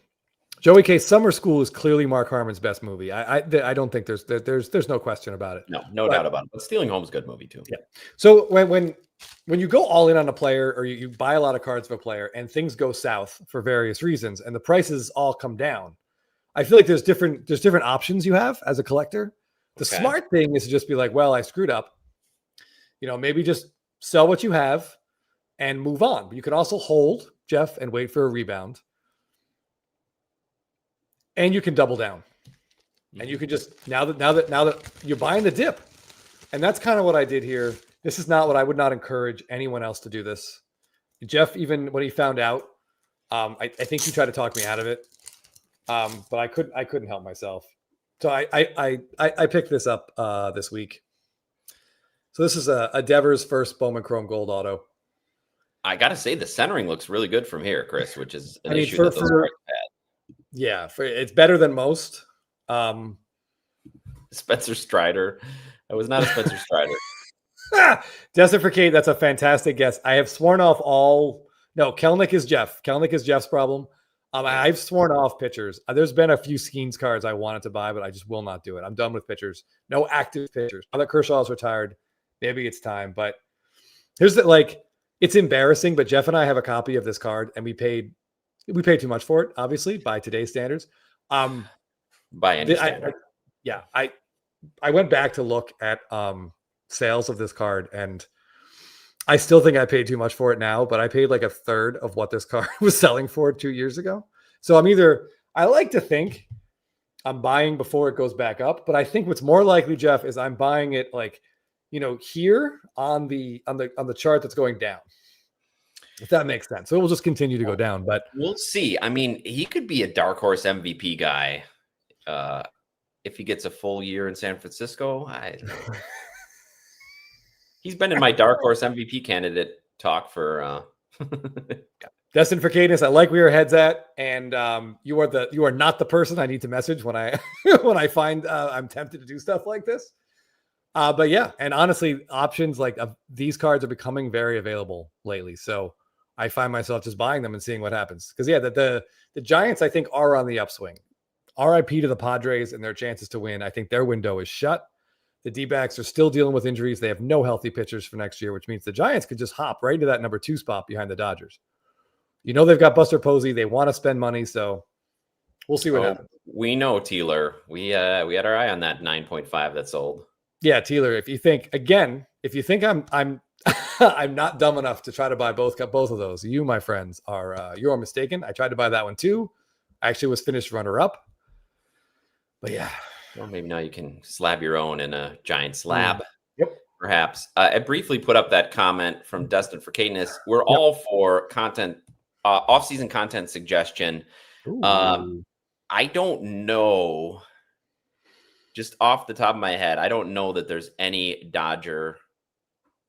Joey K. Summer School is clearly Mark Harmon's best movie. I don't think there's no question about it. No doubt about it. But Stealing Home's a good movie too. Yeah. So when you go all in on a player or you buy a lot of cards of a player and things go south for various reasons and the prices all come down, I feel like there's different options you have as a collector. The smart thing is to just be like, well, I screwed up. Maybe just sell what you have and move on. But you can also hold, Jeff, and wait for a rebound. And you can double down. And you can just now that you're buying the dip. And that's kind of what I did here This is not what I would not encourage anyone else to do this. Jeff, even when he found out, I think he tried to talk me out of it. But I couldn't help myself. So I picked this up this week. So this is a Devers first Bowman Chrome Gold auto. I got to say the centering looks really good from here, Chris, which is an issue for, that those cards had. Yeah, it's better than most. Spencer Strider. I was not a Spencer Strider. Destin for Kate, that's a fantastic guess. I have sworn off all. No, Kelnick is Jeff. Kelnick is Jeff's problem. I've sworn off pitchers. There's been a few Skeens cards I wanted to buy, but I just will not do it. I'm done with pitchers. No active pitchers. Now that Kershaw is retired, maybe it's time. But here's it's embarrassing, but Jeff and I have a copy of this card, and we paid too much for it, obviously, by today's standards. By any standard. I went back to look at sales of this card, and I still think I paid too much for it now, but I paid like a third of what this card was selling for 2 years ago. So I like to think I'm buying before it goes back up, but I think what's more likely, Jeff, is I'm buying it here on the chart that's going down. If that makes sense. So it will just continue to go down, but we'll see. I mean, he could be a dark horse MVP guy if he gets a full year in San Francisco. He's been in my dark horse MVP candidate talk for Destin for Cadence. I like where your head's at, and you are not the person I need to message when I when I find I'm tempted to do stuff like this. But yeah, and honestly, options like these cards are becoming very available lately. So I find myself just buying them and seeing what happens. Because yeah, the Giants I think are on the upswing. RIP to the Padres and their chances to win. I think their window is shut. The D-backs are still dealing with injuries. They have no healthy pitchers for next year, which means the Giants could just hop right into that number 2 spot behind the Dodgers. They've got Buster Posey. They want to spend money, so we'll see what happens. We know, Teeler. We had our eye on that 9.5 that sold. Yeah, Teeler. If you think I'm I'm not dumb enough to try to buy both of those, you, my friends, you're mistaken. I tried to buy that one too. I actually was finished runner-up. But yeah. Well, maybe now you can slab your own in a giant slab. Yep. Perhaps. I briefly put up that comment from Dustin for Cadence. We're all for content, off-season content suggestion. I don't know, just off the top of my head, I don't know that there's any Dodger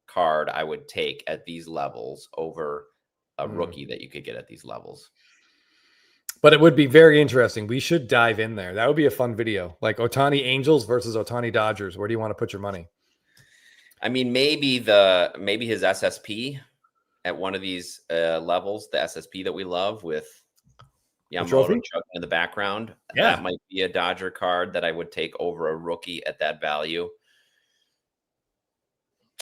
card I would take at these levels over a rookie that you could get at these levels. But it would be very interesting. We should dive in there. That would be a fun video. Like Otani Angels versus Otani Dodgers. Where do you want to put your money? I mean, maybe his SSP at one of these levels, the SSP that we love with Yamamoto chugging in the background. Yeah. That might be a Dodger card that I would take over a rookie at that value.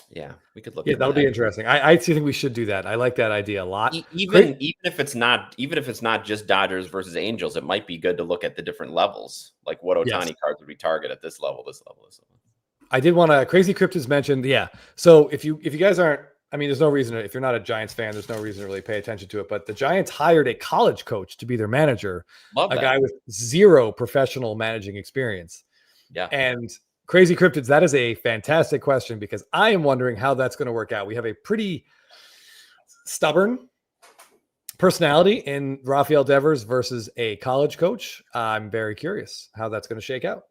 Yeah, we could look. Yeah, that would be interesting. I think we should do that. I like that idea a lot. Even if it's not just Dodgers versus Angels, it might be good to look at the different levels, like what Otani cards would we target at this level, this level, this level. I did want to. Crazy Crypt has mentioned, yeah. So if you guys aren't, I mean, there's no reason if you're not a Giants fan, there's no reason to really pay attention to it. But the Giants hired a college coach to be their manager, guy with zero professional managing experience. Yeah, and Crazy Cryptids, that is a fantastic question because I am wondering how that's going to work out. We have a pretty stubborn personality in Rafael Devers versus a college coach. I'm very curious how that's going to shake out.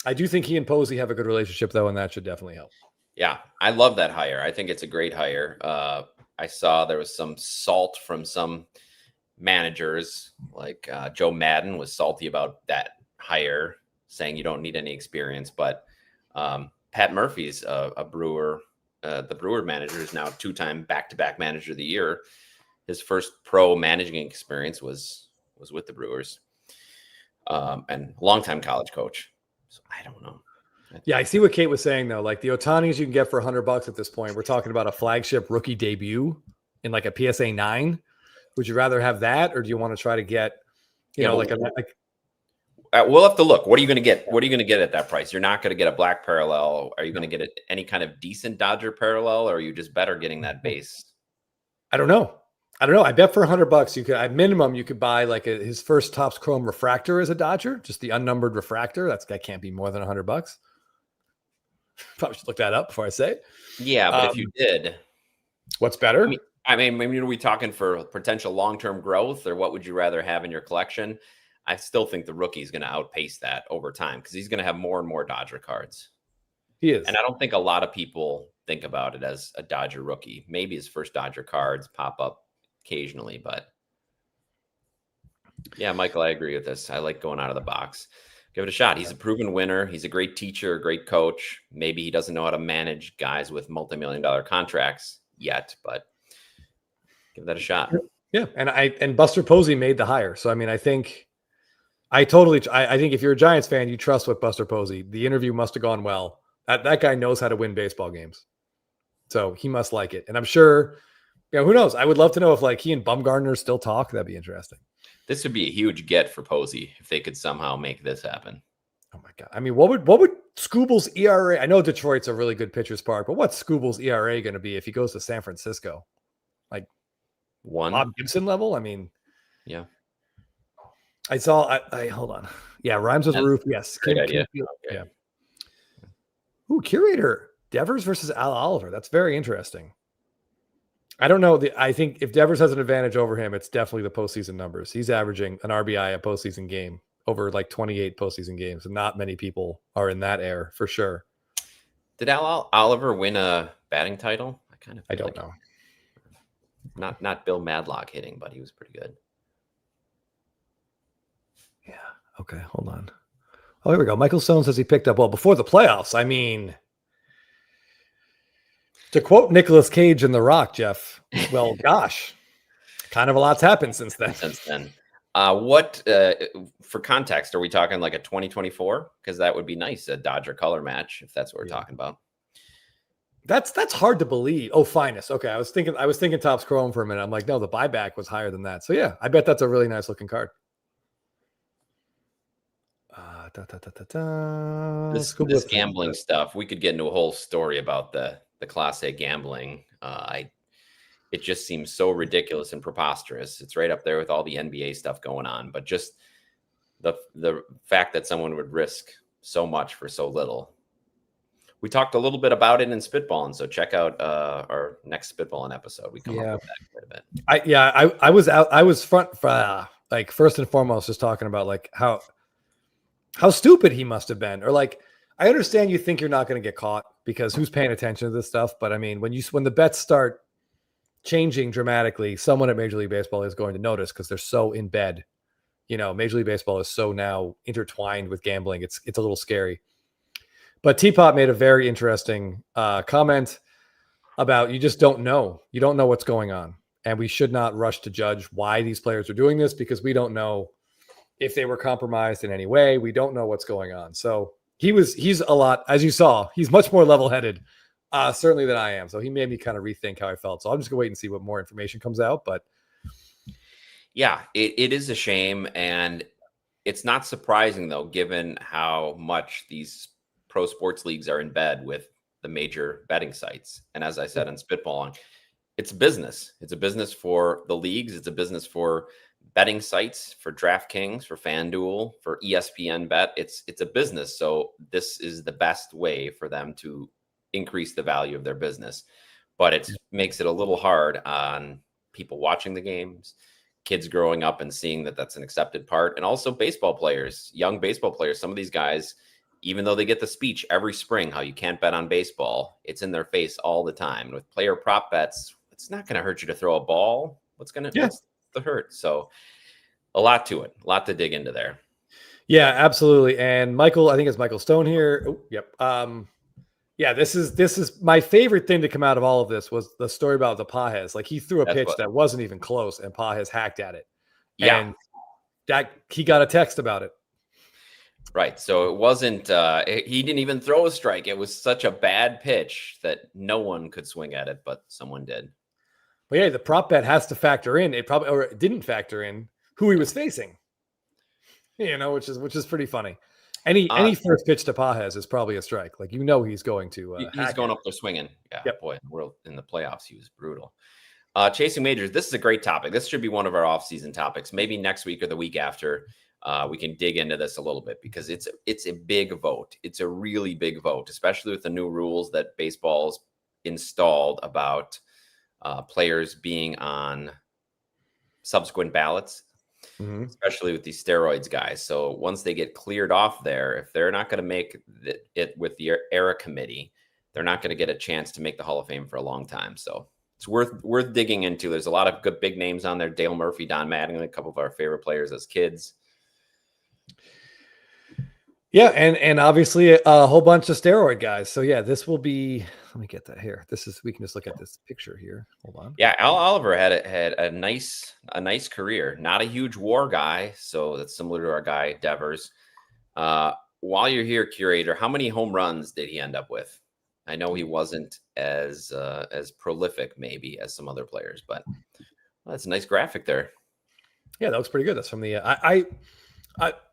I do think he and Posey have a good relationship, though, and that should definitely help. Yeah, I love that hire. I think it's a great hire. I saw there was some salt from some managers, like Joe Madden was salty about that hire, saying you don't need any experience. But Pat Murphy's a Brewer, the Brewer manager is now 2-time back-to-back manager of the year. His first pro managing experience was with the Brewers, and longtime college coach. So I don't know. Yeah, I see what Kate was saying though. Like the Otanis you can get for $100 at this point. We're talking about a flagship rookie debut in like a PSA 9. Would you rather have that, or do you want to try to get, we'll have to look. What are you going to get? What are you going to get at that price? You're not going to get a black parallel. Are you going to get any kind of decent Dodger parallel, or are you just better getting that base? I don't know. I bet for $100 you could, at minimum, you could buy like his first Topps Chrome refractor as a Dodger, just the unnumbered refractor. That can't be more than $100. Probably should look that up before I say it. Yeah, but if you did, what's better? I mean, are we talking for potential long-term growth, or what would you rather have in your collection? I still think the rookie is going to outpace that over time because he's going to have more and more Dodger cards. He is. And I don't think a lot of people think about it as a Dodger rookie. Maybe his first Dodger cards pop up occasionally, but yeah, Michael, I agree with this. I like going out of the box. Give it a shot. He's a proven winner. He's a great teacher, a great coach. Maybe he doesn't know how to manage guys with multi-million-dollar contracts yet, but give that a shot. Yeah, and Buster Posey made the hire. So I mean, I think if you're a Giants fan, you trust what Buster Posey. The interview must have gone well. That guy knows how to win baseball games, so he must like it. And I'm sure, who knows? I would love to know if like he and Bumgarner still talk. That'd be interesting. This would be a huge get for Posey if they could somehow make this happen. Oh my God! I mean, what would Scooble's ERA? I know Detroit's a really good pitcher's park, but what's Scooble's ERA going to be if he goes to San Francisco? Like one Bob Gibson level? I mean, yeah. I saw. I hold on. Yeah, rhymes with roof. Yes, great idea. Okay. Yeah. Ooh, curator Devers versus Al Oliver. That's very interesting. I don't know. I think if Devers has an advantage over him, it's definitely the postseason numbers. He's averaging an RBI a postseason game over like 28 postseason games, and not many people are in that air for sure. Did Al Oliver win a batting title? I don't know. Not Bill Madlock hitting, but he was pretty good. Yeah. Okay. Hold on. Oh, here we go. Michael Stone says he picked up before the playoffs. I mean, to quote Nicolas Cage in The Rock, Jeff. Well, gosh, kind of a lot's happened since then. What for context, are we talking like a 2024? Because that would be nice, a Dodger color match, if that's what we're talking about. That's hard to believe. Oh, finest. Okay, I was thinking Topps Chrome for a minute. I'm like, no, the buyback was higher than that. So yeah, I bet that's a really nice looking card. This gambling stuff, we could get into a whole story about the Class A gambling. It just seems so ridiculous and preposterous. It's right up there with all the NBA stuff going on, but just the fact that someone would risk so much for so little. We talked a little bit about it in Spitballing, so check out our next Spitballing episode. We come up with that quite a bit. I was first and foremost just talking about like how stupid he must have been, or like I understand you think you're not going to get caught because who's paying attention to this stuff, but I mean when the bets start changing dramatically, someone at Major League Baseball is going to notice because they're so in bed. Major League Baseball is so now intertwined with gambling. It's a little scary. But Teapot made a very interesting comment about you just don't know. You don't know what's going on. And we should not rush to judge why these players are doing this because we don't know if they were compromised in any way. We don't know what's going on. So he's a lot, as you saw, he's much more level-headed, certainly than I am. So he made me kind of rethink how I felt. So I'm just going to wait and see what more information comes out. But yeah, it is a shame. And it's not surprising, though, given how much these pro sports leagues are in bed with the major betting sites. And as I said in Spitballing, it's a business. It's a business for the leagues. It's a business for betting sites, for DraftKings, for FanDuel, for ESPN Bet. It's a business. So this is the best way for them to increase the value of their business. But it makes it a little hard on people watching the games, kids growing up and seeing that that's an accepted part. And also baseball players, young baseball players. Some of these guys, even though they get the speech every spring, how you can't bet on baseball, it's in their face all the time. And with player prop bets, it's not going to hurt you to throw a ball. What's the hurt? So a lot to it, a lot to dig into there. Yeah, absolutely. And Michael, I think it's Michael Stone here. Oh, yep. Yeah, this is my favorite thing to come out of all of this was the story about the Pajes. Like he threw a pitch that wasn't even close and Pajes hacked at it. Yeah. And that he got a text about it. Right. So it wasn't, he didn't even throw a strike. It was such a bad pitch that no one could swing at it, but someone did. But yeah, the prop bet has to factor in. It didn't factor in who he was facing, which is pretty funny. Any first pitch to Pajes is probably a strike. Like, he's going to, he's going up there swinging. Yeah. Yep. Boy, in the playoffs, he was brutal. Chasing majors. This is a great topic. This should be one of our off-season topics. Maybe next week or the week after. we can dig into this a little bit because it's a big vote. It's a really big vote, especially with the new rules that baseball's installed about players being on subsequent ballots, especially with these steroids guys. So once they get cleared off there, if they're not going to make it with the era committee, they're not going to get a chance to make the Hall of Fame for a long time. So it's worth digging into. There's a lot of good big names on there. Dale Murphy, Don Mattingly, a couple of our favorite players as kids. Yeah, and obviously a whole bunch of steroid guys. So yeah, this will be. Let me get that here. We can just look at this picture here. Hold on. Yeah, Al Oliver had a nice career. Not a huge WAR guy, so that's similar to our guy Devers. While you're here, curator, how many home runs did he end up with? I know he wasn't as prolific maybe as some other players, but that's a nice graphic there. Yeah, that looks pretty good. That's from the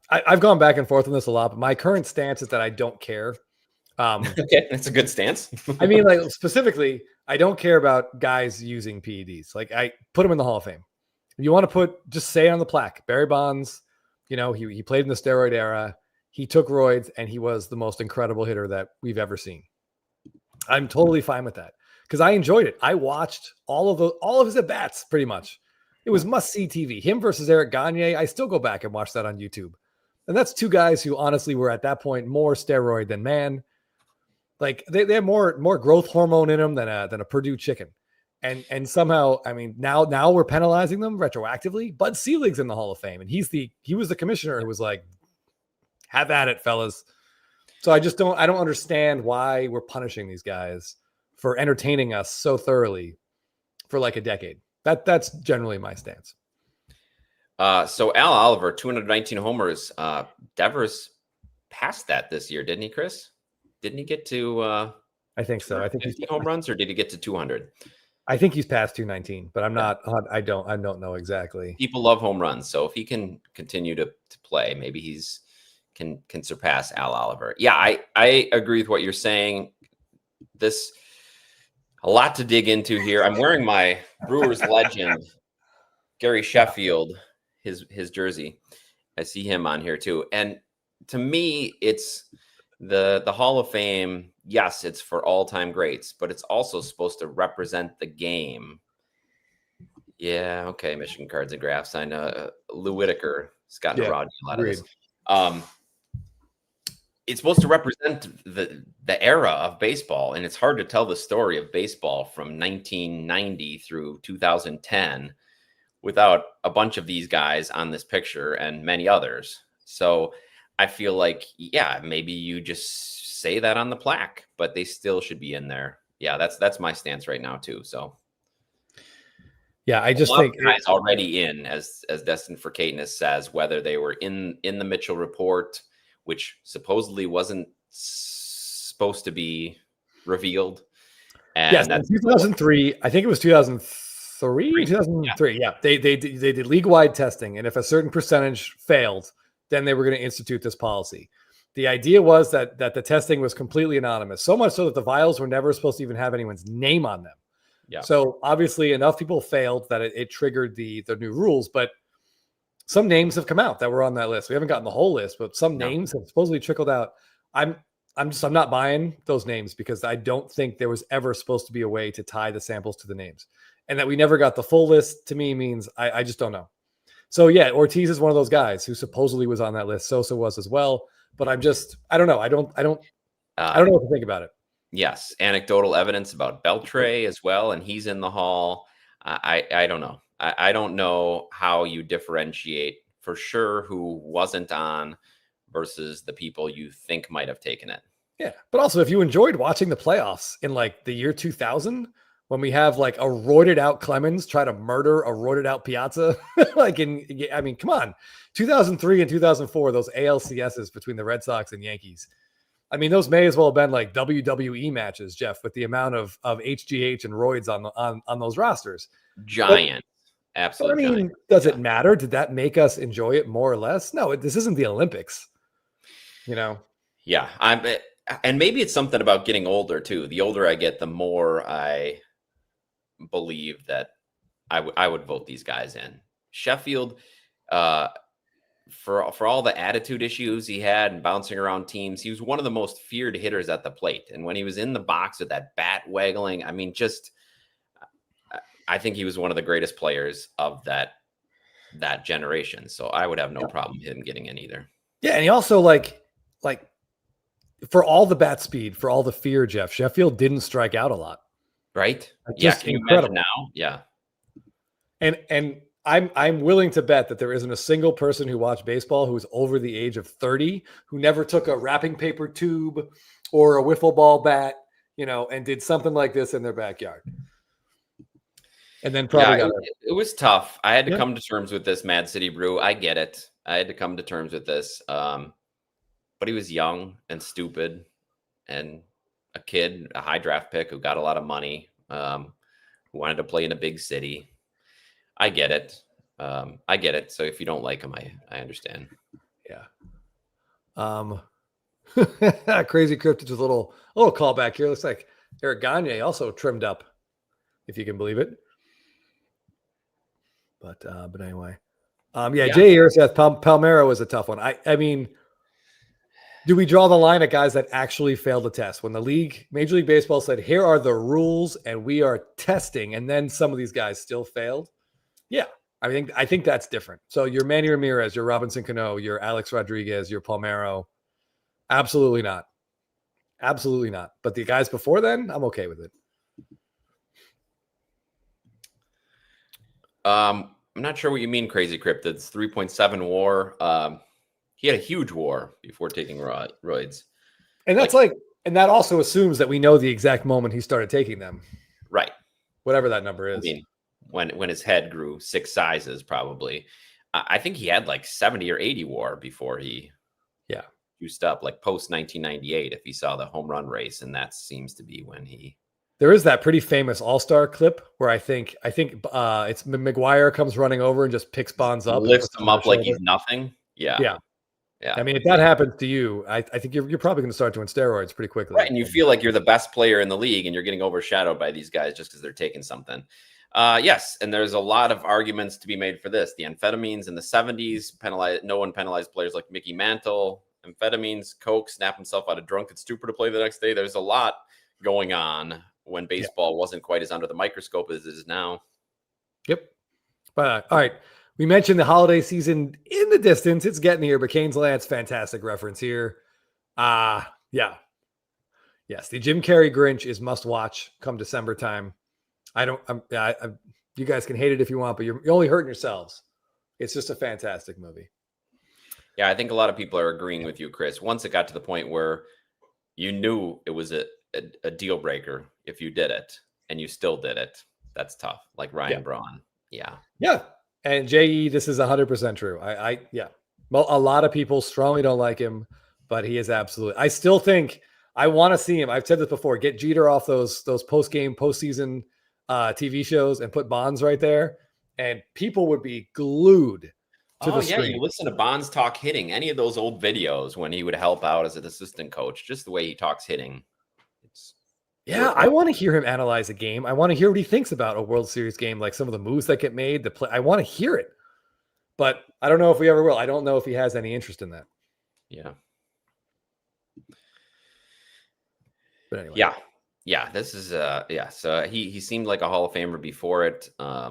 I've gone back and forth on this a lot, but my current stance is that I don't care. Okay, that's a good stance. I mean, like specifically, I don't care about guys using PEDs. Like I put them in the Hall of Fame. If you want to just say on the plaque, Barry Bonds, he played in the steroid era. He took roids and he was the most incredible hitter that we've ever seen. I'm totally fine with that because I enjoyed it. I watched all of his at bats pretty much. It was must see TV. Him versus Eric Gagne. I still go back and watch that on YouTube. And that's two guys who honestly were at that point more steroid than man. Like they have more growth hormone in them than a Purdue chicken. And somehow, I mean, now we're penalizing them retroactively. Bud Selig's in the Hall of Fame, and he was the commissioner who was like, have at it, fellas. So I don't understand why we're punishing these guys for entertaining us so thoroughly for like a decade. That's generally my stance. So Al Oliver, 219 homers. Devers passed that this year, didn't he, Chris? Didn't he get to? I think so. I think he's home runs, or did he get to 200? I think he's past 219, but I'm not. I don't know exactly. People love home runs, so if he can continue to play, maybe he's can surpass Al Oliver. Yeah, I agree with what you're saying. This a lot to dig into here. I'm wearing my Brewers legend, Gary Sheffield, his jersey. I see him on here too. And to me, it's the Hall of Fame. Yes, it's for all-time greats, but it's also supposed to represent the game. Yeah, okay, Michigan Cards and Graphs. I know Lou Whitaker, Scott Narod, a lot of this. It's supposed to represent the era of baseball, and it's hard to tell the story of baseball from 1990 through 2010 without a bunch of these guys on this picture and many others. So I feel like, yeah, maybe you just say that on the plaque, but they still should be in there. Yeah, that's my stance right now too. So yeah, I just think guys already in, as Destin for Caitness says, whether they were in the Mitchell report, which supposedly wasn't supposed to be revealed. And yes, in 2003, I think it was 2003. Yeah, they did league-wide testing, and if a certain percentage failed, then they were going to institute this policy. The idea was that the testing was completely anonymous, so much so that the vials were never supposed to even have anyone's name on them. Yeah. So obviously enough people failed that it triggered the new rules, but some names have come out that were on that list. We haven't gotten the whole list, but some names have supposedly trickled out. I'm not buying those names because I don't think there was ever supposed to be a way to tie the samples to the names. And that we never got the full list to me means I just don't know. So yeah, Ortiz is one of those guys who supposedly was on that list. Sosa was as well, but I don't know. I don't know what to think about it. Yes. Anecdotal evidence about Beltre as well. And he's in the hall. I don't know. I don't know how you differentiate for sure who wasn't on versus the people you think might have taken it. Yeah. But also if you enjoyed watching the playoffs in like the year 2000, when we have like a roided out Clemens try to murder a roided out Piazza, I mean, come on, 2003 and 2004, those ALCSs between the Red Sox and Yankees. I mean, those may as well have been like WWE matches, Jeff, with the amount of HGH and roids on those rosters. Giant. Absolutely. I mean, does it matter? Did that make us enjoy it more or less? No, this isn't the Olympics, Yeah. And maybe it's something about getting older too. The older I get, the more I believe that I would vote these guys in. Sheffield, for all the attitude issues he had and bouncing around teams, he was one of the most feared hitters at the plate. And when he was in the box with that bat waggling, I mean, I think he was one of the greatest players of that generation. So I would have no problem him getting in either. Yeah, and he also like for all the bat speed, for all the fear, Jeff, Sheffield didn't strike out a lot. Right? Yeah, Can you imagine now? Yeah. And I'm willing to bet that there isn't a single person who watched baseball who was over the age of 30 who never took a wrapping paper tube or a wiffle ball bat, and did something like this in their backyard. And then probably it was tough. I had to come to terms with this, Mad City Brew. I get it. I had to come to terms with this. But he was young and stupid and a kid, a high draft pick who got a lot of money, who wanted to play in a big city. I get it. So if you don't like him, I understand. Yeah. Crazy Cryptid with a little callback here. Looks like Eric Gagne also trimmed up, if you can believe it. But anyway. Jay Irseth, Palmeiro was a tough one. I mean, do we draw the line at guys that actually failed the test? When the Major League Baseball said, here are the rules and we are testing, and then some of these guys still failed? Yeah, I think that's different. So your Manny Ramirez, your Robinson Cano, your Alex Rodriguez, your Palmeiro, absolutely not. Absolutely not. But the guys before then, I'm okay with it. I'm not sure what you mean, Crazy Cryptids. 3.7 WAR. He had a huge WAR before taking roids. And that's and that also assumes that we know the exact moment he started taking them. Right. Whatever that number is. I mean, when his head grew 6 sizes, probably. I think he had like 70 or 80 WAR before he juiced up, like post 1998, if he saw the home run race. And that seems to be when he. There is that pretty famous All-Star clip where I think it's McGuire comes running over and just picks Bonds up. Lifts him up like he's nothing. Yeah. Yeah. Yeah. I mean, if that happens to you, I think you're probably going to start doing steroids pretty quickly. Right. And you feel like you're the best player in the league and you're getting overshadowed by these guys just because they're taking something. Yes. And there's a lot of arguments to be made for this. The amphetamines in the 70s no one penalized players like Mickey Mantle. Amphetamines, coke, snap himself out of drunk and stupid to play the next day. There's a lot going on when baseball wasn't quite as under the microscope as it is now. Yep. But all right. We mentioned the holiday season in the distance. It's getting here, but Canes Lance, fantastic reference here. Yeah. Yes, the Jim Carrey Grinch is must watch come December time. You guys can hate it if you want, but you're only hurting yourselves. It's just a fantastic movie. Yeah, I think a lot of people are agreeing with you, Chris. Once it got to the point where you knew it was a deal breaker if you did it and you still did it, that's tough. Like Ryan Braun. Yeah. Yeah. And JE, this is 100% true. Well, a lot of people strongly don't like him, but he is absolutely. I still think I want to see him. I've said this before. Get Jeter off those post-game, postseason TV shows and put Bonds right there, and people would be glued to the screen. You listen to Bonds talk hitting. Any of those old videos when he would help out as an assistant coach, just the way he talks hitting. I want to hear him analyze a game. I want to hear what he thinks about a World Series game, like some of the moves that get made. I want to hear it, but I don't know if we ever will. I don't know if he has any interest in that. Yeah. But anyway. Yeah. This is So he seemed like a Hall of Famer before it. I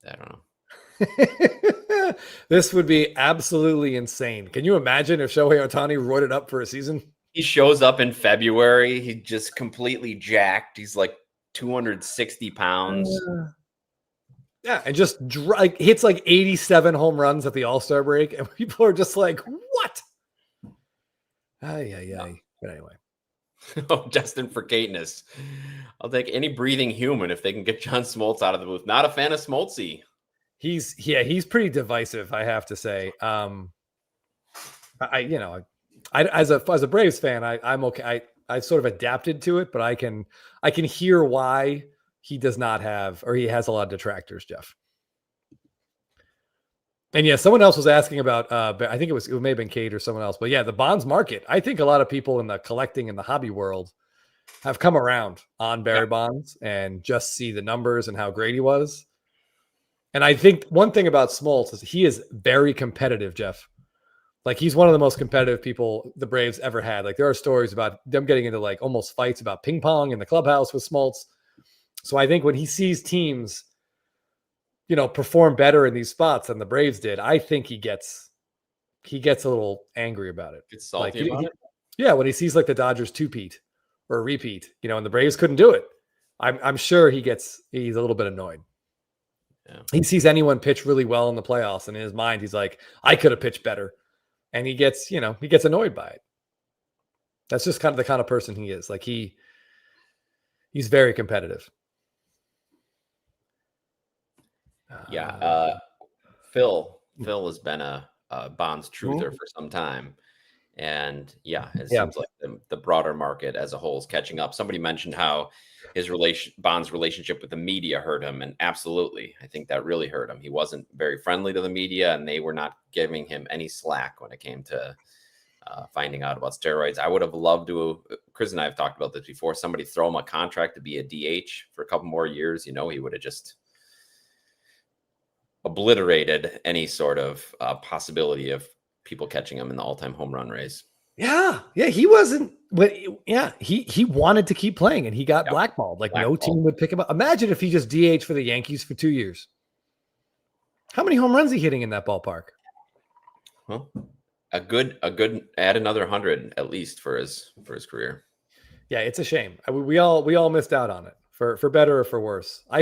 don't know. This would be absolutely insane. Can you imagine if Shohei Otani roided up for a season? He shows up in February. He just completely jacked. He's like 260 pounds. And just hits like 87 home runs at the All-Star break. And people are just like, what? Ay. But anyway. Oh, Justin for Caitness. I'll take any breathing human if they can get John Smoltz out of the booth. Not a fan of Smoltzy. He's pretty divisive, I have to say. As a Braves fan, I'm okay. I sort of adapted to it, but I can hear why he does not have, or he has a lot of detractors, Jeff. And yeah, someone else was asking about, I think it may have been Kate or someone else, but yeah, the Bonds market. I think a lot of people in the collecting and the hobby world have come around on Barry Bonds and just see the numbers and how great he was. And I think one thing about Smoltz is he is very competitive, Jeff. Like he's one of the most competitive people the Braves ever had. Like there are stories about them getting into like almost fights about ping pong in the clubhouse with Smoltz. So I think when he sees teams, perform better in these spots than the Braves did, I think he gets a little angry about it. Gets salty about it? Yeah, when he sees like the Dodgers two-peat or a repeat, and the Braves couldn't do it. I'm sure he's a little bit annoyed. Yeah. He sees anyone pitch really well in the playoffs, and in his mind, he's like, I could have pitched better. And he gets annoyed by it. That's just kind of the kind of person he is. Like he's very competitive. Yeah. Phil has been a Bonds truther for some time. And it seems like the broader market as a whole is catching up. Somebody mentioned how his Bonds' relationship with the media hurt him. And absolutely, I think that really hurt him. He wasn't very friendly to the media, and they were not giving him any slack when it came to finding out about steroids. I would have loved to, Chris and I have talked about this before, somebody throw him a contract to be a DH for a couple more years. He would have just obliterated any sort of possibility of people catching him in the all-time home run race. Yeah. He wasn't, but he wanted to keep playing, and he got blackballed. No team would pick him up. Imagine if he just DH for the Yankees for 2 years. How many home runs is he hitting in that ballpark? Well, a good add another 100 at least for his career. Yeah, it's a shame. We all missed out on it for better or for worse. I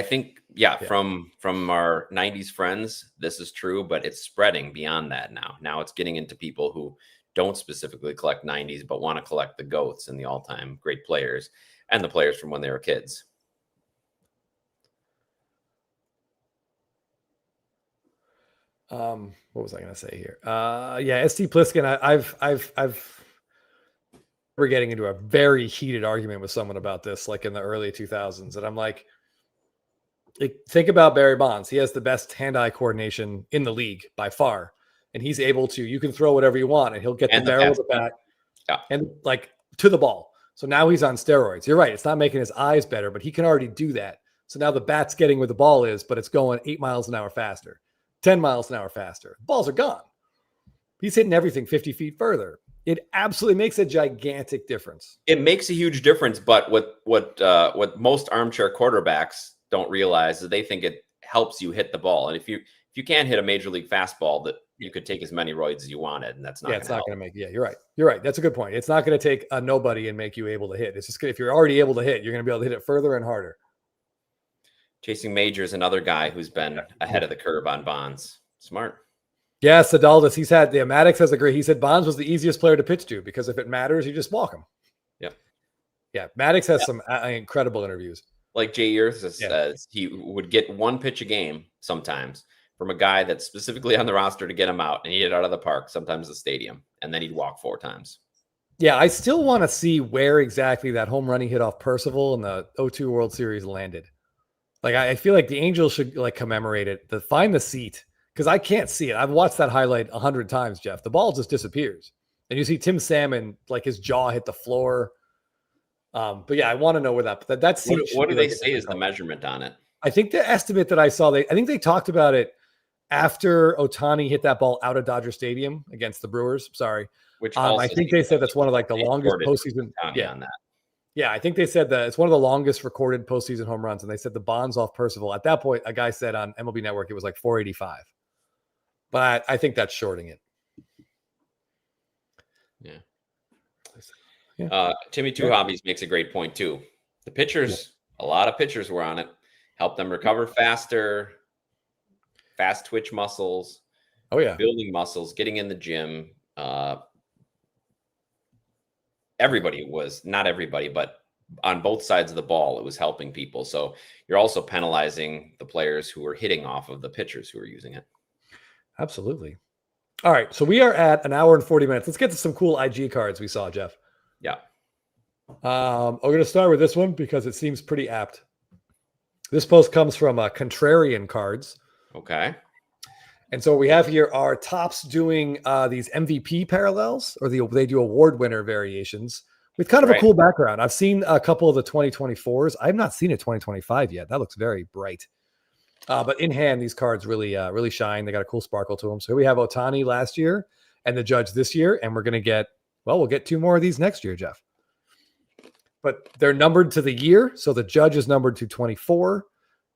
think from our 90s friends, this is true, but it's spreading beyond that now. Now it's getting into people who don't specifically collect 90s, but want to collect the GOATs and the all-time great players and the players from when they were kids. What was I going to say here? ST Pliskin, we're getting into a very heated argument with someone about this, like in the early 2000s. And I'm like, think about Barry Bonds. He has the best hand-eye coordination in the league by far. And he's able to, you can throw whatever you want and he'll get the barrel of the bat and to the ball. So now he's on steroids. You're right. It's not making his eyes better, but he can already do that. So now the bat's getting where the ball is, but it's going 8 miles an hour faster, 10 miles an hour faster. Balls are gone. He's hitting everything 50 feet further. It absolutely makes a gigantic difference. It makes a huge difference, but what most armchair quarterbacks don't realize is they think it helps you hit the ball. And if you can't hit a major league fastball, that you could take as many roids as you wanted, and that's not. It's not going to make. Yeah, you're right. You're right. That's a good point. It's not going to take a nobody and make you able to hit. It's just if you're already able to hit, you're going to be able to hit it further and harder. Chasing Major is another guy who's been ahead of the curve on Bonds. Smart. Yeah, Sadaldis, Maddox has agreed. He said Bonds was the easiest player to pitch to because if it matters, you just walk him. Yeah. Maddox has some incredible interviews. Like Jay Earth says, he would get one pitch a game sometimes from a guy that's specifically on the roster to get him out, and he'd hit out of the park, sometimes the stadium, and then he'd walk 4 times. Yeah, I still want to see where exactly that home run he hit off Percival in the 0-2 World Series landed. I feel like the Angels should commemorate it, find the seat, because I can't see it. I've watched that highlight 100 times, Jeff. The ball just disappears. And you see Tim Salmon, his jaw hit the floor. But yeah, I want to know where that seat. What do they say is the measurement on it? I think the estimate that I saw, I think they talked about it after Otani hit that ball out of Dodger Stadium against the Brewers. Sorry. Which I think they said that's one of the longest postseason. On that. Yeah, I think they said that it's one of the longest recorded postseason home runs. And they said the Bonds off Percival. At that point, a guy said on MLB Network, it was 485. But I think that's shorting it. Yeah. Timmy Two Hobbies makes a great point too. The pitchers, a lot of pitchers were on it. Help them recover faster, fast twitch muscles. Oh yeah, building muscles, getting in the gym. Everybody was, not everybody, but on both sides of the ball, it was helping people. So you're also penalizing the players who were hitting off of the pitchers who were using it. Absolutely. All right, so we are at 1 hour and 40 minutes. Let's get to some cool IG cards we saw, Jeff. Yeah. I'm going to start with this one because it seems pretty apt. This post comes from Contrarian Cards. Okay. And so what we have here are Topps doing these MVP parallels, or they do award winner variations with kind of a cool background. I've seen a couple of the 2024s. I've not seen a 2025 yet. That looks very bright. But in hand, these cards really shine. They got a cool sparkle to them. So here we have Otani last year and the Judge this year, and we're going to get, well, we'll get 2 more of these next year, Jeff. But they're numbered to the year. So the Judge is numbered to 24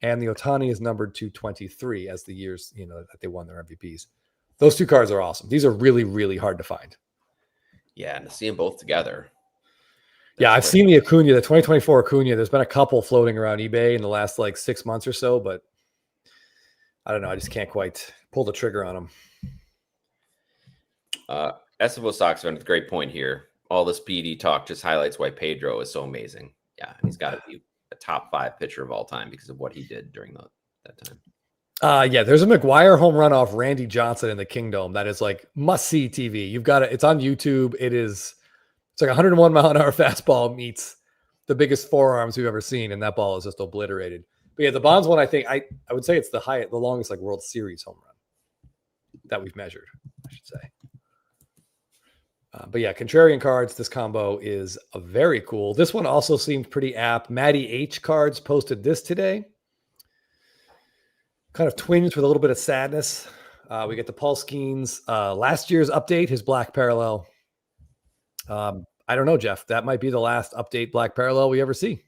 and the Otani is numbered to 23 as the years, that they won their MVPs. Those 2 cards are awesome. These are really, really hard to find. Yeah, and to see them both together. Yeah, I've seen the Acuna, the 2024 Acuna. There's been a couple floating around eBay in the last 6 months or so, but I don't know. I just can't quite pull the trigger on them. SFO Sox with a great point here. All this PD talk just highlights why Pedro is so amazing. Yeah, he's got to be a top 5 pitcher of all time because of what he did during that time. Yeah, there's a McGuire home run off Randy Johnson in the Kingdom that is must see TV. You've got it. It's on YouTube. It's like 101 mile an hour fastball meets the biggest forearms we've ever seen, and that ball is just obliterated. But yeah, the Bonds one, I think I would say it's the longest World Series home run that we've measured, I should say. But yeah, contrarian cards, this combo is very cool. This one also seemed pretty apt. Matty H cards posted this today. Kind of twinged with a little bit of sadness. We get the Paul Skeens last year's update, his black parallel. I don't know, Jeff. That might be the last update black parallel we ever see.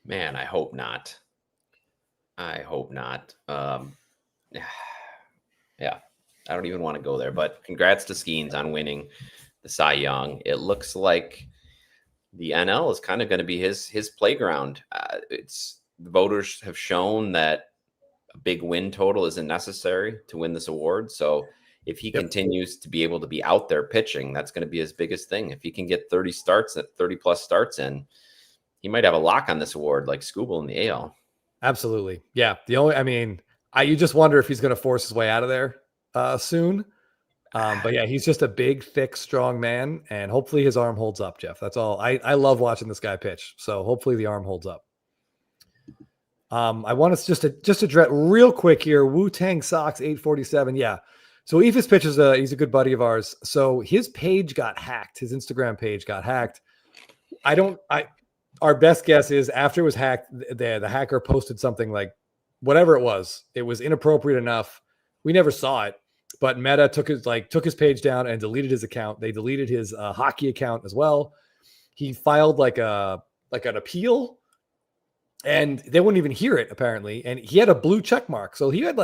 Man, I hope not. I hope not. Yeah, I don't even want to go there, but congrats to Skeens on winning the Cy Young. It looks like the NL is kind of going to be his playground. The voters have shown that a big win total isn't necessary to win this award. So if he continues to be able to be out there pitching, that's going to be his biggest thing. If he can get 30 plus starts in, he might have a lock on this award like Scooble in the AL. Absolutely. Yeah. You just wonder if he's going to force his way out of there soon. But yeah, he's just a big, thick, strong man, and hopefully his arm holds up, Jeff. That's all. I love watching this guy pitch. So hopefully the arm holds up. I want us just to address real quick here. Wu-Tang Sox 847. Yeah. So Ephus pitches, he's a good buddy of ours. So his page got hacked. His Instagram page got hacked. Our best guess is after it was hacked, the hacker posted something whatever it was inappropriate enough. We never saw it, but Meta took his page down and deleted his account. They deleted his hockey account as well. He filed an appeal, and they wouldn't even hear it apparently. And he had a blue check mark, so he had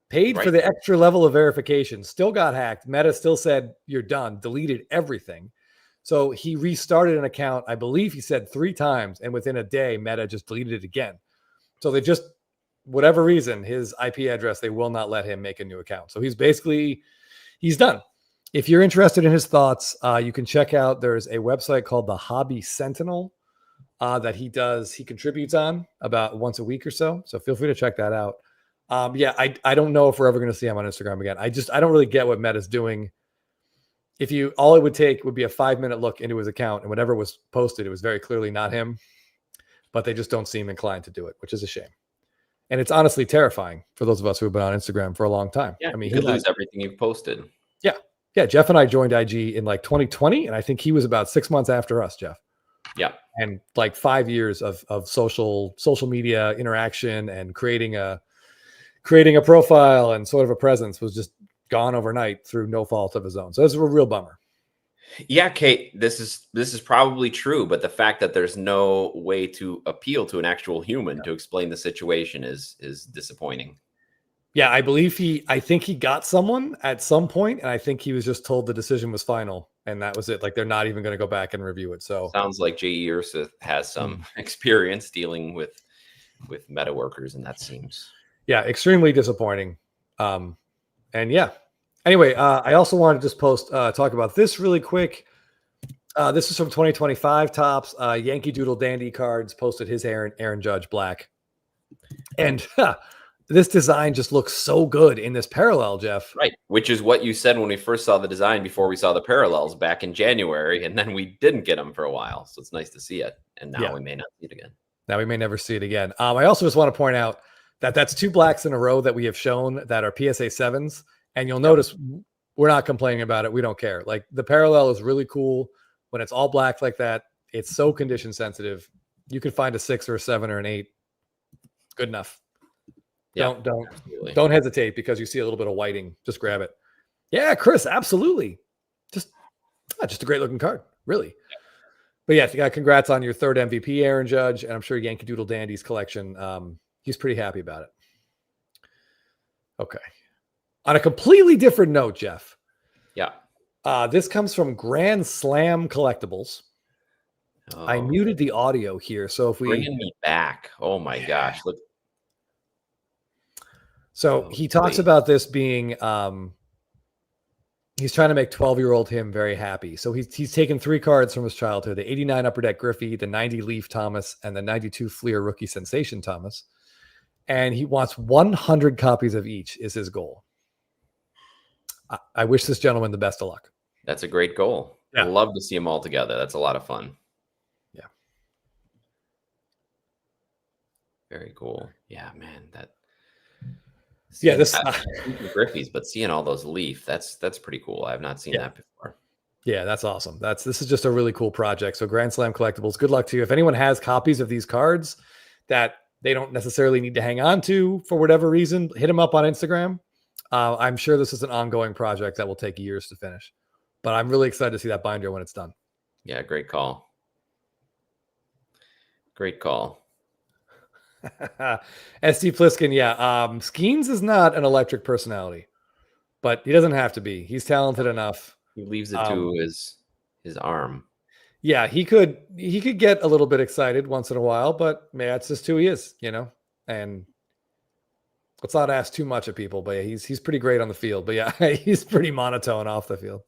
paid for the extra level of verification. Still got hacked. Meta still said you're done. Deleted everything. So he restarted an account. I believe he said 3 times, and within a day, Meta just deleted it again. So they just, whatever reason, his IP address, they will not let him make a new account. So he's done. If you're interested in his thoughts, you can check out, there's a website called the Hobby Sentinel that he contributes on about once a week or so. So feel free to check that out. I don't know if we're ever going to see him on Instagram again. I don't really get what Meta's doing. All it would take would be a 5-minute look into his account, and whatever was posted, it was very clearly not him, but they just don't seem inclined to do it, which is a shame. And it's honestly terrifying for those of us who have been on Instagram for a long time. Yeah, he could lose everything you've posted. Yeah. Yeah. Jeff and I joined IG in 2020, and I think he was about 6 months after us, Jeff. Yeah. And 5 years of social media interaction and creating a profile and sort of a presence was just gone overnight through no fault of his own. So it's a real bummer. Yeah, Kate, this is probably true, but the fact that there's no way to appeal to an actual human to explain the situation is disappointing. Yeah, I think he got someone at some point, and I think he was just told the decision was final, and that was it. They're not even going to go back and review it. So sounds like J.E. Ursa has some experience dealing with meta workers, and that seems extremely disappointing. And yeah. Anyway, I also wanted to just talk about this really quick. This is from 2025 Topps. Yankee Doodle Dandy Cards posted his Aaron Judge black. And this design just looks so good in this parallel, Jeff. Right, which is what you said when we first saw the design before we saw the parallels back in January, and then we didn't get them for a while. So it's nice to see it, and now we may not see it again. Now we may never see it again. I also just want to point out that that's 2 blacks in a row that we have shown that are PSA 7s. And you'll notice we're not complaining about it. We don't care. The parallel is really cool when it's all black like that. It's so condition sensitive. You can find a 6 or a 7 or an 8. Good enough. Yeah, Don't absolutely. don't hesitate because you see a little bit of whiting. Just grab it. Yeah, Chris, absolutely. Just a great looking card, really. But yeah, congrats on your third MVP, Aaron Judge, and I'm sure Yankee Doodle Dandy's collection. He's pretty happy about it. Okay. On a completely different note, Jeff. Yeah. This comes from Grand Slam Collectibles. I muted the audio here, so if we bringing me back. Oh my gosh! Look. So he talks about this being he's trying to make 12-year-old him very happy. So he's taken 3 cards from his childhood: the 89 Upper Deck Griffey, the 90 Leaf Thomas, and the 92 Fleer Rookie Sensation Thomas. And he wants 100 copies of each is his goal. I wish this gentleman the best of luck. That's a great goal. Yeah. I'd love to see them all together. That's a lot of fun. Yeah. Very cool. Yeah, man. This Griffies, but seeing all those Leaf, that's pretty cool. I have not seen that before. Yeah, that's awesome. This is just a really cool project. So Grand Slam Collectibles, good luck to you. If anyone has copies of these cards that they don't necessarily need to hang on to for whatever reason, hit them up on Instagram. I'm sure this is an ongoing project that will take years to finish, but I'm really excited to see that binder when it's done. Yeah, great call. Great call. SD Pliskin, Skeens is not an electric personality, but he doesn't have to be. He's talented enough. He leaves it to his arm. Yeah, he could get a little bit excited once in a while, but man, that's just who he is, and let's not ask too much of people, but yeah, he's pretty great on the field, but yeah, he's pretty monotone off the field.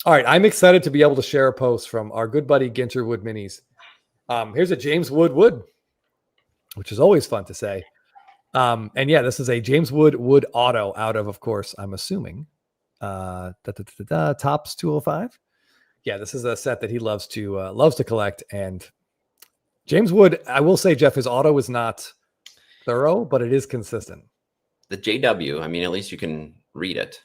All right, I'm excited to be able to share a post from our good buddy Ginter Wood Minis. Here's a James Wood, which is always fun to say. And yeah, this is a James Wood auto out of course, I'm assuming, Topps 205. Yeah, this is a set that he loves to collect. And James Wood, I will say, Jeff, his auto is not thorough, but it is consistent. The JW, I mean, at least you can read it.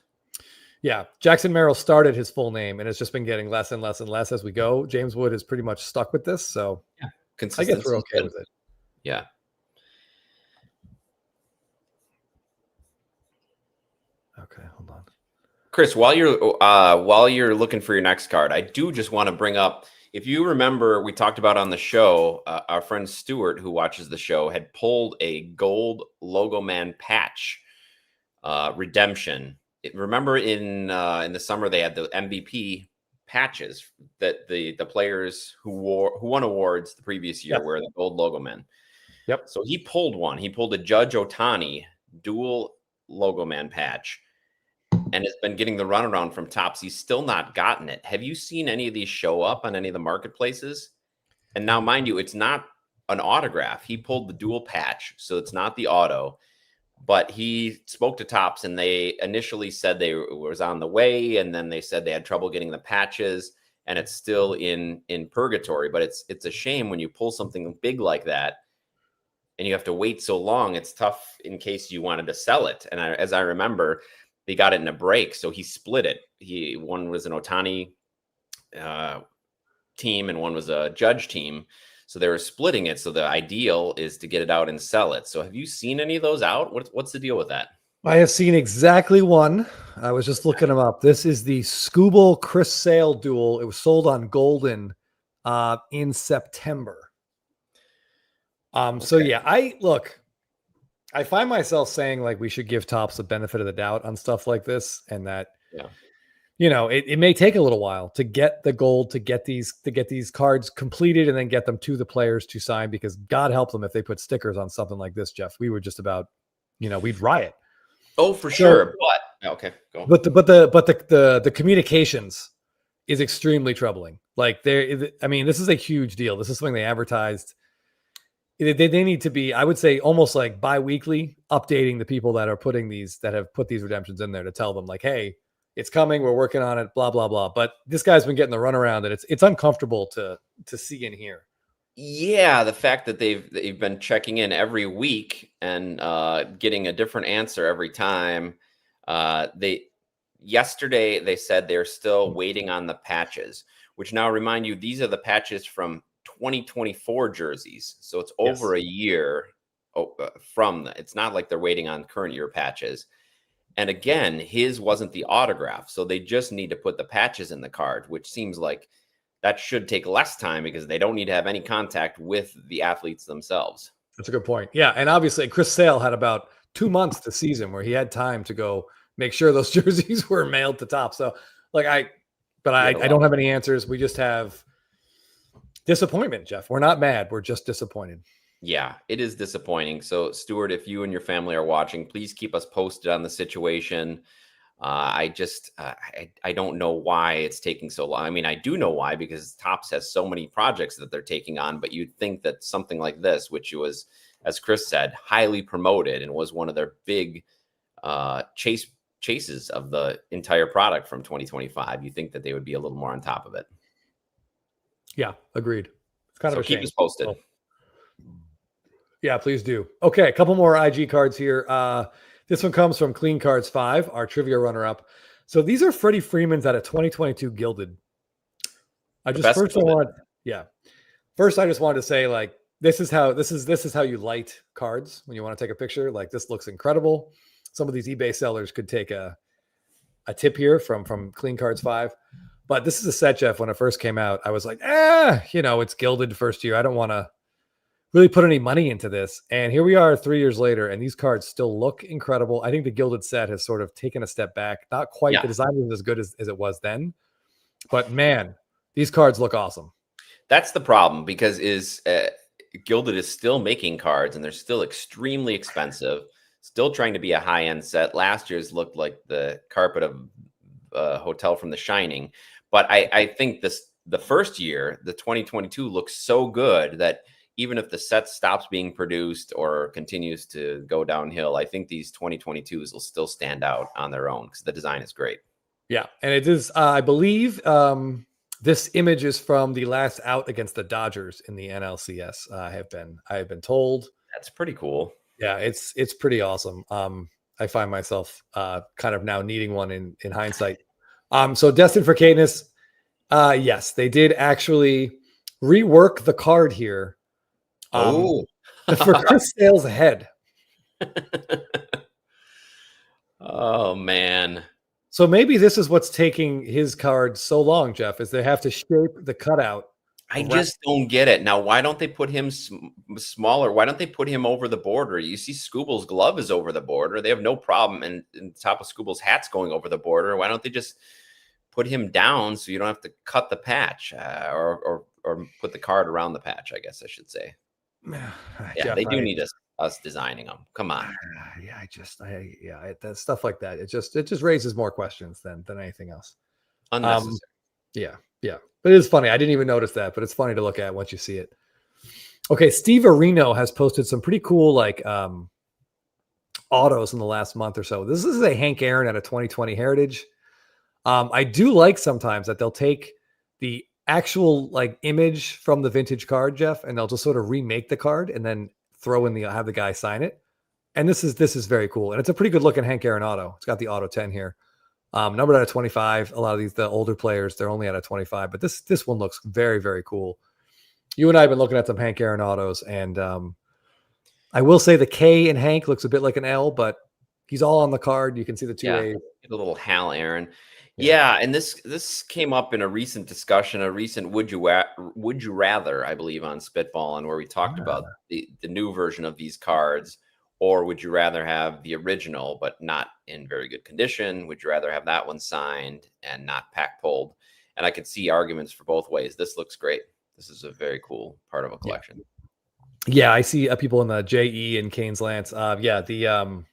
Yeah, Jackson Merrill started his full name, and it's just been getting less and less and less as we go. James Wood is pretty much stuck with this, so yeah, I guess we're okay with it. Yeah. Okay, hold on. Chris, while you're looking for your next card, I do just want to bring up, if you remember, we talked about on the show, our friend Stuart, who watches the show, had pulled a gold Logo Man patch redemption. Remember in the summer they had the MVP patches that the players who won awards the previous year wear the gold Logo Man. Yep. So he pulled one. He pulled a Judge Otani dual Logo Man patch, and has been getting the runaround from Topps. He's still not gotten it. Have you seen any of these show up on any of the marketplaces? And now, mind you, it's not an autograph. He pulled the dual patch, so it's not the auto. But he spoke to Topps, and they initially said they was on the way, and then they said they had trouble getting the patches, and it's still in purgatory. But it's a shame when you pull something big like that, and you have to wait so long. It's tough in case you wanted to sell it. And as I remember, they got it in a break, so he split it. One was an Otani team, and one was a Judge team. So they were splitting it. So the ideal is to get it out and sell it. So have you seen any of those out? What's the deal with that? I have seen exactly one. I was just looking them up. This is the Scooble Chris Sale duel. It was sold on Golden in September. So yeah, I find myself saying like we should give Topps the benefit of the doubt on stuff like this, and that it may take a little while to get the gold, to get these cards completed, and then get them to the players to sign. Because God help them if they put stickers on something like this, Jeff. We were just about, we'd riot. Oh, for sure. But okay, go. But the communications is extremely troubling. Like this is a huge deal. This is something they advertised. They need to be, I would say, almost like bi-weekly updating the people that have put these redemptions in there to tell them like, hey, it's coming, we're working on it, blah, blah, blah. But this guy's been getting the runaround that it's uncomfortable to see and hear. Yeah, the fact that they've been checking in every week and getting a different answer every time. Yesterday they said they're still waiting on the patches, which now remind you, these are the patches from 2024 jerseys. So it's over a year it's not like they're waiting on current year patches. And again, his wasn't the autograph. So they just need to put the patches in the card, which seems like that should take less time because they don't need to have any contact with the athletes themselves. That's a good point. Yeah. And obviously Chris Sale had about 2 months this season where he had time to go make sure those jerseys were mailed to Top. So like I don't have any answers. We just have disappointment, Jeff. We're not mad. We're just disappointed. Yeah, it is disappointing. So, Stuart, if you and your family are watching, please keep us posted on the situation. I don't know why it's taking so long. I mean, I do know why, because Topps has so many projects that they're taking on, but you'd think that something like this, which was, as Chris said, highly promoted and was one of their big chases of the entire product from 2025, you think that they would be a little more on top of it. Yeah, agreed. It's kind of a keep shame. us posted. Oh. Yeah, please do. Okay, a couple more IG cards here. This one comes from Clean Cards 5, our trivia runner-up. So these are Freddie Freeman's out of 2022 Gilded. First I just wanted to say, like, this is how you light cards when you want to take a picture. Like, this looks incredible. Some of these eBay sellers could take a tip here from Clean Cards 5. But this is a set, Jeff. When it first came out, I was like, it's Gilded first year. I don't want to really put any money into this. And here we are 3 years later, and these cards still look incredible. I think the Gilded set has sort of taken a step back. Not quite, the design isn't as good as it was then. But man, these cards look awesome. That's the problem, because Gilded is still making cards, and they're still extremely expensive, still trying to be a high-end set. Last year's looked like the carpet of a hotel from The Shining. But I think the first year, the 2022, looks so good that even if the set stops being produced or continues to go downhill, I think these 2022s will still stand out on their own because the design is great. Yeah, and it is, I believe, this image is from the last out against the Dodgers in the NLCS. I have been told. That's pretty cool. Yeah, it's pretty awesome. I find myself kind of now needing one in hindsight. So Destined for Cadence, yes, they did actually rework the card here. For Chris Sale's head. Oh man. So maybe this is what's taking his card so long, Jeff, is they have to shape the cutout. I just don't get it. Now, why don't they put him smaller? Why don't they put him over the border? You see Scooble's glove is over the border. They have no problem. And top of Scooble's hat's going over the border. Why don't they just put him down so you don't have to cut the patch or put the card around the patch, I guess I should say. Yeah, they do need us designing them. Come on. That stuff like that. It just raises more questions than anything else. Unnecessary. Yeah. But it is funny. I didn't even notice that, but it's funny to look at once you see it. Okay, Steve Areno has posted some pretty cool autos in the last month or so. This is a Hank Aaron at a 2020 Heritage. I do like sometimes that they'll take the actual image from the vintage card, Jeff, and they'll just sort of remake the card and then throw in have the guy sign it. And this is very cool. And it's a pretty good looking Hank Aaron auto. It's got the auto 10 here. Numbered out of 25. A lot of the older players, they're only out of 25, but this one looks very, very cool. You and I have been looking at some Hank Aaron autos, and I will say the K in Hank looks a bit like an L, but he's all on the card. You can see the two A's. A little Hal Aaron. Yeah, and this came up in a recent discussion, a recent would you rather, I believe, on Spitball, and where we talked about the new version of these cards, or would you rather have the original but not in very good condition? Would you rather have that one signed and not pack pulled? And I could see arguments for both ways. This looks great. This is a very cool part of a collection. Yeah, I see people in the JE and Canes Lance. The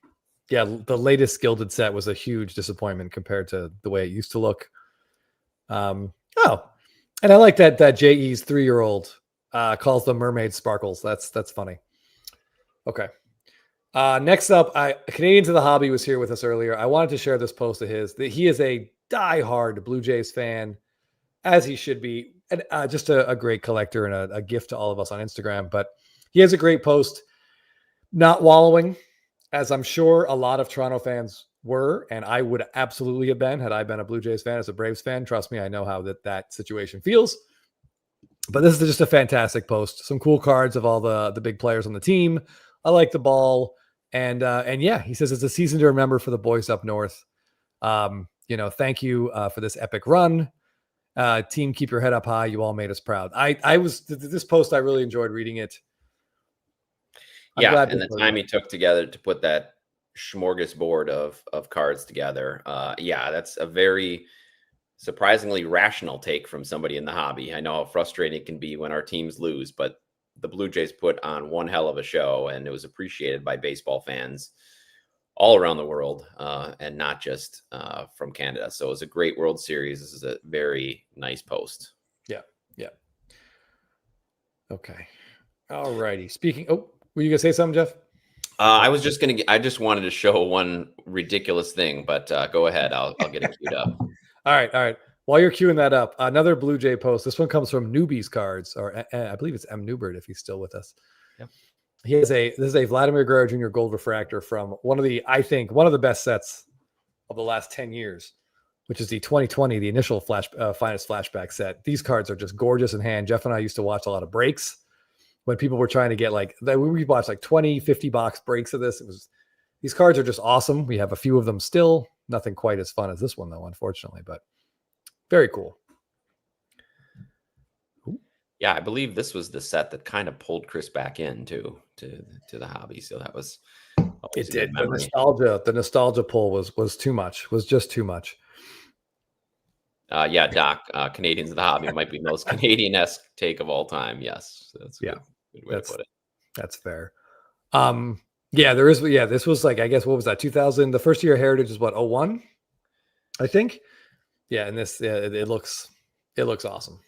latest Gilded set was a huge disappointment compared to the way it used to look. And I like that JE's 3-year-old calls them mermaid sparkles. That's funny. Okay. Next up, Canadian to the Hobby was here with us earlier. I wanted to share this post of his. He is a diehard Blue Jays fan, as he should be, and just a great collector and a gift to all of us on Instagram. But he has a great post, not wallowing, as I'm sure a lot of Toronto fans were, and I would absolutely have been had I been a Blue Jays fan as a Braves fan. Trust me, I know how that situation feels. But this is just a fantastic post. Some cool cards of all the big players on the team. I like the ball. And yeah, he says it's a season to remember for the boys up north. Thank you for this epic run. Team, keep your head up high. You all made us proud. This post, I really enjoyed reading it. And the time he took together to put that smorgasbord of cards together. That's a very surprisingly rational take from somebody in the hobby. I know how frustrating it can be when our teams lose, but the Blue Jays put on one hell of a show, and it was appreciated by baseball fans all around the world, and not just from Canada. So it was a great World Series. This is a very nice post. Yeah. Okay. All righty. Were you gonna say something, Jeff? I just wanted to show one ridiculous thing, but go ahead. I'll get it queued up. All right. While you're queuing that up, another Blue Jay post. This one comes from Newbies Cards, or I believe it's M. Newbert if he's still with us. Yep. This is a Vladimir Guerrero Jr. Gold Refractor from one of the best sets of the last 10 years, which is the 2020, the initial finest flashback set. These cards are just gorgeous in hand. Jeff and I used to watch a lot of breaks when people were trying to get we watched 20, 50 box breaks of this. These cards are just awesome. We have a few of them still. Nothing quite as fun as this one though, unfortunately, but very cool. Ooh. Yeah, I believe this was the set that kind of pulled Chris back in to the hobby. So that was it did. The nostalgia pull was too much. Was just too much. Doc, Canadians in the hobby might be the most Canadian-esque take of all time. Yes, that's good way to put it. That's fair. There is. Yeah, this was I guess, what was that? 2000. The first year of Heritage is what, 01? I think. Yeah, and this it looks awesome.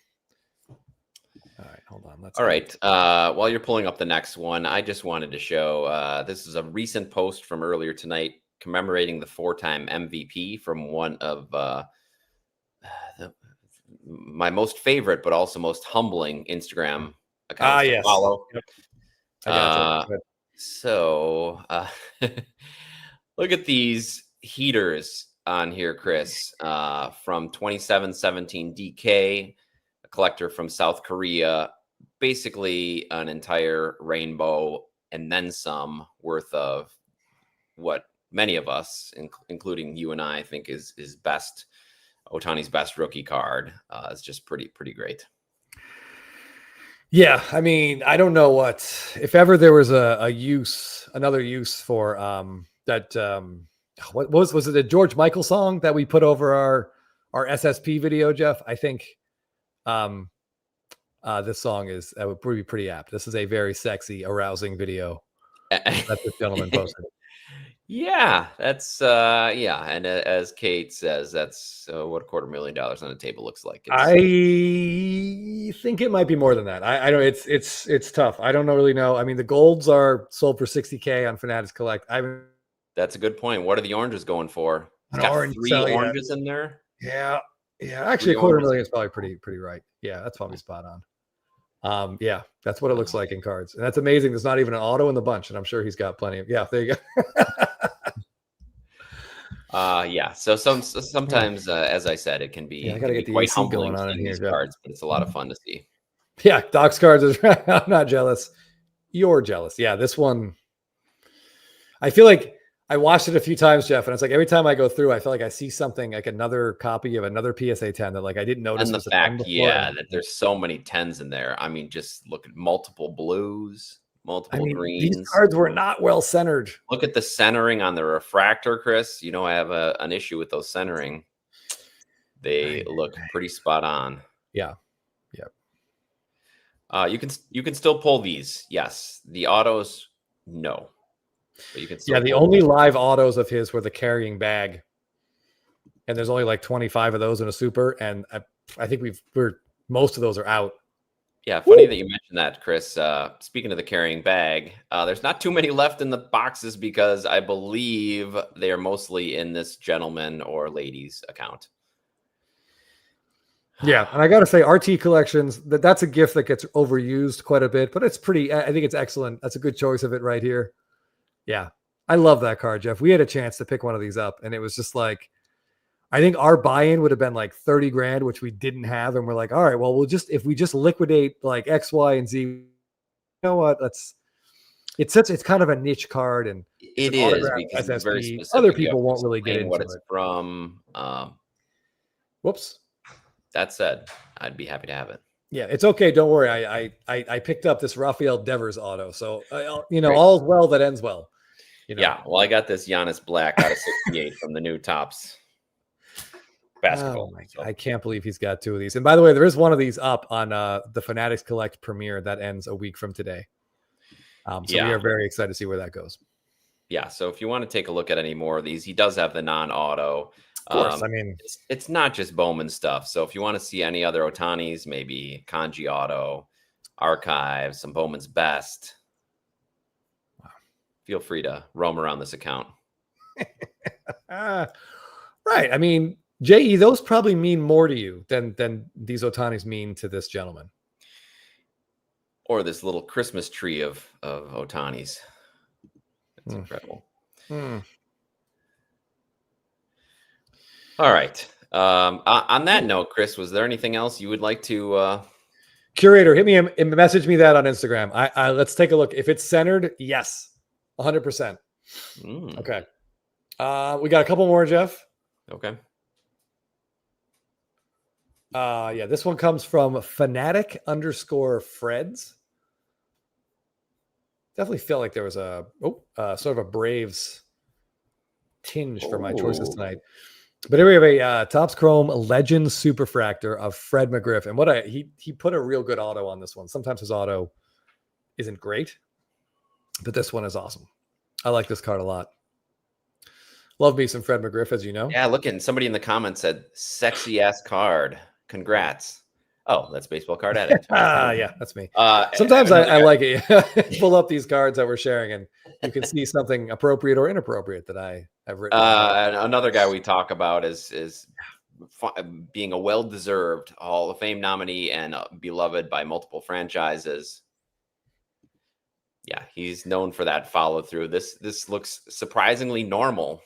All right, hold on. All right. While you're pulling up the next one, I just wanted to show this is a recent post from earlier tonight commemorating the 4-time MVP from one of my most favorite, but also most humbling Instagram accounts to follow. Yep. I got look at these heaters on here, Chris, from 2717 DK, a collector from South Korea, basically an entire rainbow and then some worth of what many of us, including you and I think is best. Otani's best rookie card. Is just pretty great. Yeah, I mean, I don't know if ever there was another use for that. What was it? A George Michael song that we put over our SSP video, Jeff? I think this song would be pretty apt. This is a very sexy, arousing video that this gentleman posted. Yeah, that's and as Kate says, that's what $250,000 on the table looks like. I think it might be more than that. I don't. It's tough. I don't really know. I mean, the golds are sold for $60,000 on Fanatics Collect. That's a good point. What are the oranges going for? It's got orange 3 oranges in there. Yeah. Actually, $250,000 is probably pretty right. Yeah, that's probably spot on. That's what it looks like in cards, and that's amazing. There's not even an auto in the bunch, and I'm sure he's got plenty of. Yeah, there you go. So sometimes, as I said, it can be, I gotta get quite AC humbling going on in seeing here, these cards, but it's a lot of fun to see. Yeah, Doc's cards is. I'm not jealous. You're jealous. Yeah, this one. I feel like I watched it a few times, Jeff, and it's like every time I go through, I feel like I see something like another copy of another PSA 10 that I didn't notice. And the fact, that there's so many 10s in there. I mean, just look at multiple blues, multiple greens. These cards were not well centered. Look at the centering on the refractor, Chris. You know, I have an issue with those centering. They look pretty spot on. Yeah. You can still pull these. Yes. The autos, no. But you can still the only live autos of his were the carrying bag. And there's only 25 of those in a super. And I think most of those are out. Yeah, funny that you mentioned that, Chris. Speaking of the carrying bag, there's not too many left in the boxes because I believe they are mostly in this gentleman or lady's account. Yeah, and I got to say, RT Collections, that's a gift that gets overused quite a bit, but it's I think it's excellent. That's a good choice of it right here. Yeah, I love that card, Jeff. We had a chance to pick one of these up, and it was just I think our buy-in would have been $30,000, which we didn't have, and we're like, all right, well, if we just liquidate X, Y, and Z, you know what? it's kind of a niche card, and it's It an is autographed because it's very SSP. specific. Other You have people to won't really get explain what into it's it. from. Whoops. That said, I'd be happy to have it. Yeah, it's okay. Don't worry. I picked up this Rafael Devers auto, so Great. all's well that ends well. Yeah, well, I got this Giannis Black out of 68 from the new Tops basketball. Oh I can't believe he's got 2 of these. And by the way, there is one of these up on the Fanatics Collect premiere that ends a week from today. So we are very excited to see where that goes. Yeah, so if you want to take a look at any more of these, he does have the non-auto. Of course, I mean, it's not just Bowman stuff. So if you want to see any other Otanis, maybe Kanji Auto, Archive, some Bowman's Best, feel free to roam around this account. Right. I mean, JE, those probably mean more to you than these Otanis mean to this gentleman. Or this little Christmas tree of Otanis. It's incredible. All right. On that note, Chris, was there anything else you would like to Curator, hit me and message me that on Instagram. I let's take a look. If it's centered, yes. 100%. Okay. We got a couple more, Jeff. Okay. Yeah, this one comes from fanatic_Freds. Definitely felt like there was a sort of a Braves tinge for my choices tonight. But here we have a Topps Chrome Legend Superfractor of Fred McGriff. And he put a real good auto on this one. Sometimes his auto isn't great, but this one is awesome. I like this card a lot. Love me some Fred McGriff, as you know. Yeah, looking. Somebody in the comments said, sexy ass card. Congrats. Oh, that's Baseball Card Addict. Yeah, that's me. Sometimes I like it. Pull up these cards that we're sharing, and you can see something appropriate or inappropriate that I have written. And another guy we talk about is being a well-deserved Hall of Fame nominee and beloved by multiple franchises. Yeah, he's known for that follow through. This looks surprisingly normal,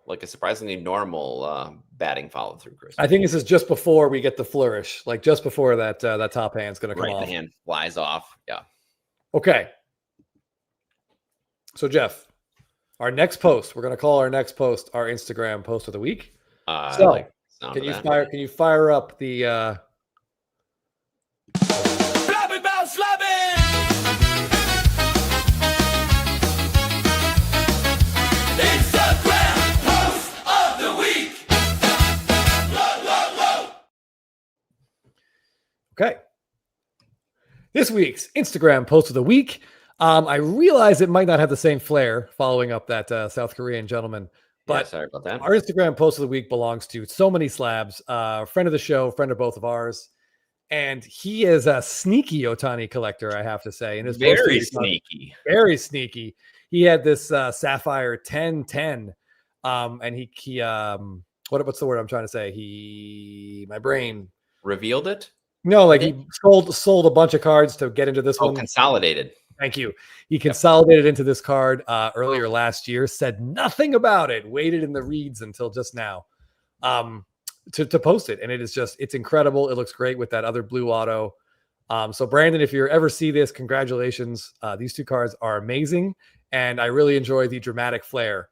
like a surprisingly normal batting follow through, Chris. I think this is just before we get the flourish, like just before that top hand's going to come off. The hand flies off. Yeah. Okay. So Jeff, our next post, we're going to call our next post our Instagram post of the week. So can you fire up the Blabbin about slabbing! Instagram post of the week! Whoa. Okay. This week's Instagram post of the week. I realize it might not have the same flair following up that South Korean gentleman, but sorry about that. Our Instagram post of the week belongs to so many slabs, friend of the show, friend of both of ours. And he is a sneaky Otani collector, I have to say. And his very sneaky. Very sneaky. He had this Sapphire 1010. And he what's the word I'm trying to say? My brain revealed it. No, like he sold a bunch of cards to get into this one. Consolidated. Thank you. He consolidated into this card earlier last year, said nothing about it, waited in the reads until just now to post it. And it's incredible. It looks great with that other blue auto. So Brandon, if you ever see this, congratulations. These two cards are amazing. And I really enjoy the dramatic flair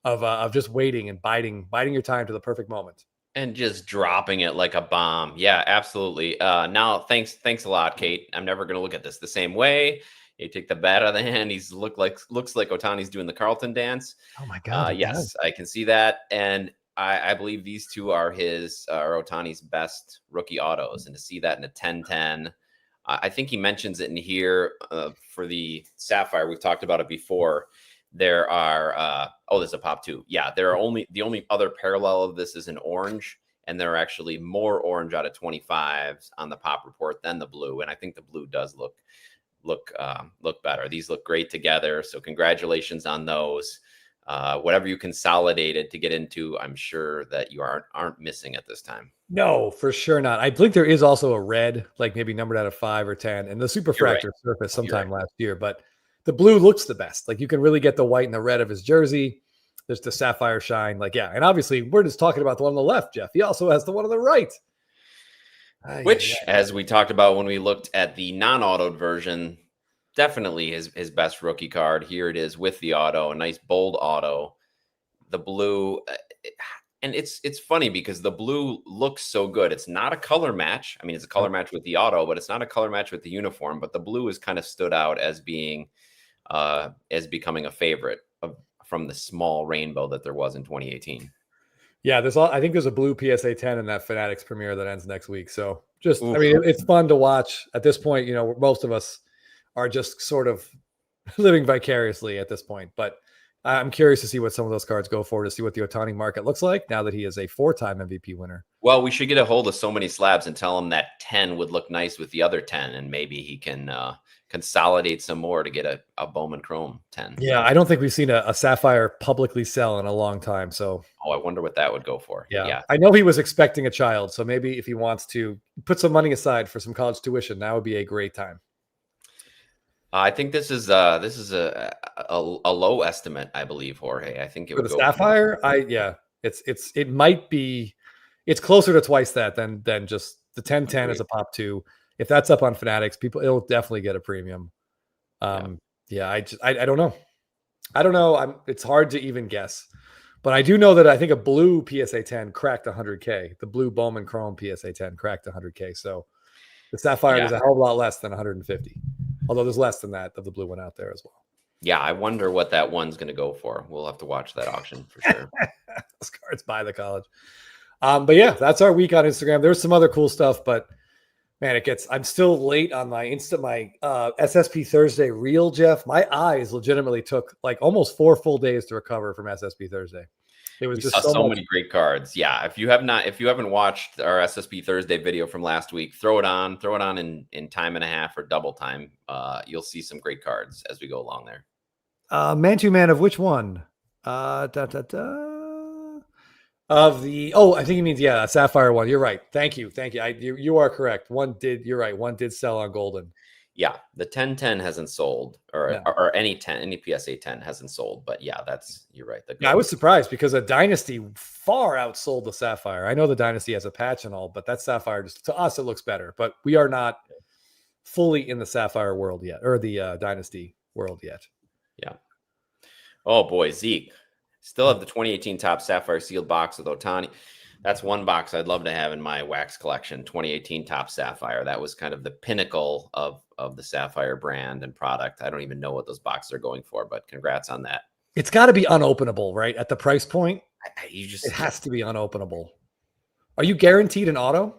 of just waiting and biding your time to the perfect moment. And just dropping it like a bomb. Yeah, absolutely. Now, thanks a lot, Kate. I'm never going to look at this the same way. You take the bat out of the hand. Looks like Otani's doing the Carlton dance. Oh my God. Yes, I can see that. And I believe these two are Otani's best rookie autos. And to see that in a 10-10, I think he mentions it in here for the Sapphire. We've talked about it before. There are, there's a pop too. Yeah, the only other parallel of this is an orange. And there are actually more orange out of 25s on the pop report than the blue. And I think the blue does look better. These look great together. So congratulations on those. Whatever you consolidated to get into, I'm sure that you aren't missing at this time. No, for sure not. I think there is also a red, like maybe numbered out of 5 or 10, and the Superfractor surfaced sometime last year, but the blue looks the best. Like you can really get the white and the red of his jersey. There's the sapphire shine. Like, yeah. And obviously we're just talking about the one on the left, Jeff. He also has the one on the right. Which, as we talked about when we looked at the non-autoed version, definitely his best rookie card. Here it is with the auto, a nice bold auto. The blue, and it's funny because the blue looks so good. It's not a color match. I mean, it's a color match with the auto, but it's not a color match with the uniform. But the blue has kind of stood out as being as becoming a favorite from the small rainbow that there was in 2018. Yeah, I think there's a blue PSA 10 in that Fanatics premiere that ends next week. So just, Oof. I mean, it's fun to watch at this point. You know, most of us are just sort of living vicariously at this point. But I'm curious to see what some of those cards go for, to see what the Otani market looks like now that he is a 4-time MVP winner. Well, we should get a hold of so many slabs and tell him that 10 would look nice with the other 10, and maybe he can consolidate some more to get a Bowman Chrome 10. Yeah, I don't think we've seen a Sapphire publicly sell in a long time. So, I wonder what that would go for. Yeah. I know he was expecting a child, so maybe if he wants to put some money aside for some college tuition, that would be a great time. I think this is a low estimate, I believe, Jorge. I think it For would the go Sapphire. It might be. It's closer to twice that than just the 1010 as a pop 2. If that's up on Fanatics, it'll definitely get a premium. I don't know. I don't know. It's hard to even guess, but I do know that I think a blue PSA 10 cracked 100K. The blue Bowman Chrome PSA 10 cracked 100K. So the Sapphire is a hell of a lot less than 150. Although there's less than that of the blue one out there as well. Yeah, I wonder what that one's going to go for. We'll have to watch that auction for sure. Those cards by the college. But yeah, that's our week on Instagram. There's some other cool stuff, but man, I'm still late on my SSP Thursday reel, Jeff. My eyes legitimately took like almost 4 full days to recover from SSP Thursday. It was just so many great cards. Yeah. If you haven't watched our SSP Thursday video from last week, throw it on in time and a half or double time. You'll see some great cards as we go along there. Man of which one? Of the, I think he means, Sapphire one. You're right. Thank you. You are correct. You're right. One did sell on Golden. Yeah, the 1010 hasn't sold, or any PSA 10 hasn't sold, but yeah, you're right. I was surprised because a Dynasty far outsold the Sapphire. I know the Dynasty has a patch and all, but that Sapphire, just to us, it looks better. But we are not fully in the Sapphire world yet, or the Dynasty world yet. Yeah. Oh boy, Zeke. Still have the 2018 Top Sapphire sealed box with Otani. That's one box I'd love to have in my wax collection. 2018 Top Sapphire. That was kind of the pinnacle of the Sapphire brand and product. I don't even know what those boxes are going for, but congrats on that. It's got to be unopenable, right? At the price point, it has to be unopenable. Are you guaranteed an auto?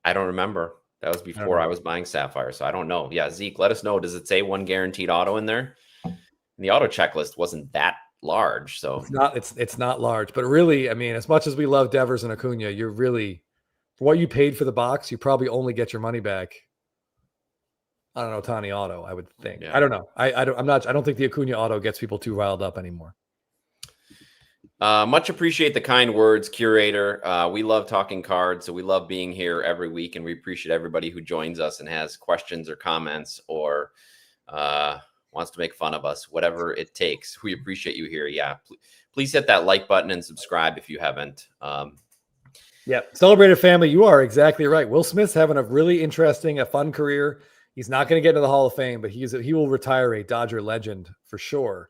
I don't remember. That was before I was buying Sapphire, so I don't know. Yeah, Zeke, let us know. Does it say one guaranteed auto in there? And the auto checklist wasn't that large, so it's not large, but really, I mean, as much as we love Devers and Acuna, you're really, for what you paid for the box, you probably only get your money back on an Otani auto, I would think. I don't know. I don't think the Acuna auto gets people too riled up anymore. Much appreciate the kind words, curator. We love talking cards, so we love being here every week, and we appreciate everybody who joins us and has questions or comments or wants to make fun of us, whatever it takes. We appreciate you here. Yeah. Please hit that like button and subscribe if you haven't. Celebrated family. You are exactly right. Will Smith's having a really interesting, fun career. He's not going to get into the Hall of Fame, but he will retire a Dodger legend for sure.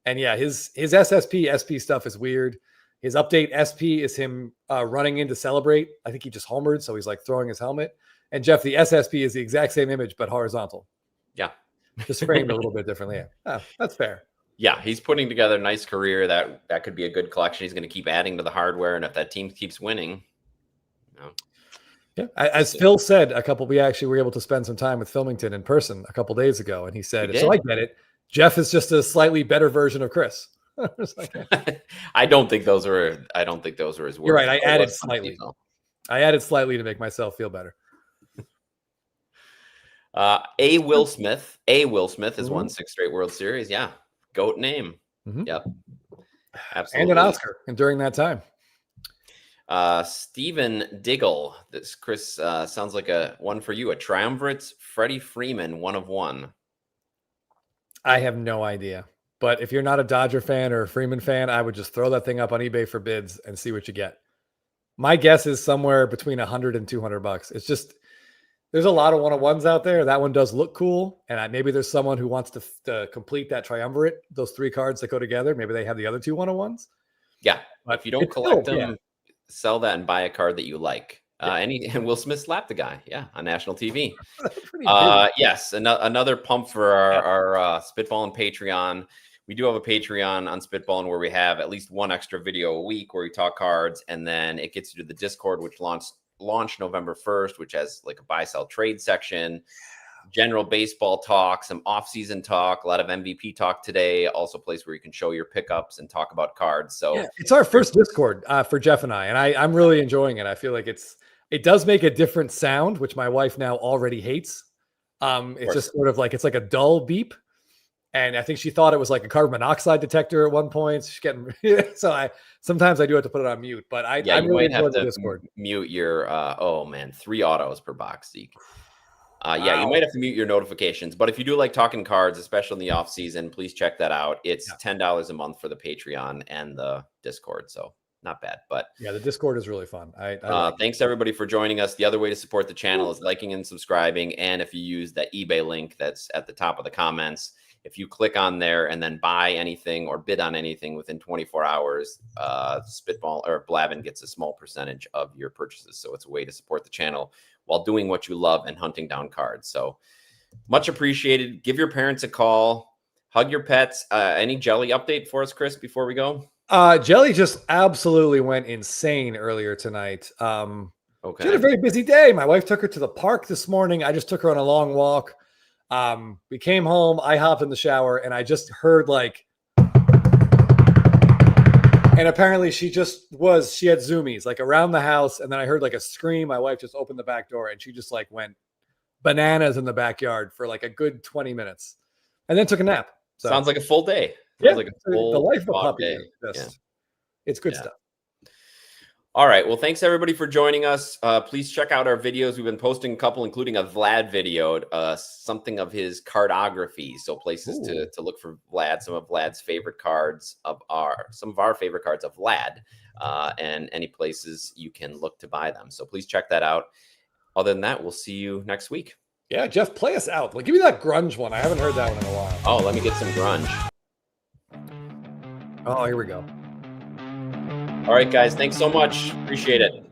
And yeah, his SSP SP stuff is weird. His update SP is him running in to celebrate. I think he just homered, so he's like throwing his helmet. And Jeff, the SSP is the exact same image, but horizontal. Yeah. Just framed a little bit differently. Yeah. That's fair. Yeah, he's putting together a nice career. That could be a good collection. He's going to keep adding to the hardware, and if that team keeps winning, Yeah, as Phil said, we actually were able to spend some time with Filmington in person a couple days ago, and he said, "So I get it. Jeff is just a slightly better version of Chris." I don't think those are his words. You're right. I added slightly. I added slightly to make myself feel better. Will Smith has won 6 straight World Series. Yeah, GOAT name. Mm-hmm. Yep, absolutely. And an Oscar, and during that time. Stephen Diggle. This Chris sounds like a one for you. A triumvirate Freddie Freeman 1 of 1. I have no idea, but if you're not a Dodger fan or a Freeman fan, I would just throw that thing up on eBay for bids and see what you get. My guess is somewhere between $100 and $200. It's just there's a lot of 1-on-1s out there. That one does look cool. And maybe there's someone who wants to complete that triumvirate, those 3 cards that go together. Maybe they have the other 2 1-on-1s. Yeah. But if you don't it's collect still- them, sell that and buy a card that you like. And Will Smith slapped the guy. Yeah. On national TV. Pretty big. Yes. Another pump for our Spitball and Patreon. We do have a Patreon on Spitballing where we have at least 1 extra video a week where we talk cards, and then it gets you to the Discord, which launched November 1st, which has like a buy sell trade section, general baseball talk, some off-season talk, a lot of MVP talk today. Also a place where you can show your pickups and talk about cards. So it's our first Discord for Jeff and I'm really enjoying it. I feel like it does make a different sound, which my wife now already hates. It's just sort of like it's like a dull beep. And I think she thought it was like a carbon monoxide detector at one point. She's getting so sometimes I do have to put it on mute, but I'm really enjoying the Discord. Mute your 3 autos per box, Zeke. Yeah, you might have to mute your notifications, but if you do like talking cards, especially in the off season, please check that out. It's $10 a month for the Patreon and the Discord, so not bad. But yeah, the Discord is really fun. I thanks everybody for joining us. The other way to support the channel is liking and subscribing, and if you use that eBay link that's at the top of the comments. If you click on there and then buy anything or bid on anything within 24 hours, Spitball or Blabbin gets a small percentage of your purchases. So it's a way to support the channel while doing what you love and hunting down cards. So much appreciated. Give your parents a call. Hug your pets. Any Jelly update for us, Chris, before we go? Jelly just absolutely went insane earlier tonight. Okay. She had a very busy day. My wife took her to the park this morning. I just took her on a long walk. We came home, I hopped in the shower, and I just heard like, and apparently she had zoomies like around the house. And then I heard like a scream. My wife just opened the back door and she just like went bananas in the backyard for like a good 20 minutes and then took a nap. So, sounds like a full day. Yeah, like a full the life of a dog puppy. day. It's good stuff. All right. Well, thanks everybody for joining us. Please check out our videos. We've been posting a couple, including a Vlad video, something of his cardography. So places to look for Vlad, some of Vlad's favorite cards some of our favorite cards of Vlad, and any places you can look to buy them. So please check that out. Other than that, we'll see you next week. Yeah, Jeff, play us out. Like, give me that grunge one. I haven't heard that one in a while. Oh, let me get some grunge. Oh, here we go. All right, guys. Thanks so much. Appreciate it.